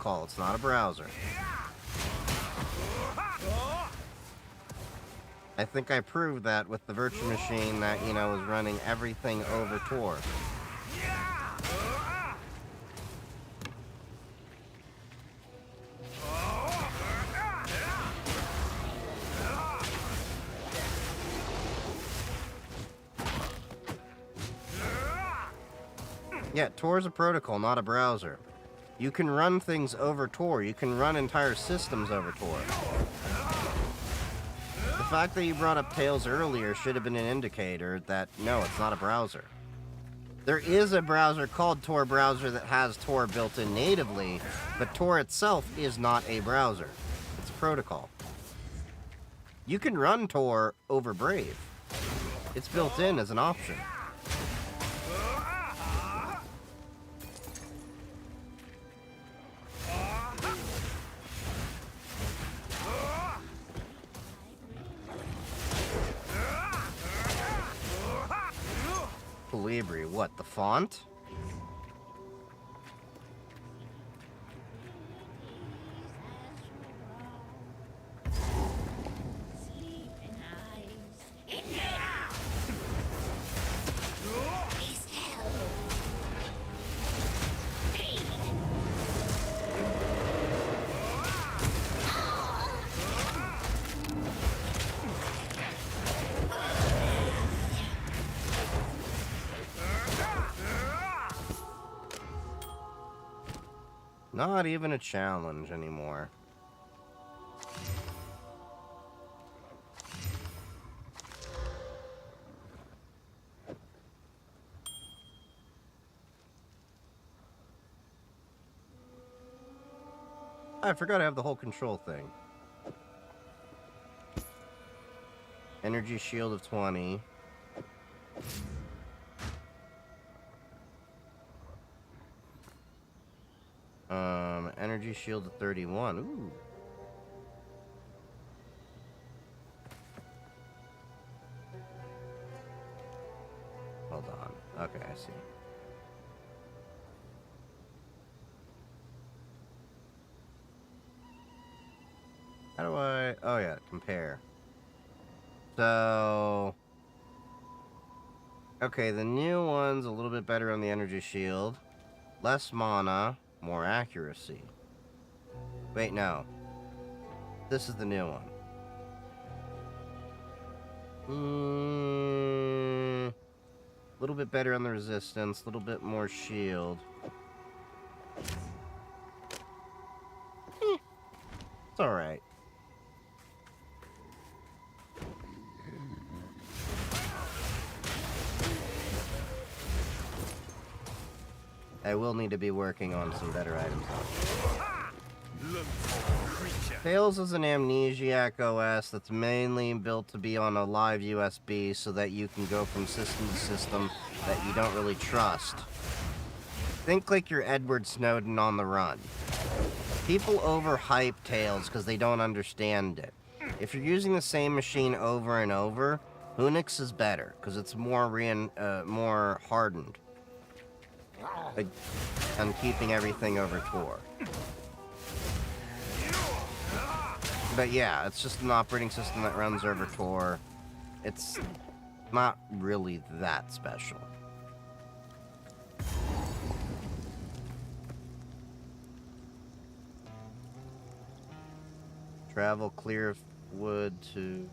protocol. It's not a browser. I think I proved that with the virtual machine that, you know, was running everything over Tor. Yeah, Tor is a protocol, not a browser. You can run things over Tor. You can run entire systems over Tor. The fact that you brought up Tails earlier should have been an indicator that, no, it's not a browser. There is a browser called Tor Browser that has Tor built in natively, but Tor itself is not a browser. It's a protocol. You can run Tor over Brave. It's built in as an option. Calibri, what, the font? Not even a challenge anymore. I forgot I have the whole control thing. Energy shield of 20. Energy shield of 31. Ooh. Hold on. Okay, I see. How do I... Oh, yeah, compare. So... Okay, the new one's a little bit better on the energy shield. Less mana, more accuracy. Wait, no. This is the new one. A little bit better on the resistance, a little bit more shield. It's alright. I will need to be working on some better items. Tails is an amnesiac OS that's mainly built to be on a live USB so that you can go from system to system that you don't really trust. Think like you're Edward Snowden on the run. People overhype Tails because they don't understand it. If you're using the same machine over and over, Unix is better because it's more hardened on keeping everything over Tor. But yeah, it's just an operating system that runs over Tor. It's not really that special. Travel Clearwood to...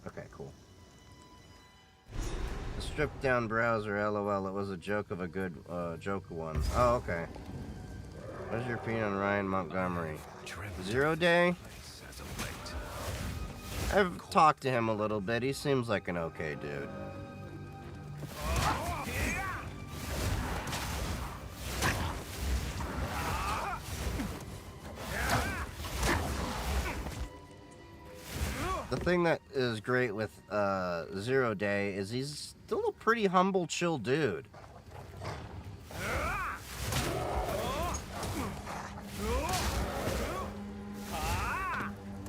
Okay, cool. The stripped down browser, LOL, it was a joke of a good, joke one. Oh, okay. What's your opinion on Ryan Montgomery? 0 Day? I've talked to him a little bit. He seems like an okay dude. The thing that is great with 0 Day is he's still a pretty humble, chill dude.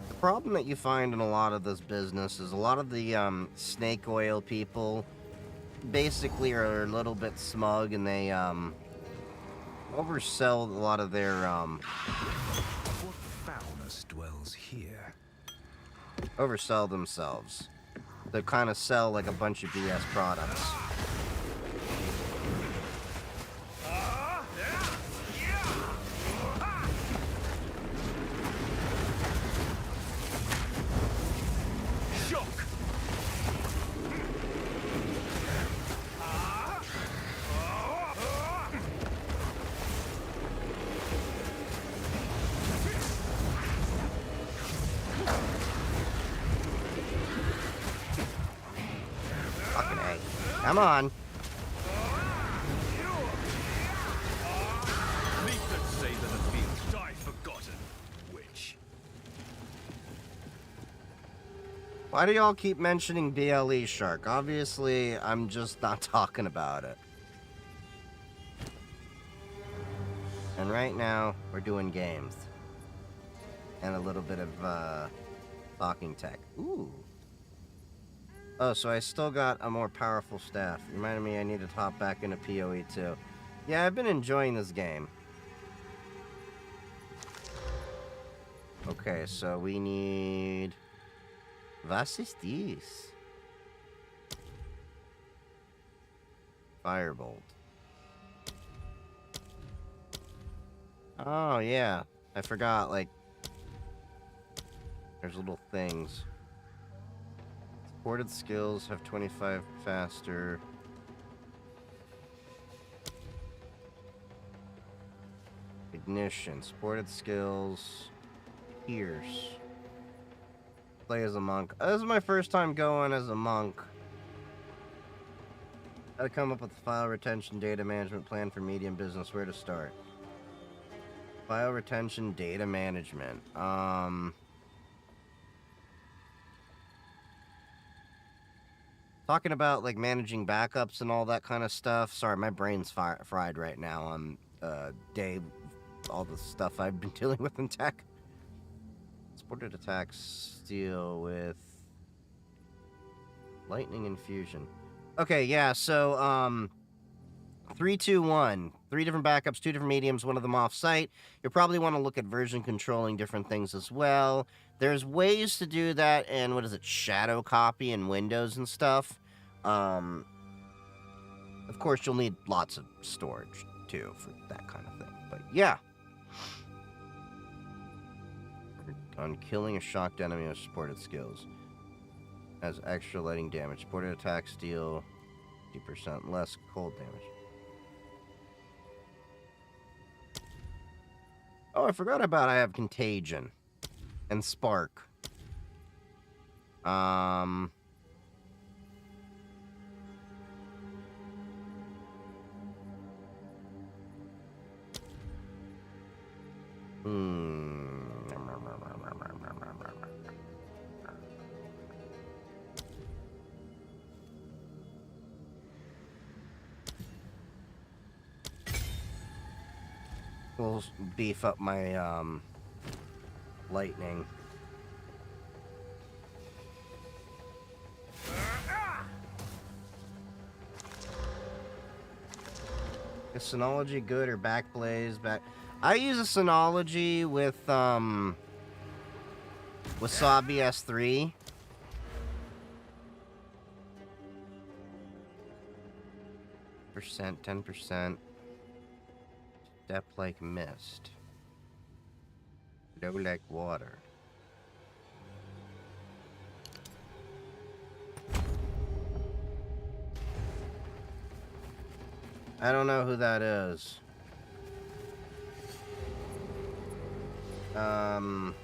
The problem that you find in a lot of this business is a lot of the snake oil people basically are a little bit smug, and they oversell a lot of their, What foulness dwells here? oversell themselves. They kind of sell like a bunch of BS products. Fucking A. Come on. Leaflets say that the fields die forgotten. Which? Why do y'all keep mentioning BLE Shark? Obviously, I'm just not talking about it. And right now, we're doing games. And a little bit of, talking tech. Ooh. Oh, so I still got a more powerful staff. Reminded me I need to hop back into PoE too. Yeah, I've been enjoying this game. Okay, so we need... Was ist dies? Firebolt. Oh, yeah. I forgot, like... There's little things. Supported skills have 25 faster. Ignition. Supported skills. Pierce. Play as a monk. This is my first time going as a monk. How to come up with a file retention data management plan for medium business. Where to start? File retention data management. Talking about, like, managing backups and all that kind of stuff. Sorry, my brain's fried right now on, day, all the stuff I've been dealing with in tech. Supported attacks deal with lightning infusion. Okay, yeah, so, 3, 2, 1. 3 different backups, 2 different mediums, one of them off-site. You'll probably want to look at version controlling different things as well. There's ways to do that in, what is it, shadow copy in Windows and stuff. Of course, you'll need lots of storage, too, for that kind of thing. But, yeah. On killing a shocked enemy with supported skills. Has extra lightning damage. Supported attacks deal 50% less cold damage. Oh, I forgot about I have Contagion. And Spark. We'll beef up my, lightning. Is Synology good or Backblaze? I use a Synology with Wasabi S3. Percent, 10%. Step like mist. Flow like water. I don't know who that is. Sloppies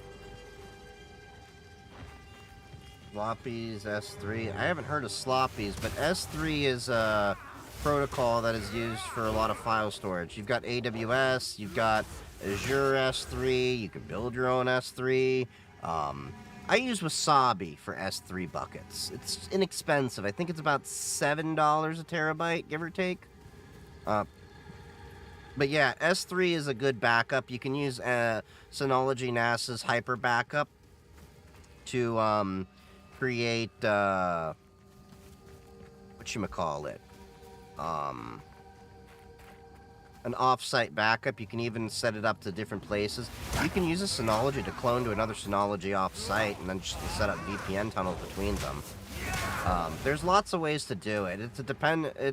S3. I haven't heard of Sloppies, but S3 is a protocol that is used for a lot of file storage. You've got AWS, you've got Azure S3, you can build your own S3. I use Wasabi for S3 buckets. It's inexpensive. I think it's about $7 a terabyte, give or take. But yeah, S3 is a good backup. You can use Synology NASA's Hyper Backup to create whatchamacallit? an off-site backup. You can even set it up to different places. You can use a Synology to clone to another Synology off-site and then just set up VPN tunnels between them. There's lots of ways to do it. It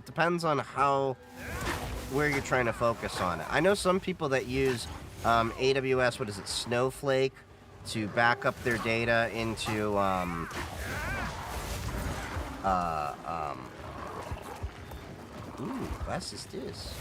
depends on where you're trying to focus on it. I know some people that use AWS, what is it, Snowflake, to back up their data into ooh, what is this?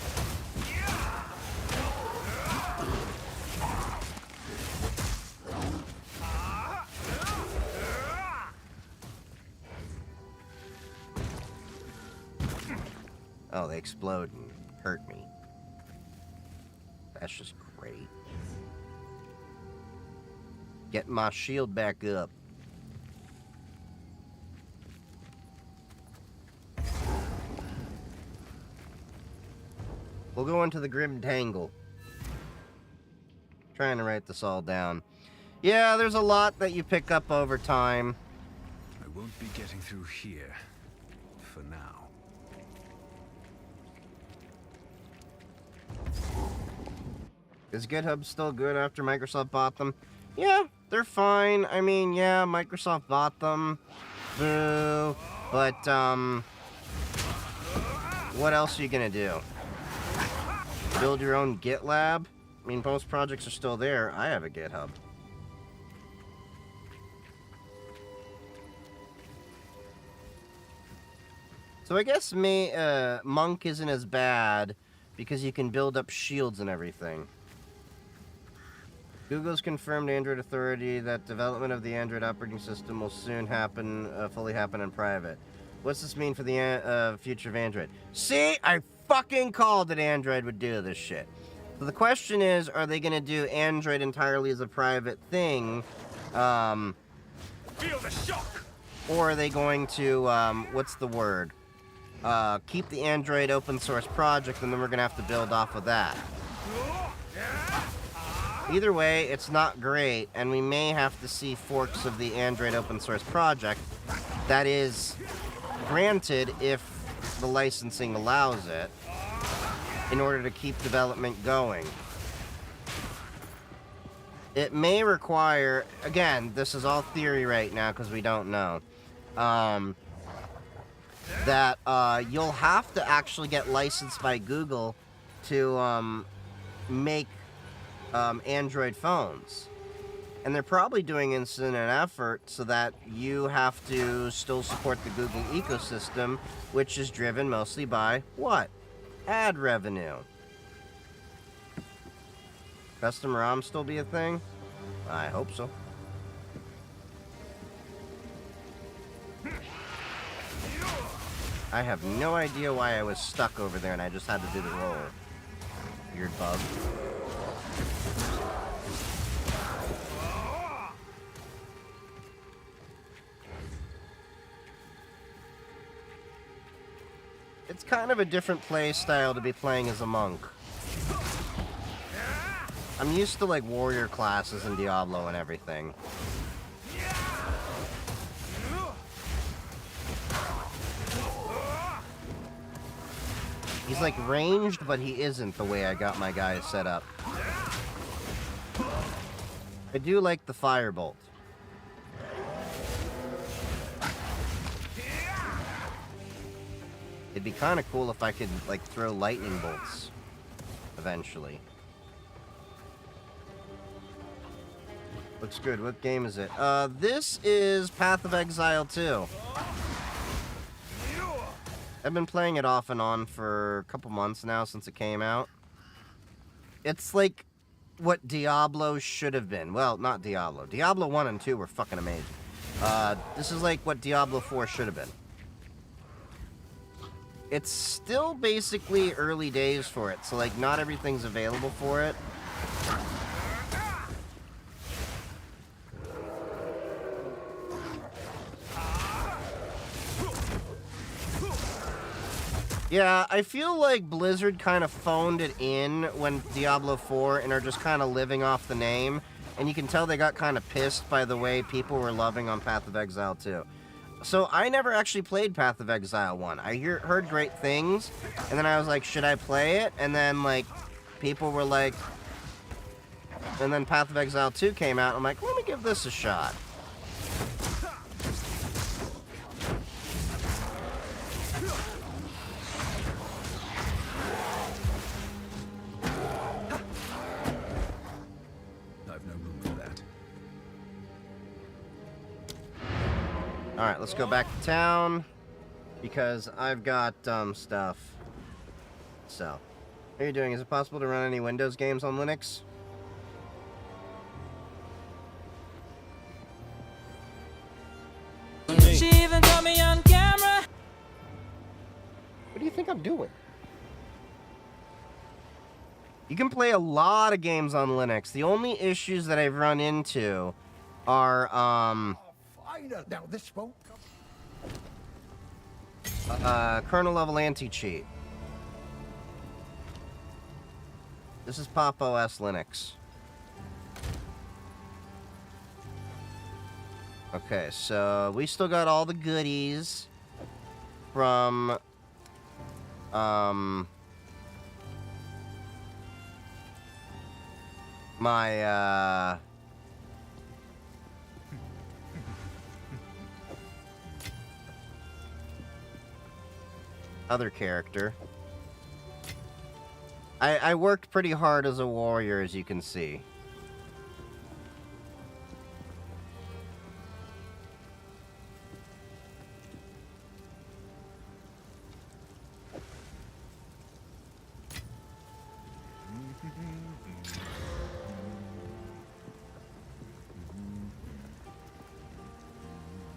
Oh, they explode and hurt me. That's just great. Get my shield back up. We'll go into the Grim Tangle. Trying to write this all down. Yeah, there's a lot that you pick up over time. I won't be getting through here. For now. Is GitHub still good after Microsoft bought them? Yeah, they're fine. I mean, yeah, Microsoft bought them. Boo. But, what else are you gonna do? Build your own GitLab? I mean, most projects are still there. I have a GitHub. So I guess Monk isn't as bad because you can build up shields and everything. Google's confirmed Android Authority that development of the Android operating system will soon happen, fully happen in private. What's this mean for the future of Android? See, I fucking called that Android would do this shit. So the question is, are they going to do Android entirely as a private thing? Feel the shock! Or are they going to, what's the word? Keep the Android open source project, and then we're going to have to build off of that. Either way, it's not great, and we may have to see forks of the Android open source project. That is granted if the licensing allows it, in order to keep development going. It may require, again, this is all theory right now because we don't know, that you'll have to actually get licensed by Google to make Android phones. And they're probably doing this in an effort so that you have to still support the Google ecosystem, which is driven mostly by what? Ad revenue. Custom ROM still be a thing? I hope so. I have no idea why I was stuck over there and I just had to do the roll. Weird bug. It's kind of a different play style to be playing as a monk. I'm used to like warrior classes in Diablo and everything. He's like ranged, but he isn't the way I got my guys set up. I do like the firebolt. It'd be kind of cool if I could, like, throw lightning bolts eventually. Looks good. What game is it? This is Path of Exile 2. I've been playing it off and on for a couple months now since it came out. It's like what Diablo should have been. Well, not Diablo. Diablo 1 and 2 were fucking amazing. This is like what Diablo 4 should have been. It's still basically early days for it, so like not everything's available for it. Yeah, I feel like Blizzard kind of phoned it in when Diablo 4 and are just kind of living off the name. And you can tell they got kind of pissed by the way people were loving on Path of Exile 2. So I never actually played Path of Exile 1. I heard great things, and then I was like, should I play it? And then, like, people were like... And then Path of Exile 2 came out, and I'm like, let me give this a shot. I've no room for that. Alright, let's go back to town, because I've got, stuff. So, how are you doing? Is it possible to run any Windows games on Linux? She even caught me on camera. What do you think I'm doing? You can play a lot of games on Linux. The only issues that I've run into are, Now this won't kernel level anti-cheat. This is Pop OS Linux. Okay, so we still got all the goodies from, my, other character. I worked pretty hard as a warrior, as you can see.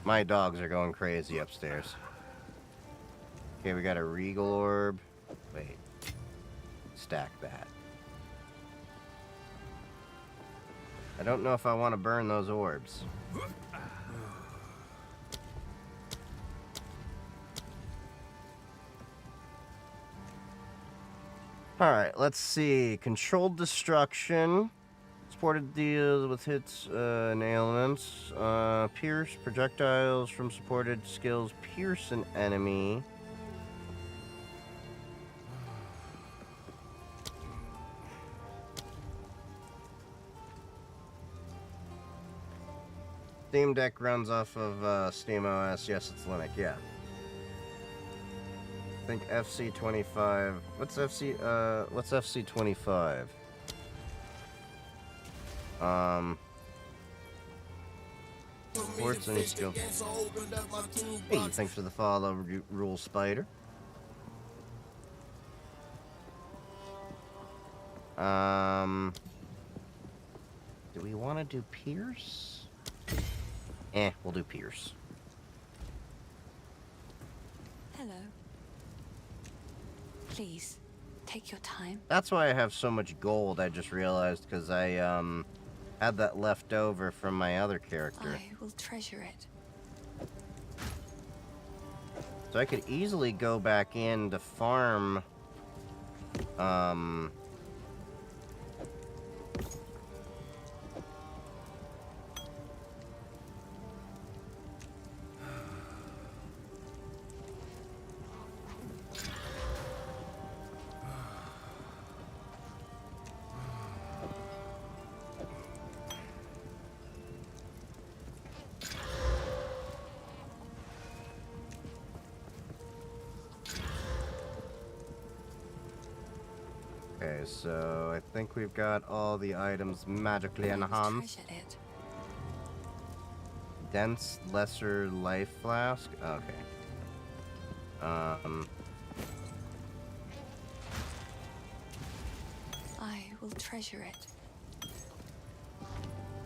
My dogs are going crazy upstairs. Okay, we got a Regal Orb. Wait. Stack that. I don't know if I want to burn those orbs. Alright, let's see. Controlled destruction. Supported deals with hits and ailments. Pierce projectiles from supported skills. Pierce an enemy. Steam Deck runs off of Steam OS. Yes, it's Linux. Yeah. I think FC25. What's FC25? Sports and skill. Hey, thanks for the follow, Rule Spider. Do we want to do Pierce? We'll do Pierce. Hello. Please, take your time. That's why I have so much gold, I just realized, because I, had that left over from my other character. I will treasure it. So I could easily go back in to farm, Okay, so I think we've got all the items magically I will enhanced. treasure it. Dense lesser life flask. Okay. I will treasure it.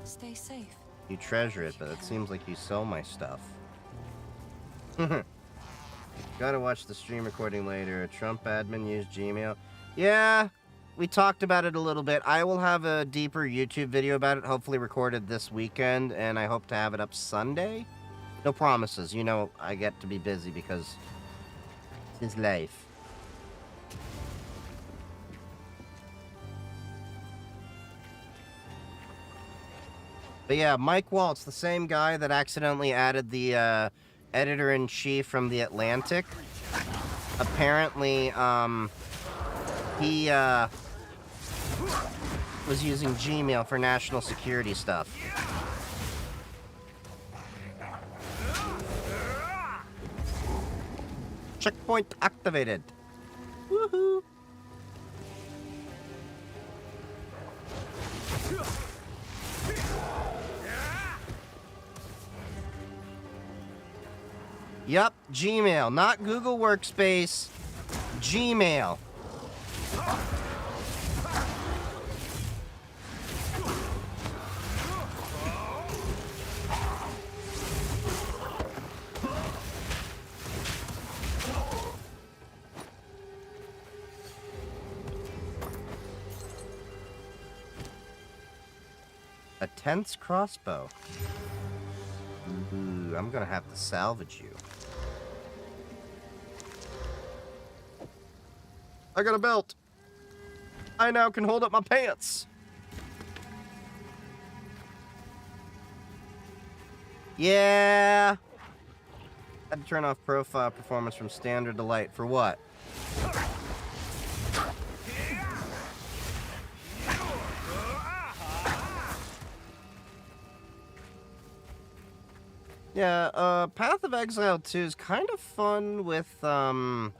Stay safe. You treasure it, but it seems like you sell my stuff. Gotta watch the stream recording later. A Trump admin used Gmail. Yeah, we talked about it a little bit. I will have a deeper YouTube video about it, hopefully recorded this weekend, and I hope to have it up Sunday. No promises. You know, I get to be busy because it's life. But yeah, Mike Waltz, the same guy that accidentally added the editor-in-chief from The Atlantic. Apparently, he was using Gmail for national security stuff. Checkpoint activated. Woohoo! Yep, Gmail, not Google Workspace. Gmail. A tense crossbow. Ooh, I'm gonna have to salvage you. I got a belt. I now can hold up my pants. Yeah. Had to turn off profile performance from standard to light. For what? Yeah, Path of Exile 2 is kind of fun with, the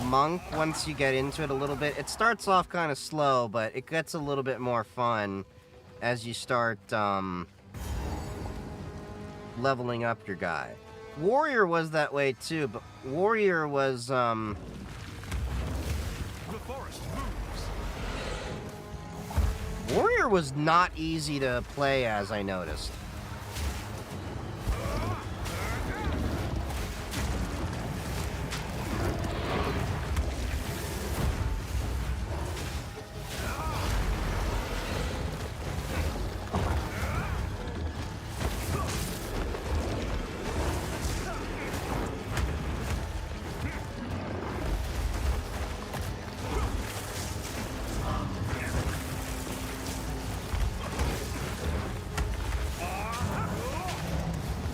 monk once you get into it a little bit. It starts off kind of slow, but it gets a little bit more fun as you start, leveling up your guy. Warrior was that way too, but Warrior was, The forest moves. Warrior was not easy to play as, I noticed.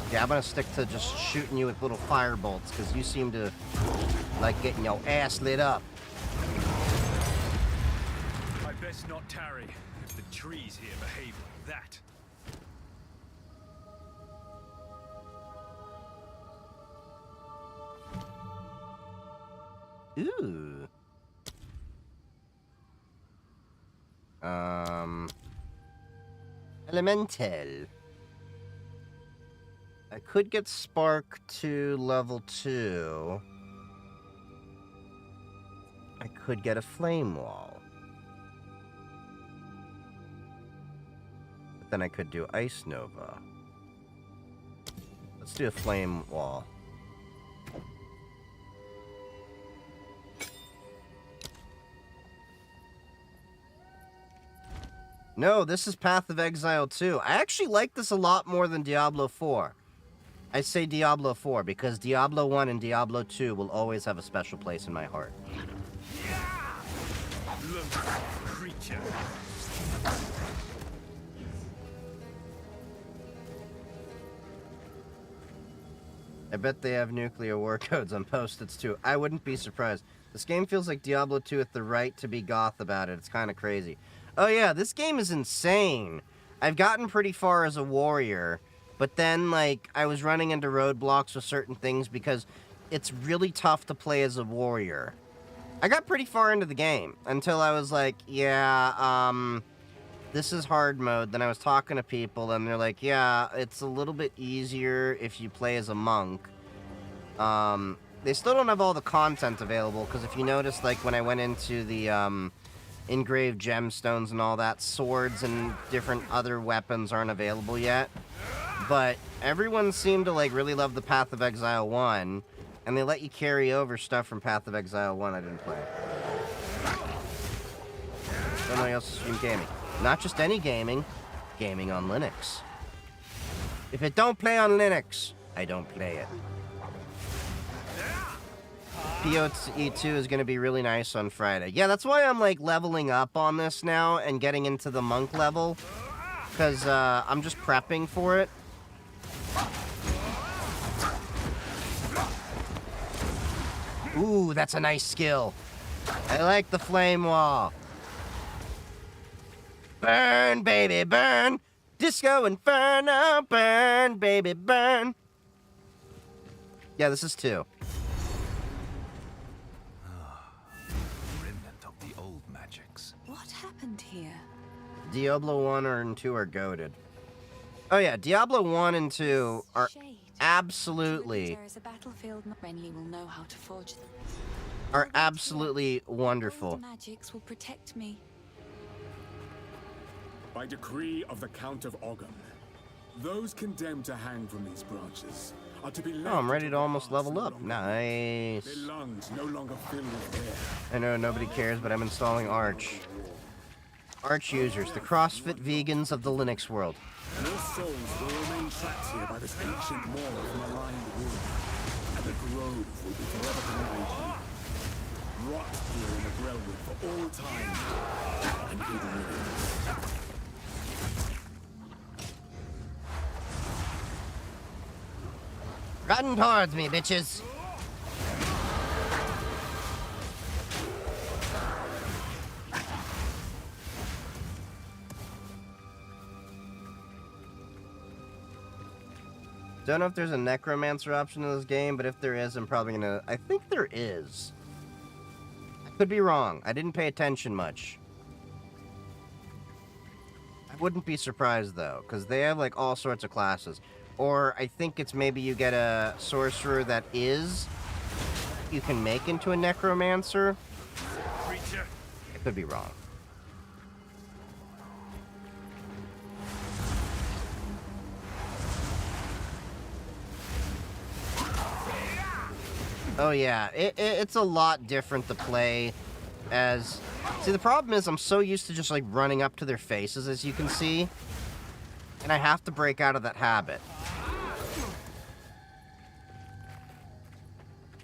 Yeah, I'm gonna stick to just shooting you with little fire bolts, because you seem to like getting your ass lit up. I best not tarry if the trees here behave like that. Ooh. Elemental. I could get Spark to level 2. I could get a Flame Wall. But then I could do Ice Nova. Let's do a Flame Wall. No, this is Path of Exile 2. I actually like this a lot more than Diablo 4. I say Diablo 4 because Diablo 1 and Diablo 2 will always have a special place in my heart. Loathsome creature. I bet they have nuclear war codes on post-its too. I wouldn't be surprised. This game feels like Diablo 2 with the right to be goth about it. It's kind of crazy. Oh yeah, this game is insane. I've gotten pretty far as a warrior, but then, like, I was running into roadblocks with certain things because it's really tough to play as a warrior. I got pretty far into the game until I was like, yeah, this is hard mode. Then I was talking to people, and they're like, yeah, it's a little bit easier if you play as a monk. They still don't have all the content available, because if you notice, like, when I went into the, engraved gemstones and all that, swords and different other weapons aren't available yet. But everyone seemed to, like, really love the Path of Exile 1, and they let you carry over stuff from Path of Exile 1 I didn't play. Don't know who else is stream gaming. Not just any gaming, gaming on Linux. If it don't play on Linux, I don't play it. PoE2 is going to be really nice on Friday. Yeah, that's why I'm, like, leveling up on this now and getting into the monk level, because I'm just prepping for it. Ooh, that's a nice skill. I like the flame wall. Burn, baby, burn. Disco Inferno, burn, baby, burn. Yeah, this is 2. Remnant of the old magics. What happened here? Diablo 1 and 2 are goated. Oh yeah, Diablo 1 and 2 are Shade. absolutely, There is a battlefield. Renly will know how to forge them. are absolutely wonderful. Old magics will protect me. By decree of the Count of Ogham, those condemned to hang from these branches are to be left. Oh, I'm ready to until their almost hearts level no up. longer- Nice. Their lungs no longer fill with air. I know nobody cares, but I'm installing Arch. Arch users, the CrossFit vegans of the Linux world. Your souls will remain trapped here by this ancient wall of maligned wood, and the grove will be forever denied you. Rot here in the Grellwood for all time, and be delivered. Run towards me, bitches. Don't know if there's a necromancer option in this game, but if there is, I'm probably gonna... I think there is. I could be wrong. I didn't pay attention much. I wouldn't be surprised, though, because they have, like, all sorts of classes. Or I think it's maybe you get a sorcerer that is... you can make into a necromancer. Creature. I could be wrong. Oh yeah, it's a lot different to play as... See, the problem is I'm so used to just, like, running up to their faces, as you can see. And I have to break out of that habit.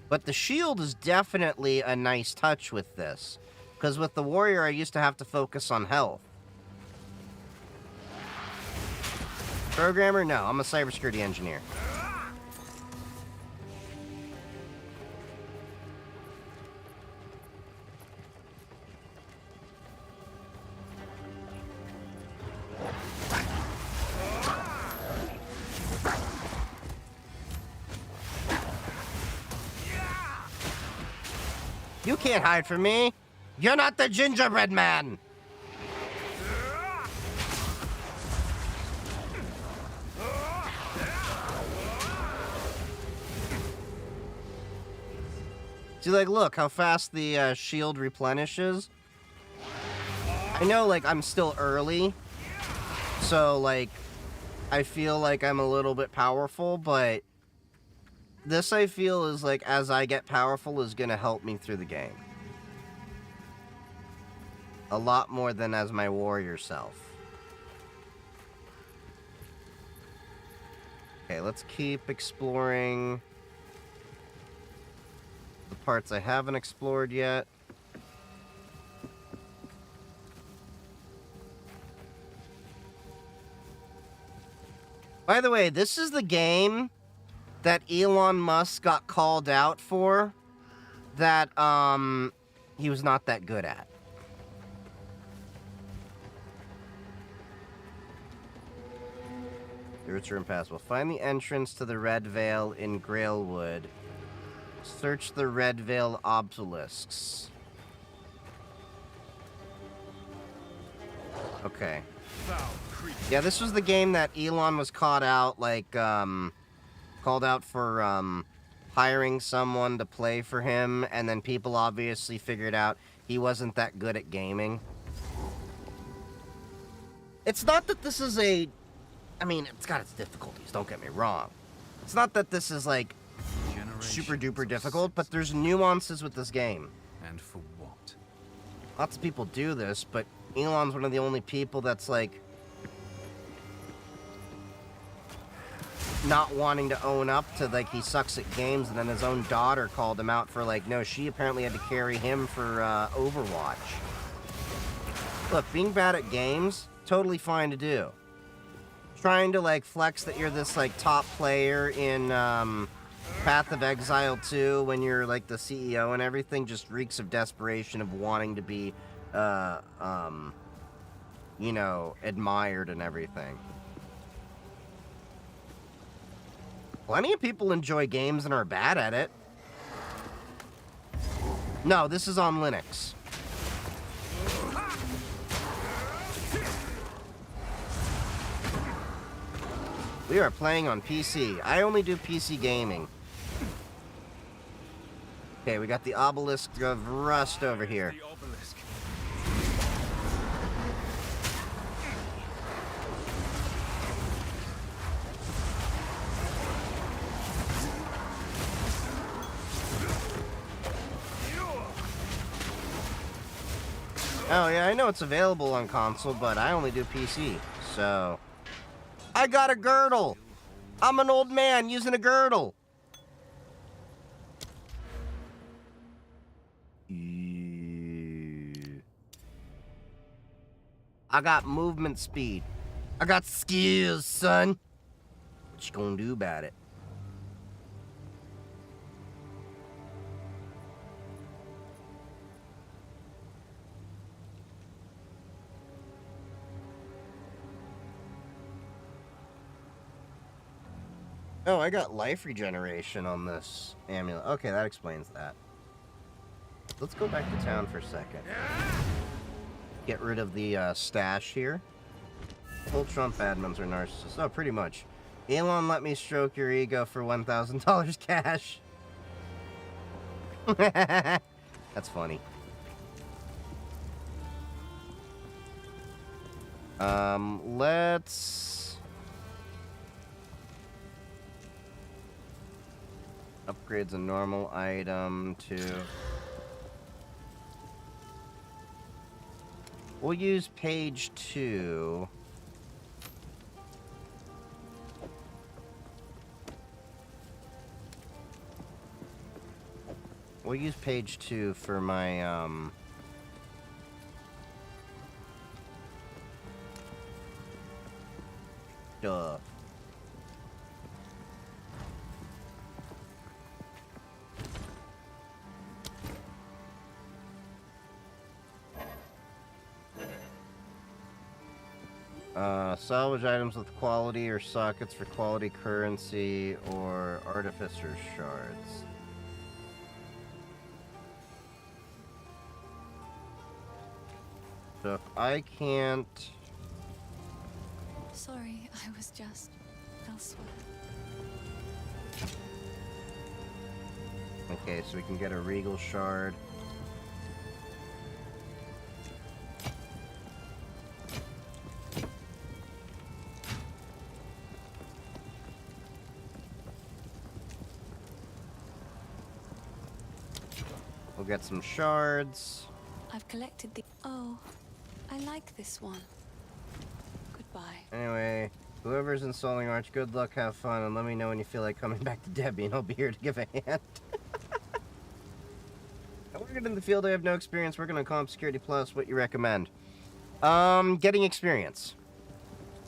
But the shield is definitely a nice touch with this. Because with the warrior, I used to have to focus on health. Programmer? No, I'm a cybersecurity engineer. You can't hide from me. You're not the gingerbread man. See, like, look how fast the shield replenishes. I know, like, I'm still early, so, like, I feel like I'm a little bit powerful, but this, I feel, is, like, as I get powerful, is gonna help me through the game. A lot more than as my warrior self. Okay, let's keep exploring the parts I haven't explored yet. By the way, this is the game that Elon Musk got called out for that he was not that good at. The routes are impassable. Find the entrance to the Red Veil in Grailwood. Search the Red Veil obelisks. Okay. Foul creature. Yeah, this was the game that Elon was caught out, like, called out for, hiring someone to play for him, and then people obviously figured out he wasn't that good at gaming. It's not that this is a... I mean, it's got its difficulties, don't get me wrong. It's not that this is, like, super duper difficult, but there's nuances with this game. And for what? Lots of people do this, but Elon's one of the only people that's, like, not wanting to own up to, like, he sucks at games, and then his own daughter called him out for, like, no, she apparently had to carry him for, Overwatch. Look, being bad at games, totally fine to do. Trying to, like, flex that you're this, like, top player in, Path of Exile 2, when you're like the CEO and everything, just reeks of desperation of wanting to be, you know, admired and everything. Plenty of people enjoy games and are bad at it. No, this is on Linux. We are playing on PC. I only do PC gaming. Okay, we got the obelisk of rust over here. The obelisk. Oh yeah, I know it's available on console, but I only do PC, so... I got a girdle! I'm an old man using a girdle! I got movement speed. I got skills, son. What you gonna do about it? Oh, I got life regeneration on this amulet. Okay, that explains that. Let's go back to town for a second. Get rid of the stash here. Full Trump admins are narcissists. Oh, pretty much. Elon, let me stroke your ego for $1,000 cash. That's funny. Let's upgrades a normal item to... We'll use page 2. We'll use page 2 for my, stuff. Salvage items with quality or sockets for quality currency or artificer's shards. So if I can't... Sorry, I was just elsewhere. Okay, so we can get a regal shard. We'll get some shards. I've collected the... Oh, I like this one. Goodbye. Anyway, whoever's installing Arch, good luck, have fun, and let me know when you feel like coming back to Debbie, and I'll be here to give a hand. I worked in the field, I have no experience working on Cybersecurity Plus. What you recommend? Getting experience.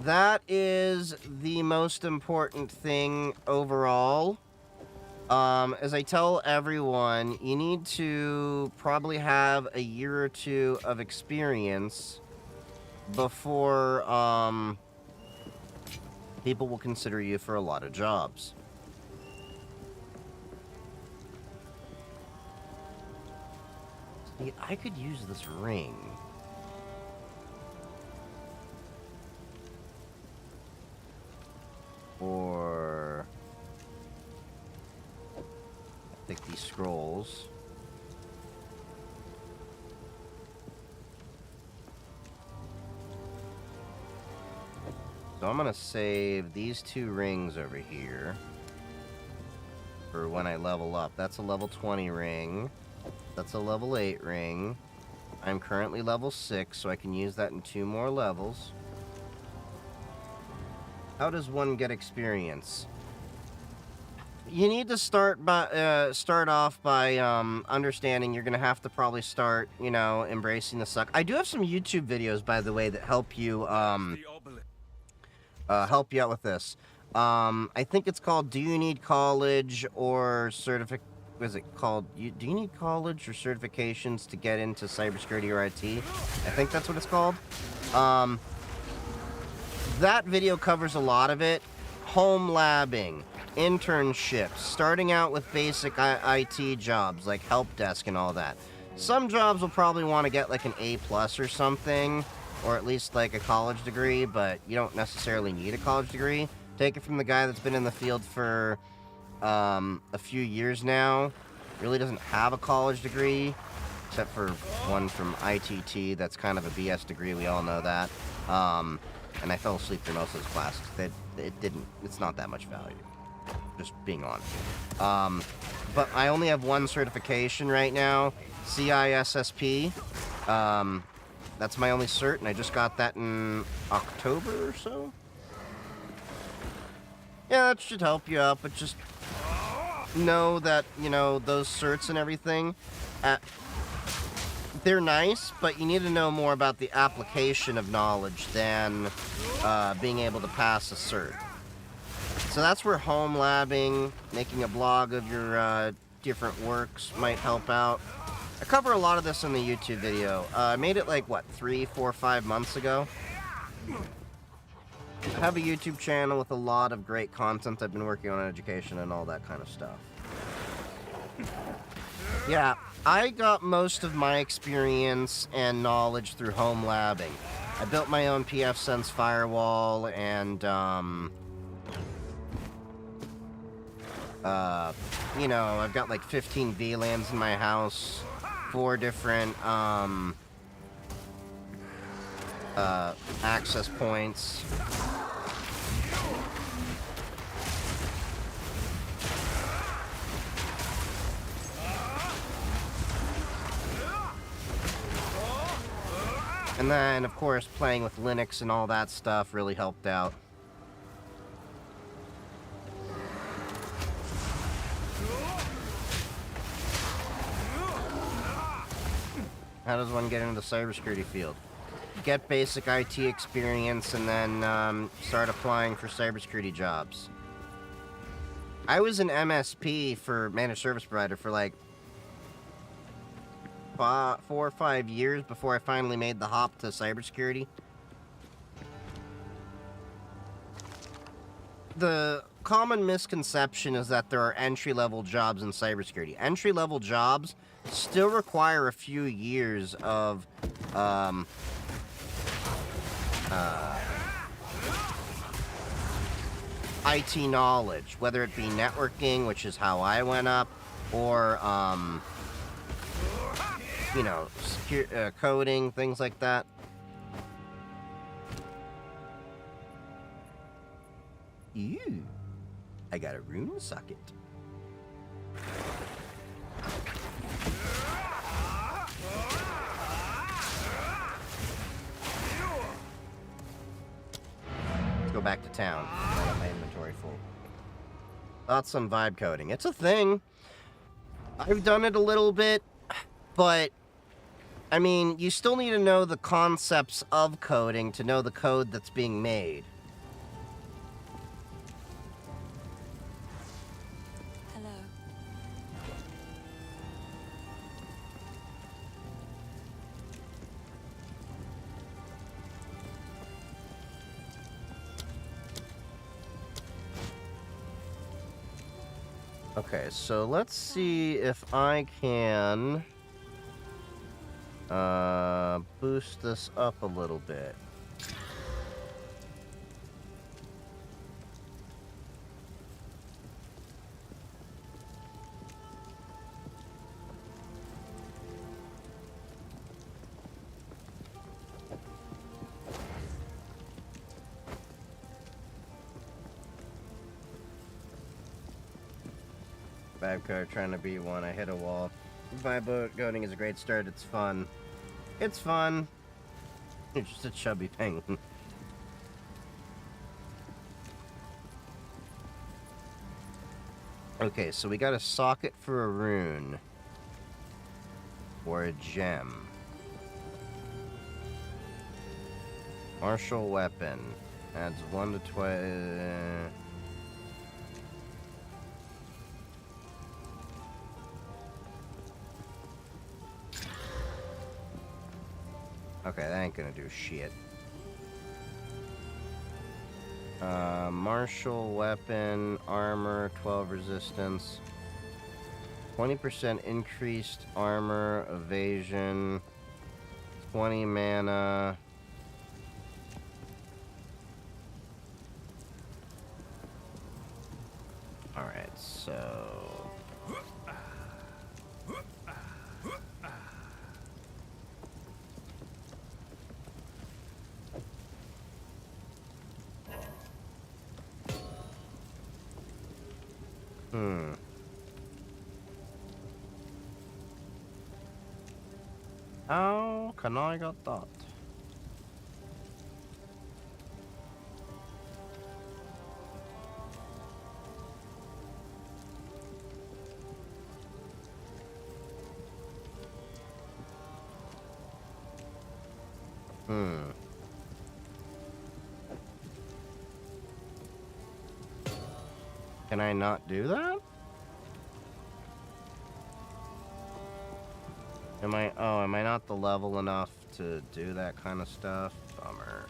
That is the most important thing overall. As I tell everyone, you need to probably have a year or two of experience before, people will consider you for a lot of jobs. See, I could use this ring. Or... take these scrolls. So I'm gonna save these 2 rings over here for when I level up. That's a level 20 ring. That's a level 8 ring. I'm currently level 6, so I can use that in 2 more levels. How does one get experience? You need to start off by understanding you're gonna have to probably start, you know, embracing the suck. I do have some YouTube videos, by the way, that help you The obelisk. help you out with this. I think it's called Do You Need College or what is it called? Do you need college or certifications to get into cybersecurity or IT? I think that's what it's called. That video covers a lot of it. Home labbing, internships, starting out with basic IT jobs like help desk and all that. Some jobs will probably want to get like an A+ or something, or at least like a college degree, but you don't necessarily need a college degree. Take it from the guy that's been in the field for a few years now. Really doesn't have a college degree, except for one from ITT that's kind of a BS degree. We all know that. And I fell asleep through most of those classes. It's not that much value. Just being honest. But I only have one certification right now, CISSP. That's my only cert, and I just got that in October or so. Yeah, that should help you out, but just know that, you know, those certs and everything, they're nice, but you need to know more about the application of knowledge than being able to pass a cert. So that's where home labbing, making a blog of your different works might help out. I cover a lot of this in the YouTube video. I made it like, what, 3, 4, 5 months ago? I have a YouTube channel with a lot of great content. I've been working on education and all that kind of stuff. Yeah, I got most of my experience and knowledge through home labbing. I built my own pfSense firewall and, you know, I've got like 15 VLANs in my house, 4 different, access points. And then, of course, playing with Linux and all that stuff really helped out. How does one get into the cybersecurity field? Get basic IT experience and then start applying for cybersecurity jobs. I was an MSP for managed service provider for like 4 or 5 years before I finally made the hop to cybersecurity. The common misconception is that there are entry-level jobs in cybersecurity. Entry-level jobs still require a few years of IT knowledge, whether it be networking, which is how I went up, or you know, coding, things like that. Ew. I got a room socket. Let's go back to town. I got my inventory full. Thoughts on vibe coding. It's a thing. I've done it a little bit, but I mean, you still need to know the concepts of coding to know the code that's being made. Hello. Okay, so let's see if I can boost this up a little bit. Vibe code trying to beat one. I hit a wall. Vibe coding is a great start. It's fun. It's fun. It's just a chubby penguin. Okay, so we got a socket for a rune. Or a gem. Martial weapon. Adds 1 to 20. Okay, that ain't gonna do shit. Martial weapon, armor, 12 resistance. 20% increased armor, evasion, 20 mana. Alright, so... How can I get that? Can I not do that? Am I not the level enough to do that kind of stuff? Bummer.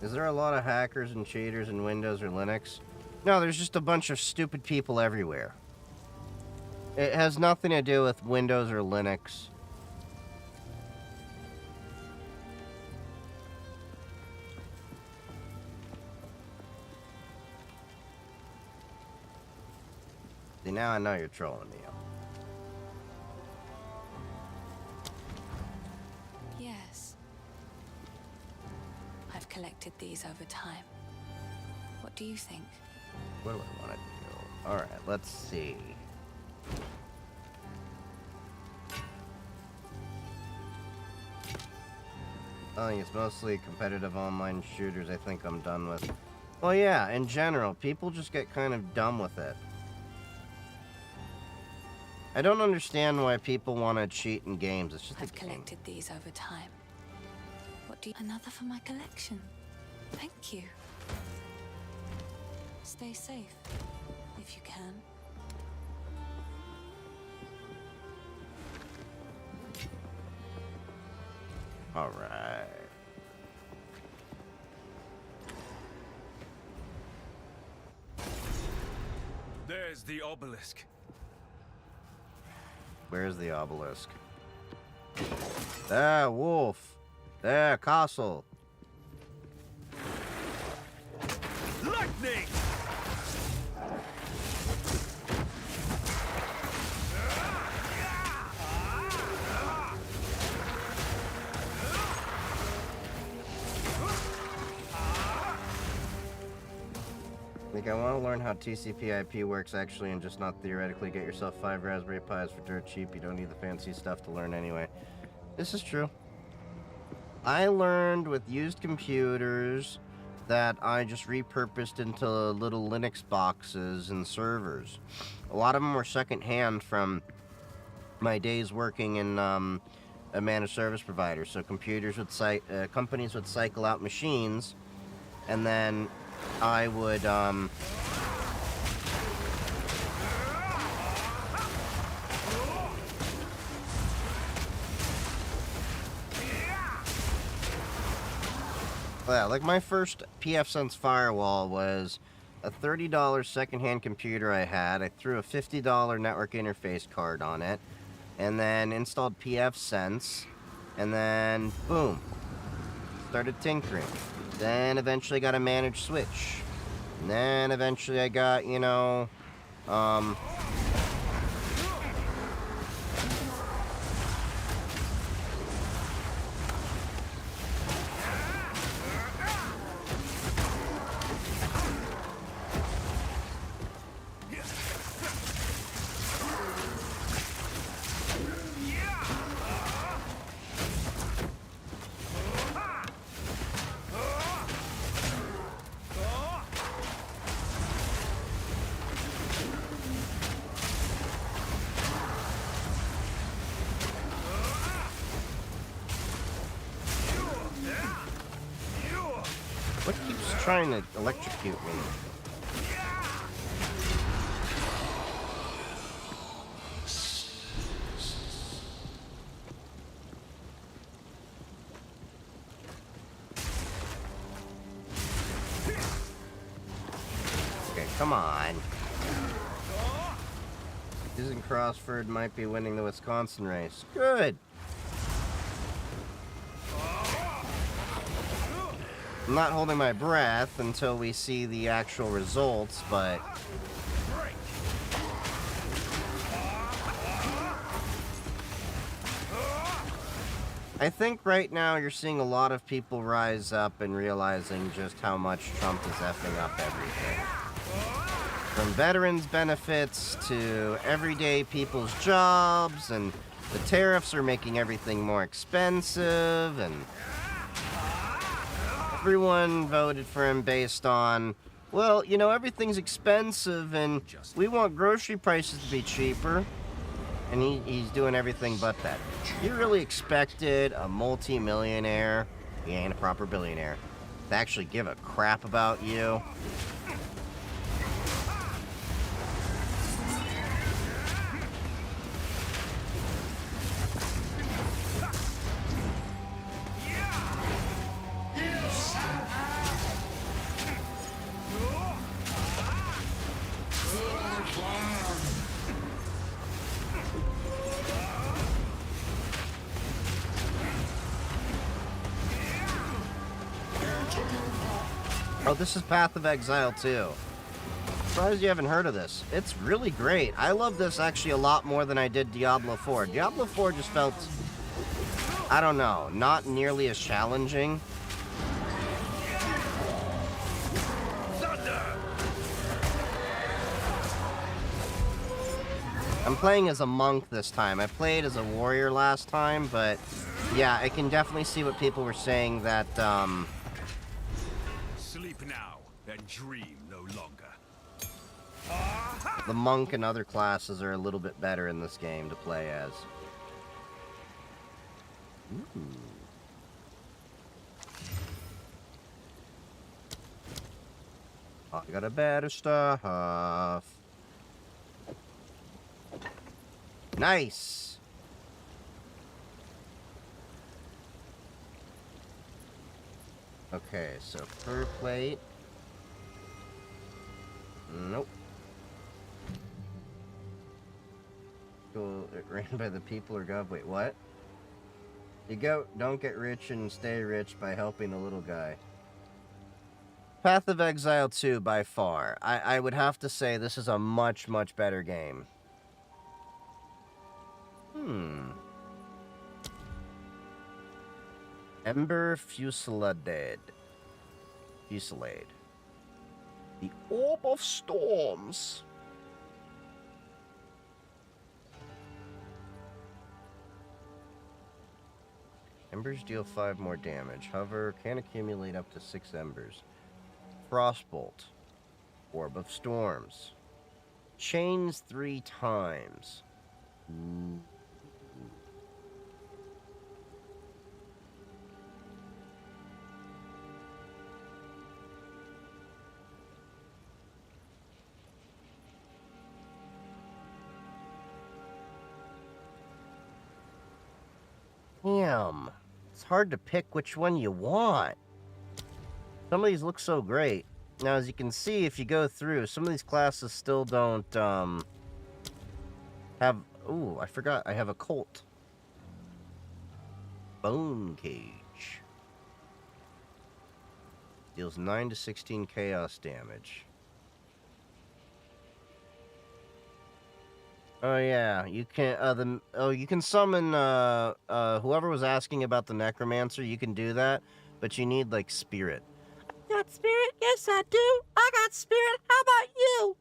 Is there a lot of hackers and cheaters in Windows or Linux? No, there's just a bunch of stupid people everywhere. It has nothing to do with Windows or Linux. See, now I know you're trolling me. Yes. I've collected these over time. What do you think? What do I want to do? Alright, let's see. I think it's mostly competitive online shooters I think I'm done with. Well, yeah, in general, people just get kind of dumb with it. I don't understand why people want to cheat in games. It's just I've collected these over time. What do you... Another for my collection. Thank you. Stay safe, if you can. All right. There's the obelisk. Where's the obelisk? There, wolf. There, castle. Lightning! Like, I want to learn how TCP/IP works actually and just not theoretically get yourself 5 Raspberry Pis for dirt cheap. You don't need the fancy stuff to learn anyway. This is true. I learned with used computers that I just repurposed into little Linux boxes and servers. A lot of them were secondhand from my days working in a managed service provider. So computers would companies would cycle out machines, and then I would yeah, like my first PFSense firewall was a $30 secondhand computer I had. I threw a $50 network interface card on it, and then installed PFSense, and then boom, started tinkering. Then eventually got a managed switch. And then eventually I got, you know, what keeps trying to electrocute me? Come on. Susan Crossford might be winning the Wisconsin race. Good. I'm not holding my breath until we see the actual results, but... I think right now you're seeing a lot of people rise up and realizing just how much Trump is effing up everything. From veterans' benefits to everyday people's jobs, and the tariffs are making everything more expensive, and everyone voted for him based on, well, you know, everything's expensive and we want grocery prices to be cheaper. And he's doing everything but that. You really expected a multi-millionaire, he ain't a proper billionaire, to actually give a crap about you? Oh, this is Path of Exile too. Surprised you haven't heard of this. It's really great. I love this actually a lot more than I did Diablo 4. Diablo 4 just felt, I don't know, not nearly as challenging. I'm playing as a monk this time. I played as a warrior last time, but yeah, I can definitely see what people were saying that, Sleep now and dream no longer. the monk and other classes are a little bit better in this game to play as. Ooh. I got a better stuff. Nice. Okay, so fur plate. Nope. Cool. It ran by the people or gov. Wait, what? You don't get rich and stay rich by helping the little guy. Path of Exile 2 by far. I would have to say this is a much, much better game. Ember Fusillade. Fusillade. The Orb of Storms. Embers deal 5 more damage. Hover can accumulate up to 6 embers. Frostbolt. Orb of Storms. Chains 3 times. Damn. It's hard to pick which one you want. Some of these look so great. Now, as you can see, if you go through, some of these classes still don't, have... Ooh, I forgot. I have a Colt. Bone Cage. Deals 9 to 16 chaos damage. Oh yeah, you can you can summon whoever was asking about the necromancer, you can do that, but you need like spirit. I got spirit? Yes I do. I got spirit. How about you?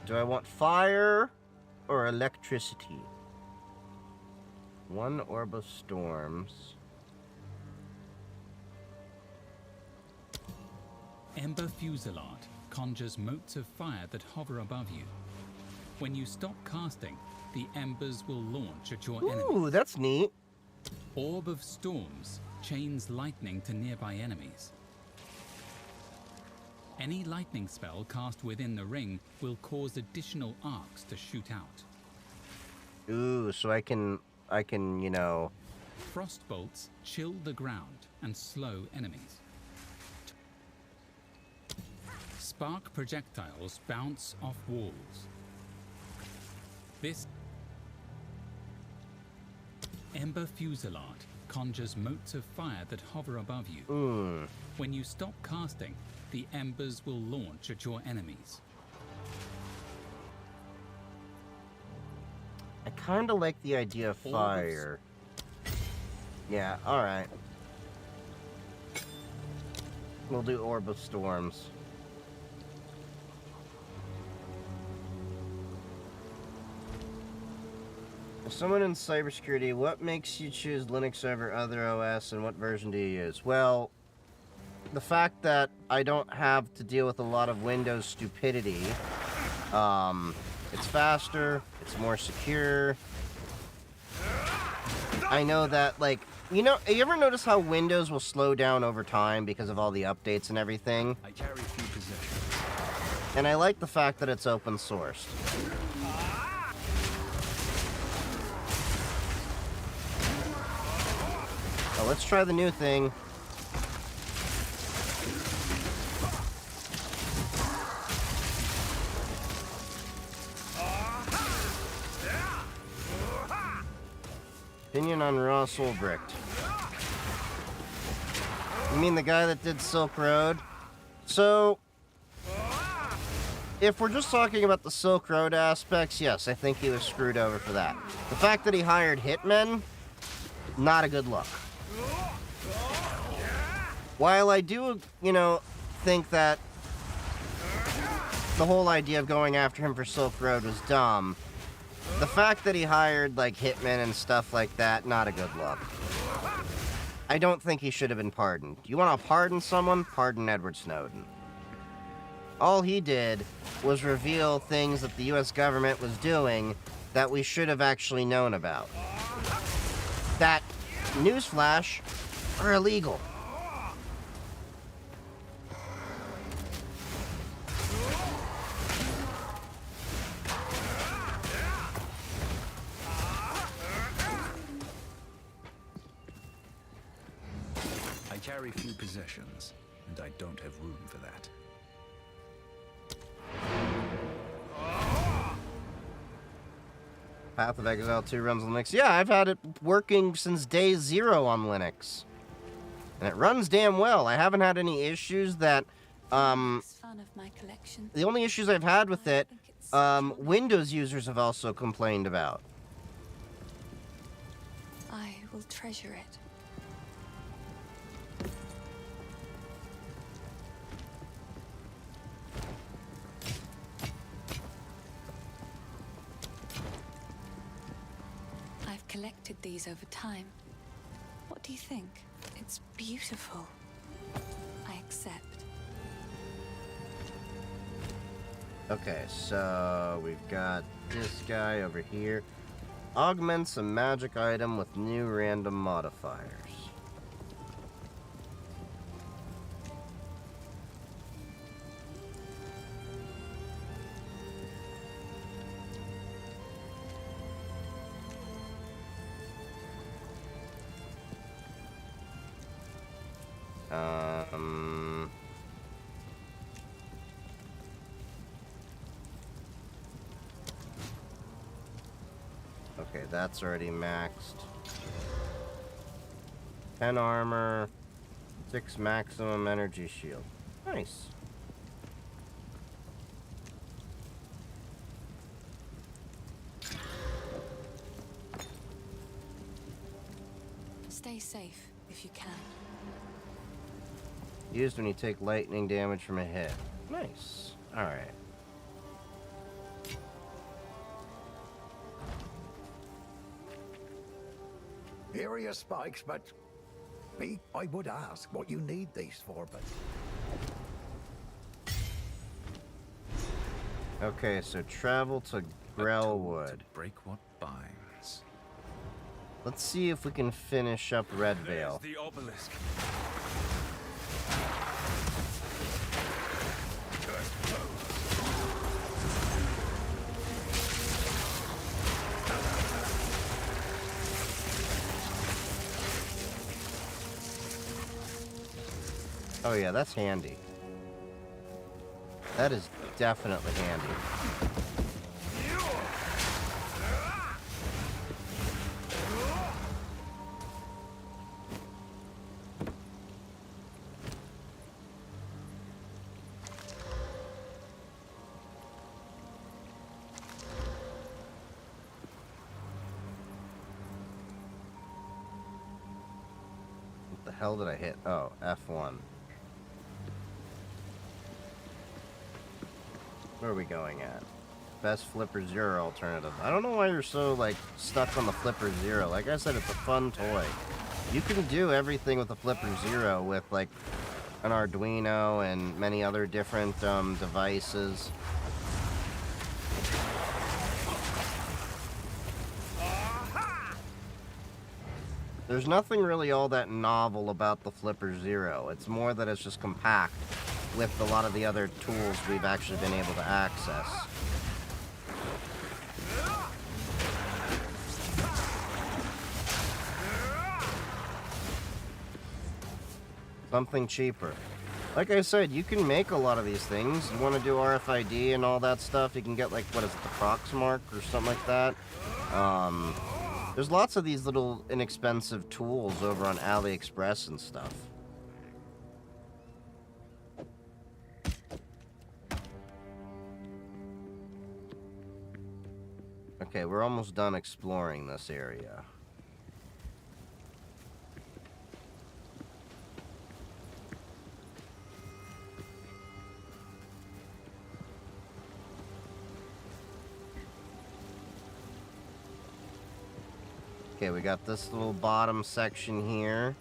Do I want fire or electricity? 1 Orb of Storms. Ember Fusillade conjures motes of fire that hover above you. When you stop casting, the embers will launch at your enemy. Ooh, that's neat. Orb of Storms chains lightning to nearby enemies. Any lightning spell cast within the ring will cause additional arcs to shoot out. Ooh, so I can, you know... Frost bolts chill the ground and slow enemies. Spark projectiles bounce off walls. This Ember Fusillade conjures motes of fire that hover above you. When you stop casting, the embers will launch at your enemies. I kind of like the idea of fire. Yeah, alright. We'll do Orb of Storms. Someone in cybersecurity, what makes you choose Linux over other OS and what version do you use? Well, the fact that I don't have to deal with a lot of Windows stupidity. It's faster, it's more secure. I know that, like, you ever notice how Windows will slow down over time because of all the updates and everything? I carry few possessions. And I like the fact that it's open sourced. Oh, let's try the new thing. Opinion on Ross Ulbricht. You mean the guy that did Silk Road? So, if we're just talking about the Silk Road aspects, yes, I think he was screwed over for that. The fact that he hired hitmen, not a good look. While I do, think that the whole idea of going after him for Silk Road was dumb, the fact that he hired, like, hitmen and stuff like that, not a good look. I don't think he should have been pardoned. You want to pardon someone? Pardon Edward Snowden. All he did was reveal things that the US government was doing that we should have actually known about. That, newsflash, are illegal. I carry few possessions, and I don't have room for that. Path of Exile 2 runs on Linux. Yeah, I've had it working since day 0 on Linux. And it runs damn well. I haven't had any issues that, Fun of my collection. the only issues I've had with it, Windows users have also complained about. I will treasure it. I've collected these over time. What do you think? It's beautiful. I accept. Okay, so we've got this guy over here. Augments a magic item with new random modifiers. Okay, that's already maxed. 10 armor, 6 maximum energy shield. Nice. Stay safe if you can. Used when you take lightning damage from a hit. Nice. Alright. Area spikes, but I would ask what you need these for, but Okay, so travel to Grellwood. To break what binds. Let's see if we can finish up Red Veil. There's the obelisk. Oh yeah, that's handy. That is definitely handy. What the hell did I hit? Oh, F1. Where are we going at? Best Flipper Zero alternative. I don't know why you're so, like, stuck on the Flipper Zero. Like I said, it's a fun toy. You can do everything with the Flipper Zero with, like, an Arduino and many other different, devices. There's nothing really all that novel about the Flipper Zero. It's more that it's just compact with a lot of the other tools we've actually been able to access. Something cheaper. Like I said, you can make a lot of these things. You want to do RFID and all that stuff, you can get, like, what is it, the Proxmark or something like that. There's lots of these little inexpensive tools over on AliExpress and stuff. Okay, we're almost done exploring this area. Okay, we got this little bottom section here.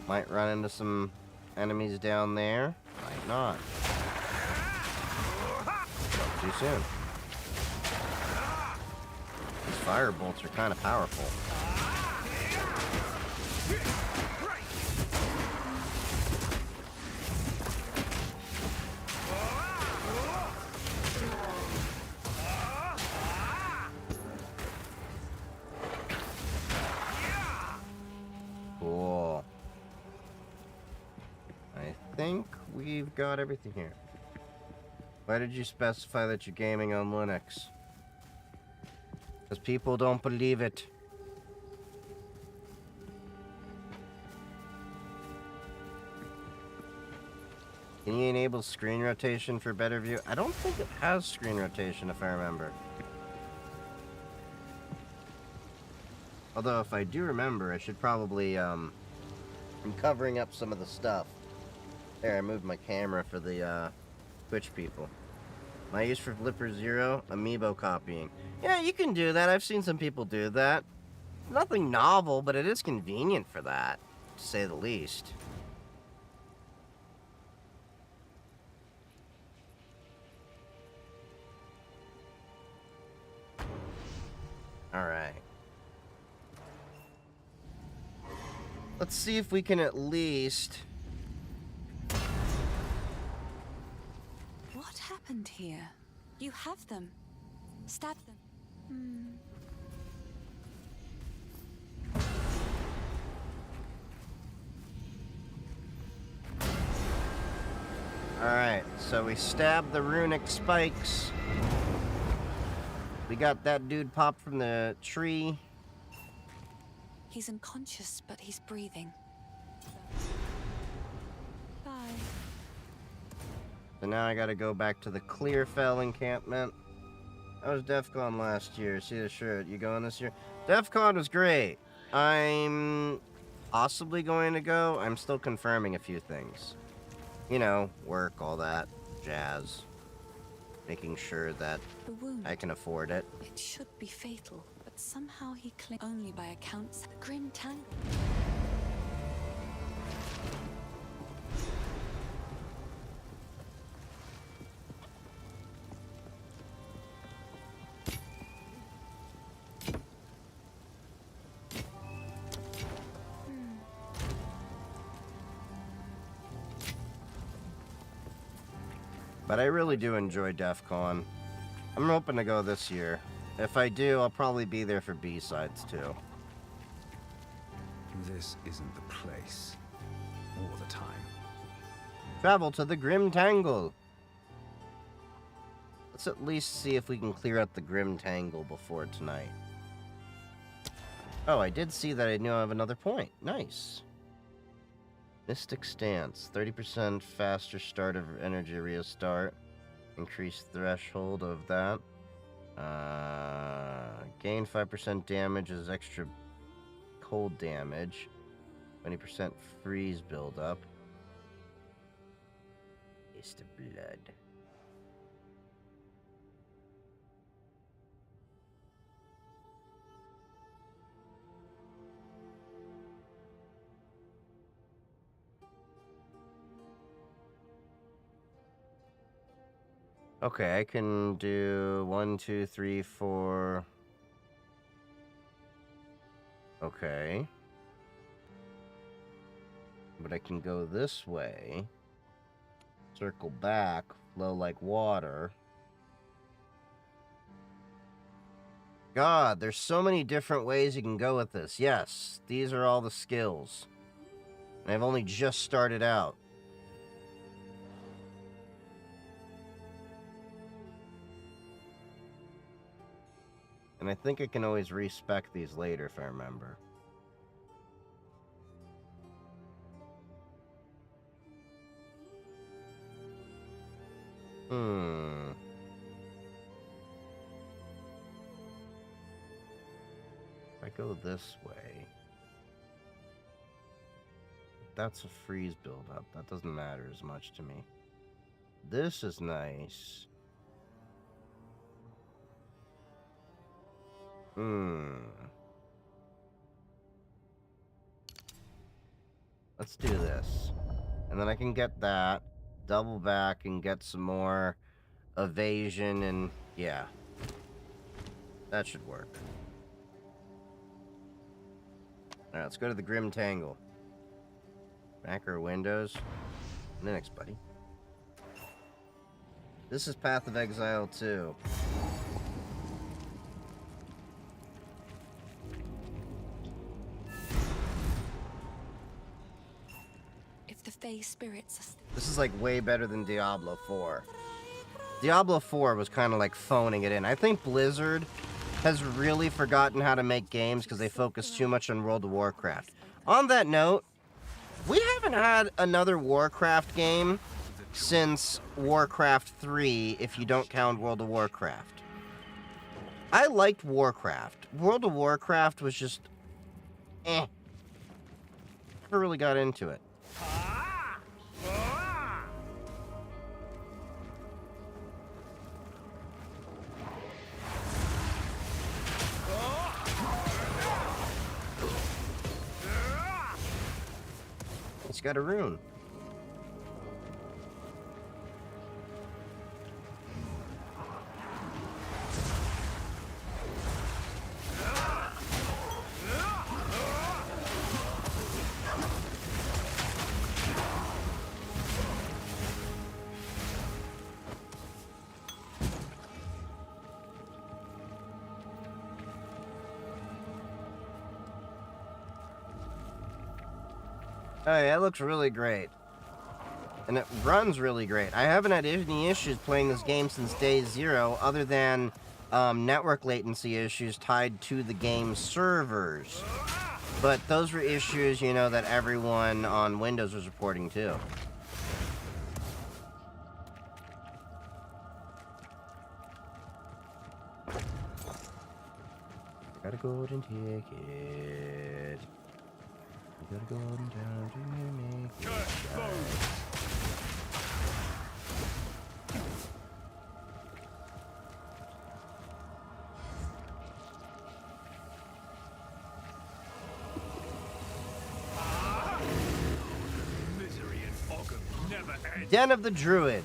Might run into some enemies down there. Might not. Too soon. These fire bolts are kind of powerful. Cool. I think we've got everything here. Why did you specify that you're gaming on Linux? Because people don't believe it. Can you enable screen rotation for better view? I don't think it has screen rotation, if I remember. Although, if I do remember, I should probably, I'm covering up some of the stuff. There, I moved my camera for the, Twitch people. My use for Flipper Zero? Amiibo copying. Yeah, you can do that. I've seen some people do that. Nothing novel, but it is convenient for that, to say the least. Alright. Let's see if we can at least... What happened here? You have them. Stab them. Alright, so we stabbed the runic spikes. We got that dude popped from the tree. He's unconscious, but he's breathing. Bye. So now I gotta go back to the Clearfell encampment. That was DEF CON last year. See the shirt. You going this year? DEF CON was great. I'm possibly going to go. I'm still confirming a few things. You know, work, all that jazz. Making sure that The wound. I can afford it. It should be fatal, but somehow he clings only by accounts. The grim tangle. But I really do enjoy DEF CON. I'm hoping to go this year. If I do, I'll probably be there for B-sides too. This isn't the place. Or the time. Travel to the Grim Tangle. Let's at least see if we can clear out the Grim Tangle before tonight. Oh, I did see that I knew I have another point. Nice. Mystic Stance. 30% faster start of energy restart. Increased threshold of that. Gain 5% damage as extra cold damage. 20% freeze buildup. Taste of blood. Okay, I can do 1, 2, 3, 4. Okay. But I can go this way. Circle back, flow like water. God, there's so many different ways you can go with this. Yes, these are all the skills. And I've only just started out. And I think I can always respec these later if I remember. If I go this way... That's a freeze buildup. That doesn't matter as much to me. This is nice. Let's do this. And then I can get that, double back, and get some more evasion, and yeah. That should work. Alright, let's go to the Grim Tangle. Mac or Windows? Linux, buddy. This is Path of Exile 2. If the Fae spirits are still... This is like way better than Diablo 4. Diablo 4 was kind of like phoning it in. I think Blizzard has really forgotten how to make games because they focus too much on World of Warcraft. On that note, we haven't had another Warcraft game since Warcraft 3, if you don't count World of Warcraft. I liked Warcraft. World of Warcraft was just... Never really got into it. It's got a rune. Hey, that looks really great. And it runs really great. I haven't had any issues playing this game since day 0, other than network latency issues tied to the game's servers. But those were issues, you know, that everyone on Windows was reporting too. Got a golden ticket. Got a golden town to make it shine. Misery and Ogham never end. Den of the Druid.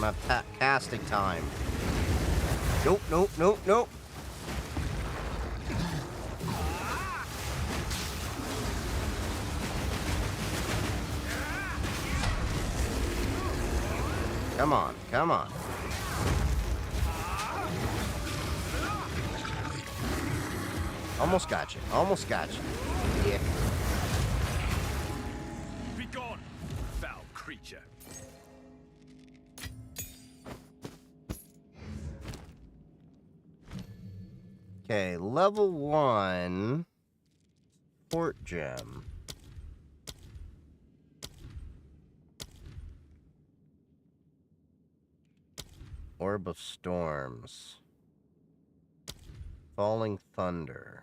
gonna have casting time. Nope, nope, nope, nope. Come on, come on. Almost got you, almost got you. Yeah. Be gone, foul creature. Okay, level 1 Fort Gem. Orb of Storms. Falling Thunder.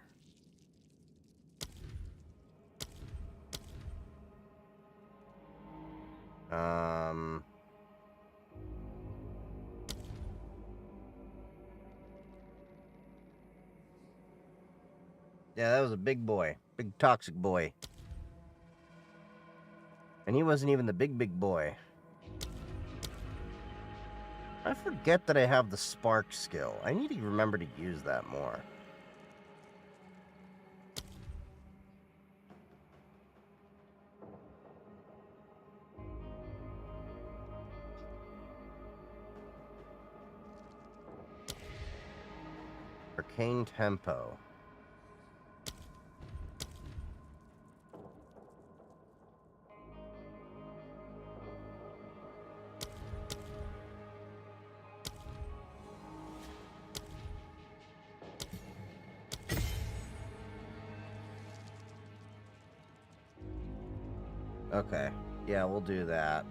Yeah, that was a big boy. Big toxic boy. And he wasn't even the big boy. I forget that I have the spark skill. I need to remember to use that more. Arcane Tempo. Okay. Yeah, we'll do that.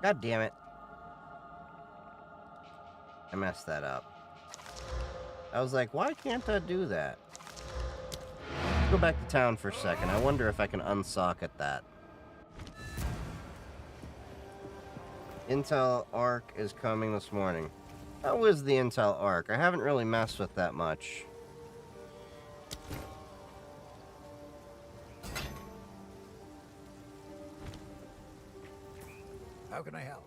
God damn it. I messed that up. I was like, why can't I do that? Let's go back to town for a second. I wonder if I can unsocket that. Intel Arc is coming this morning. How is the Intel Arc? I haven't really messed with that much. How can I help?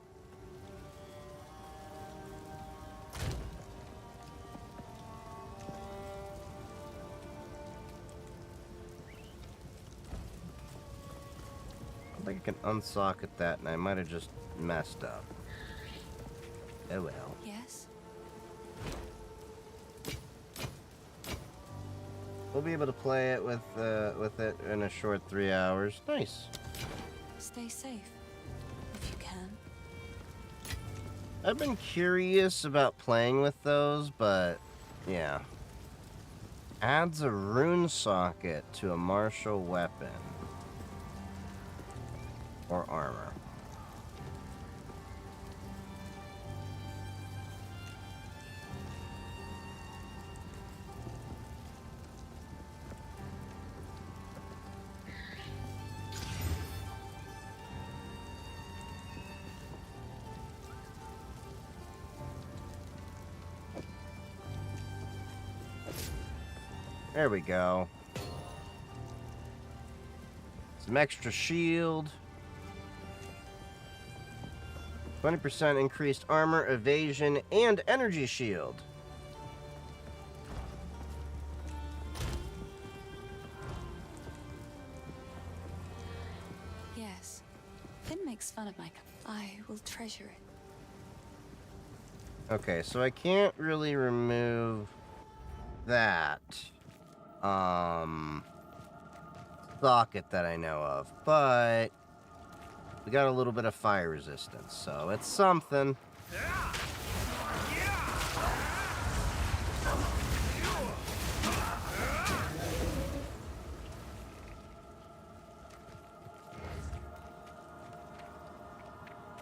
I think I can unsocket that, and I might have just messed up. Oh well. Yes? We'll be able to play it with it in a short 3 hours. Nice. Stay safe, if you can. I've been curious about playing with those, but yeah. Adds a rune socket to a martial weapon or armor. There we go. Some extra shield. 20% increased armor, evasion, and energy shield. Yes. Finn makes fun of my... I will treasure it. Okay, so I can't really remove that socket that I know of, but we got a little bit of fire resistance, so it's something.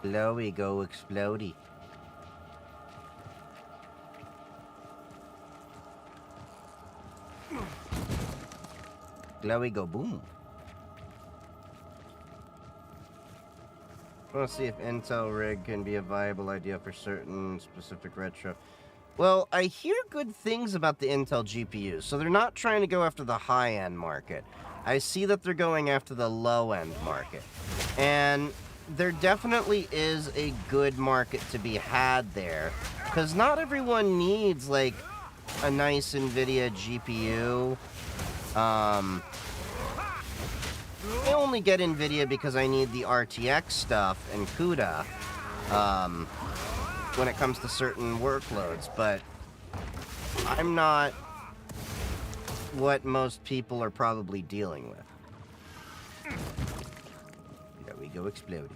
Glowy go explodey. Glowy go boom. I want to see if Intel rig can be a viable idea for certain specific retro. Well, I hear good things about the Intel GPUs, so they're not trying to go after the high-end market. I see that they're going after the low-end market. And there definitely is a good market to be had there, because not everyone needs, like, a nice NVIDIA GPU. I only get NVIDIA because I need the RTX stuff and CUDA, when it comes to certain workloads, but I'm not what most people are probably dealing with. There we go, exploding.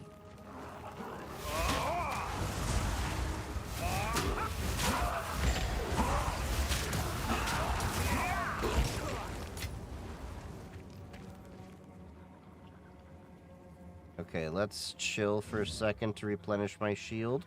Okay, let's chill for a second to replenish my shield.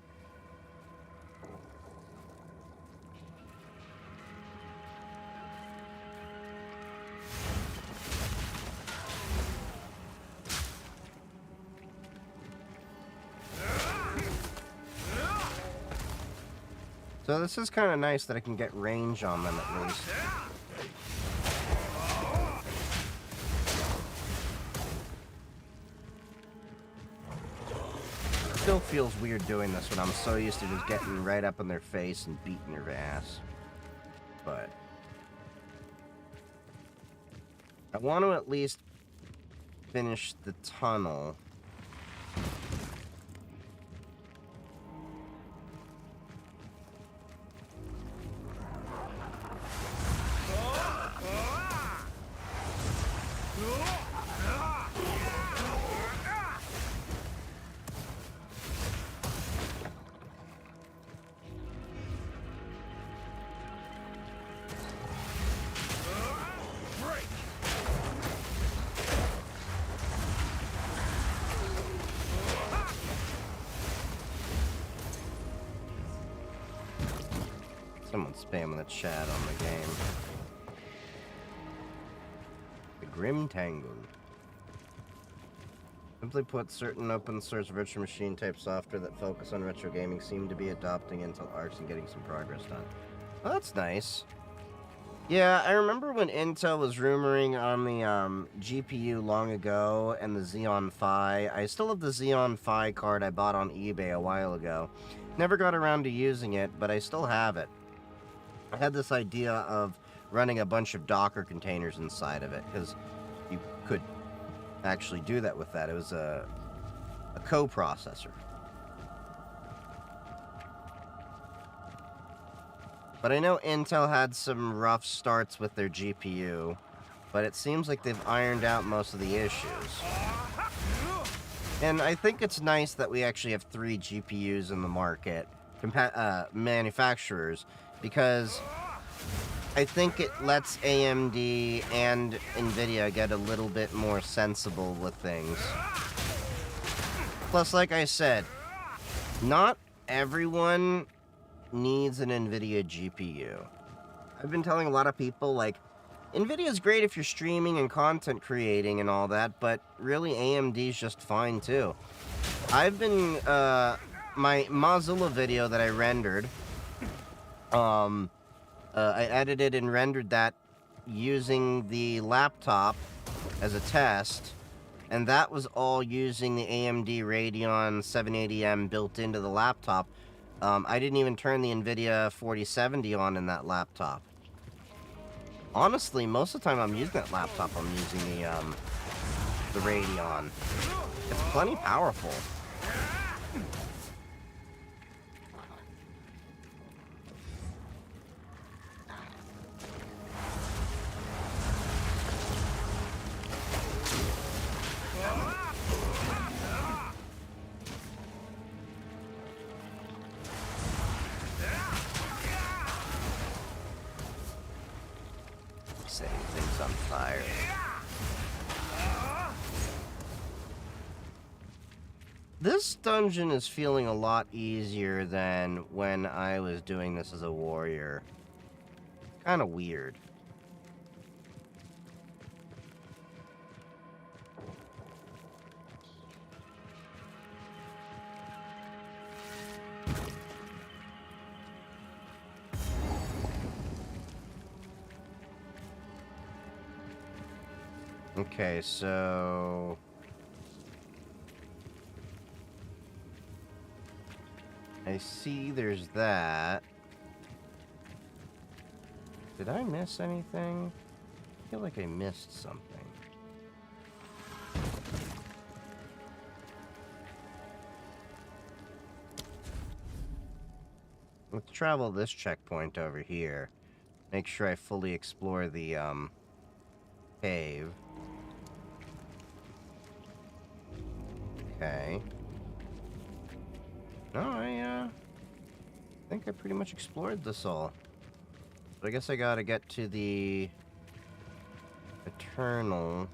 So this is kind of nice that I can get range on them at least. Still feels weird doing this when I'm so used to just getting right up in their face and beating their ass. But I want to at least finish the tunnel. Someone's spamming the chat on the game. The Grim Tangle. Simply put, certain open source virtual machine type software that focus on retro gaming seem to be adopting Intel Arcs and getting some progress done. Well, that's nice. Yeah, I remember when Intel was rumoring on the GPU long ago and the Xeon Phi. I still have the Xeon Phi card I bought on eBay a while ago. Never got around to using it, but I still have it. I had this idea of running a bunch of Docker containers inside of it, because you could actually do that with that. It was a coprocessor. But I know Intel had some rough starts with their GPU, but it seems like they've ironed out most of the issues. And I think it's nice that we actually have 3 GPUs in the market, manufacturers, because I think it lets AMD and NVIDIA get a little bit more sensible with things. Plus, like I said, not everyone needs an NVIDIA GPU. I've been telling a lot of people, like, NVIDIA's great if you're streaming and content creating and all that, but really AMD's just fine too. I've been, my Mozilla video that I rendered, I edited and rendered that using the laptop as a test, and that was all using the AMD Radeon 780M built into the laptop. I didn't even turn the NVIDIA 4070 on in that laptop. Honestly, most of the time I'm using that laptop, I'm using the Radeon. It's plenty powerful. Setting things on fire. This dungeon is feeling a lot easier than when I was doing this as a warrior. Kind of weird. Okay, so... I see there's that. Did I miss anything? I feel like I missed something. Let's travel this checkpoint over here. Make sure I fully explore the, cave. Okay. No, I think I pretty much explored this all. But I guess I gotta get to the Eternal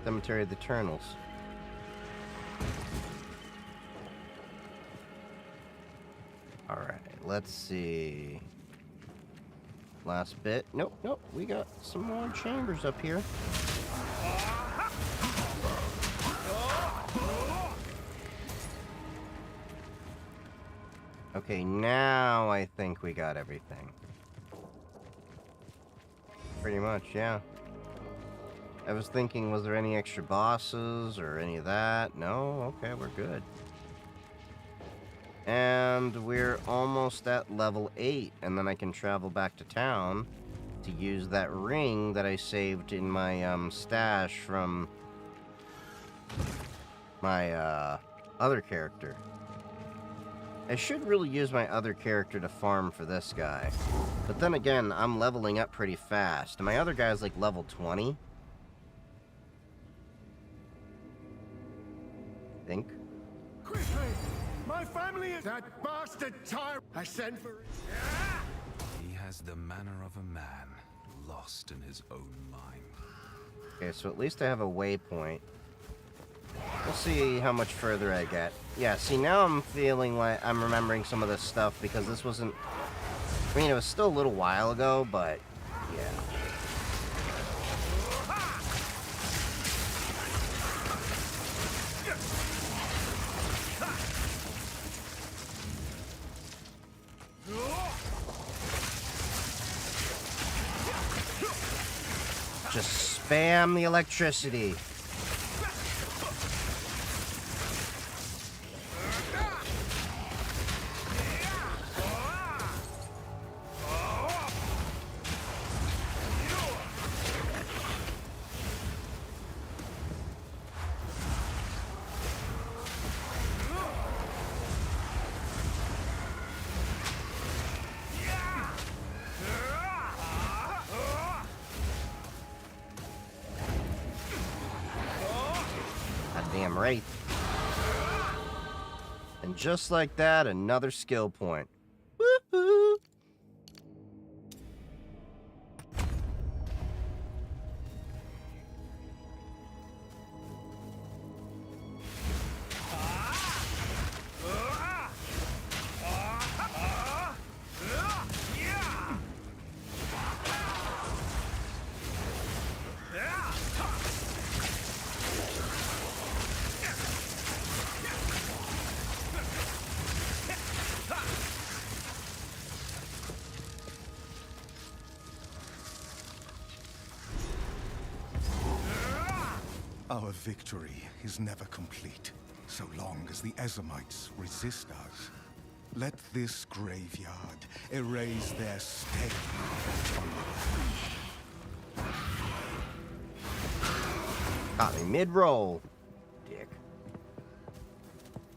Cemetery of the Eternals. Alright, let's see. Last bit. Nope, nope. We got some more chambers up here. Okay, now I think we got everything. Pretty much, yeah. I was thinking, was there any extra bosses or any of that? No? Okay, we're good. And we're almost at level 8, and then I can travel back to town to use that ring that I saved in my, stash from my, other character. I should really use my other character to farm for this guy. But then again, I'm leveling up pretty fast. And my other guy's like level 20. I think. Quickly! My family is... That bastard tyrant! I sent for... He has the manner of a man lost in his own mind. Okay, so at least I have a waypoint. We'll see how much further I get. Yeah, see, now I'm feeling like I'm remembering some of this stuff because this wasn't... I mean, it was still a little while ago, but... yeah. Just spam the electricity. Damn right. And just like that, another skill point. Woohoo! Our victory is never complete, so long as the Ezamites resist us. Let this graveyard erase their stain on the land. Got me mid-roll. Dick.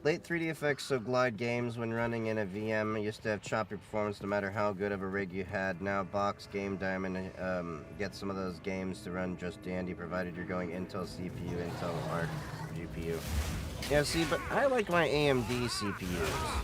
Late 3D effects, so glide games when running in a VM used to have choppy performance no matter how good of a rig you had. Now Box Game Diamond gets some of those games to run just dandy, provided you're going Intel CPU, Intel Arc GPU. Yeah, see, but I like my AMD CPUs.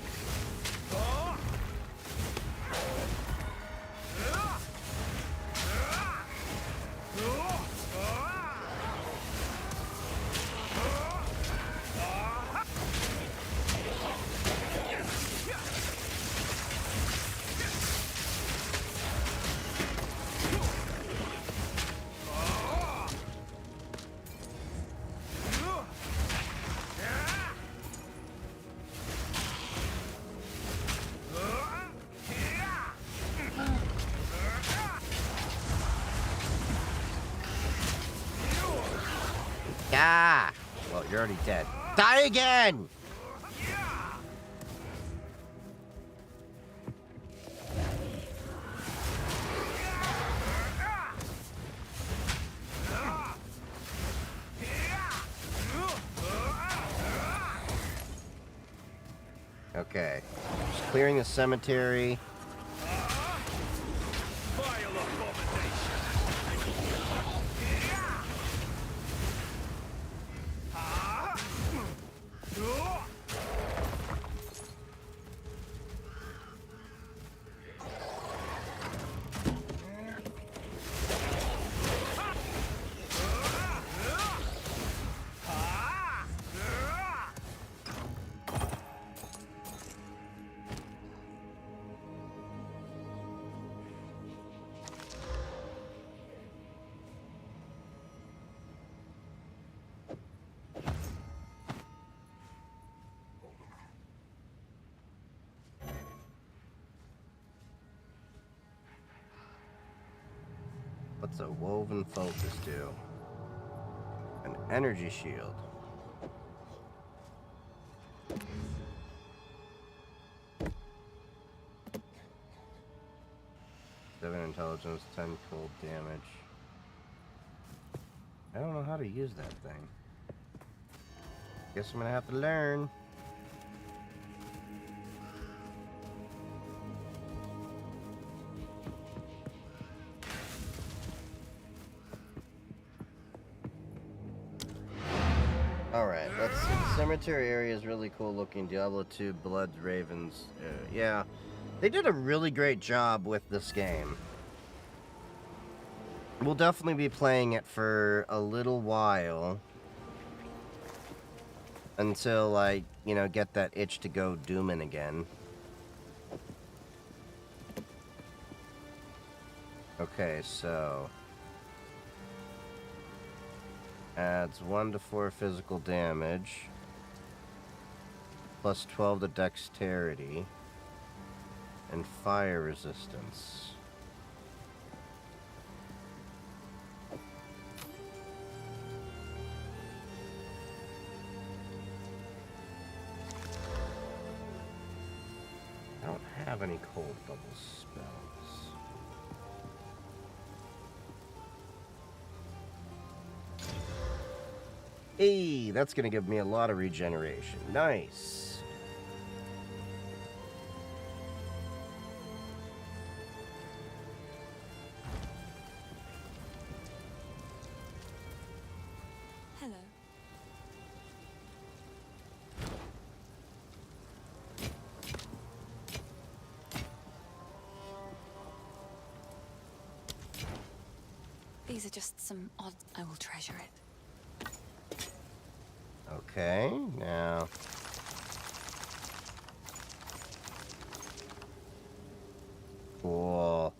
Ah! Well, you're already dead. Die again! Okay. Just clearing the cemetery. What's a woven focus do? An energy shield. Seven intelligence, 10 cold damage. I don't know how to use that thing. Guess I'm gonna have to learn. Alright, let's see. The cemetery area is really cool looking. Diablo 2, Bloods, Ravens. Yeah. They did a really great job with this game. We'll definitely be playing it for a little while. Until I, get that itch to go dooming again. Okay, so... adds 1 to 4 physical damage. Plus 12 to dexterity. And fire resistance. I don't have any cold bubble spells. Hey, that's gonna give me a lot of regeneration. Nice. Hello. These are just some odd. I will treasure it. Okay, now... cool.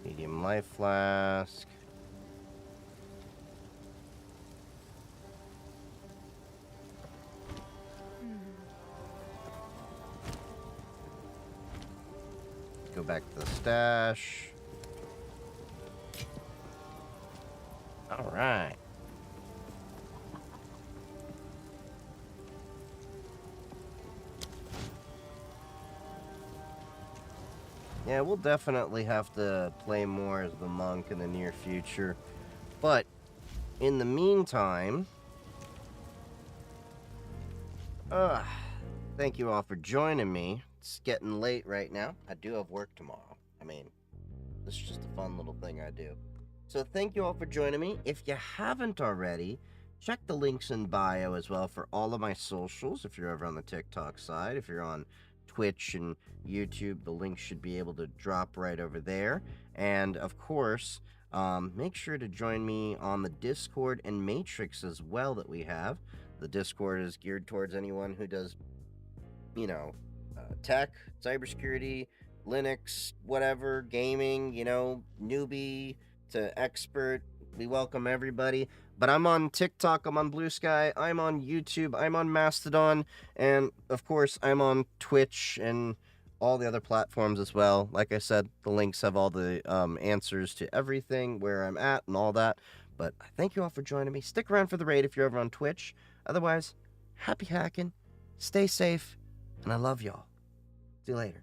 Medium life flask. Go back to the stash. All right. Yeah, we'll definitely have to play more as the monk in the near future. But in the meantime, thank you all for joining me. It's getting late right now. I do have work tomorrow. I mean, this is just a fun little thing I do. So thank you all for joining me. If you haven't already, check the links in bio as well for all of my socials. If you're ever on the TikTok side, if you're on Twitch and YouTube, the link should be able to drop right over there. And of course, make sure to join me on the Discord and Matrix as well that we have. The Discord is geared towards anyone who does, tech, cybersecurity, Linux, whatever, gaming, newbie to expert. We welcome everybody. But I'm on TikTok, I'm on Blue Sky, I'm on YouTube, I'm on Mastodon, and of course I'm on Twitch and all the other platforms as well. Like I said, the links have all the answers to everything, where I'm at and all that. But I thank you all for joining me. Stick around for the raid if you're over on Twitch. Otherwise, happy hacking, stay safe, and I love y'all. See you later.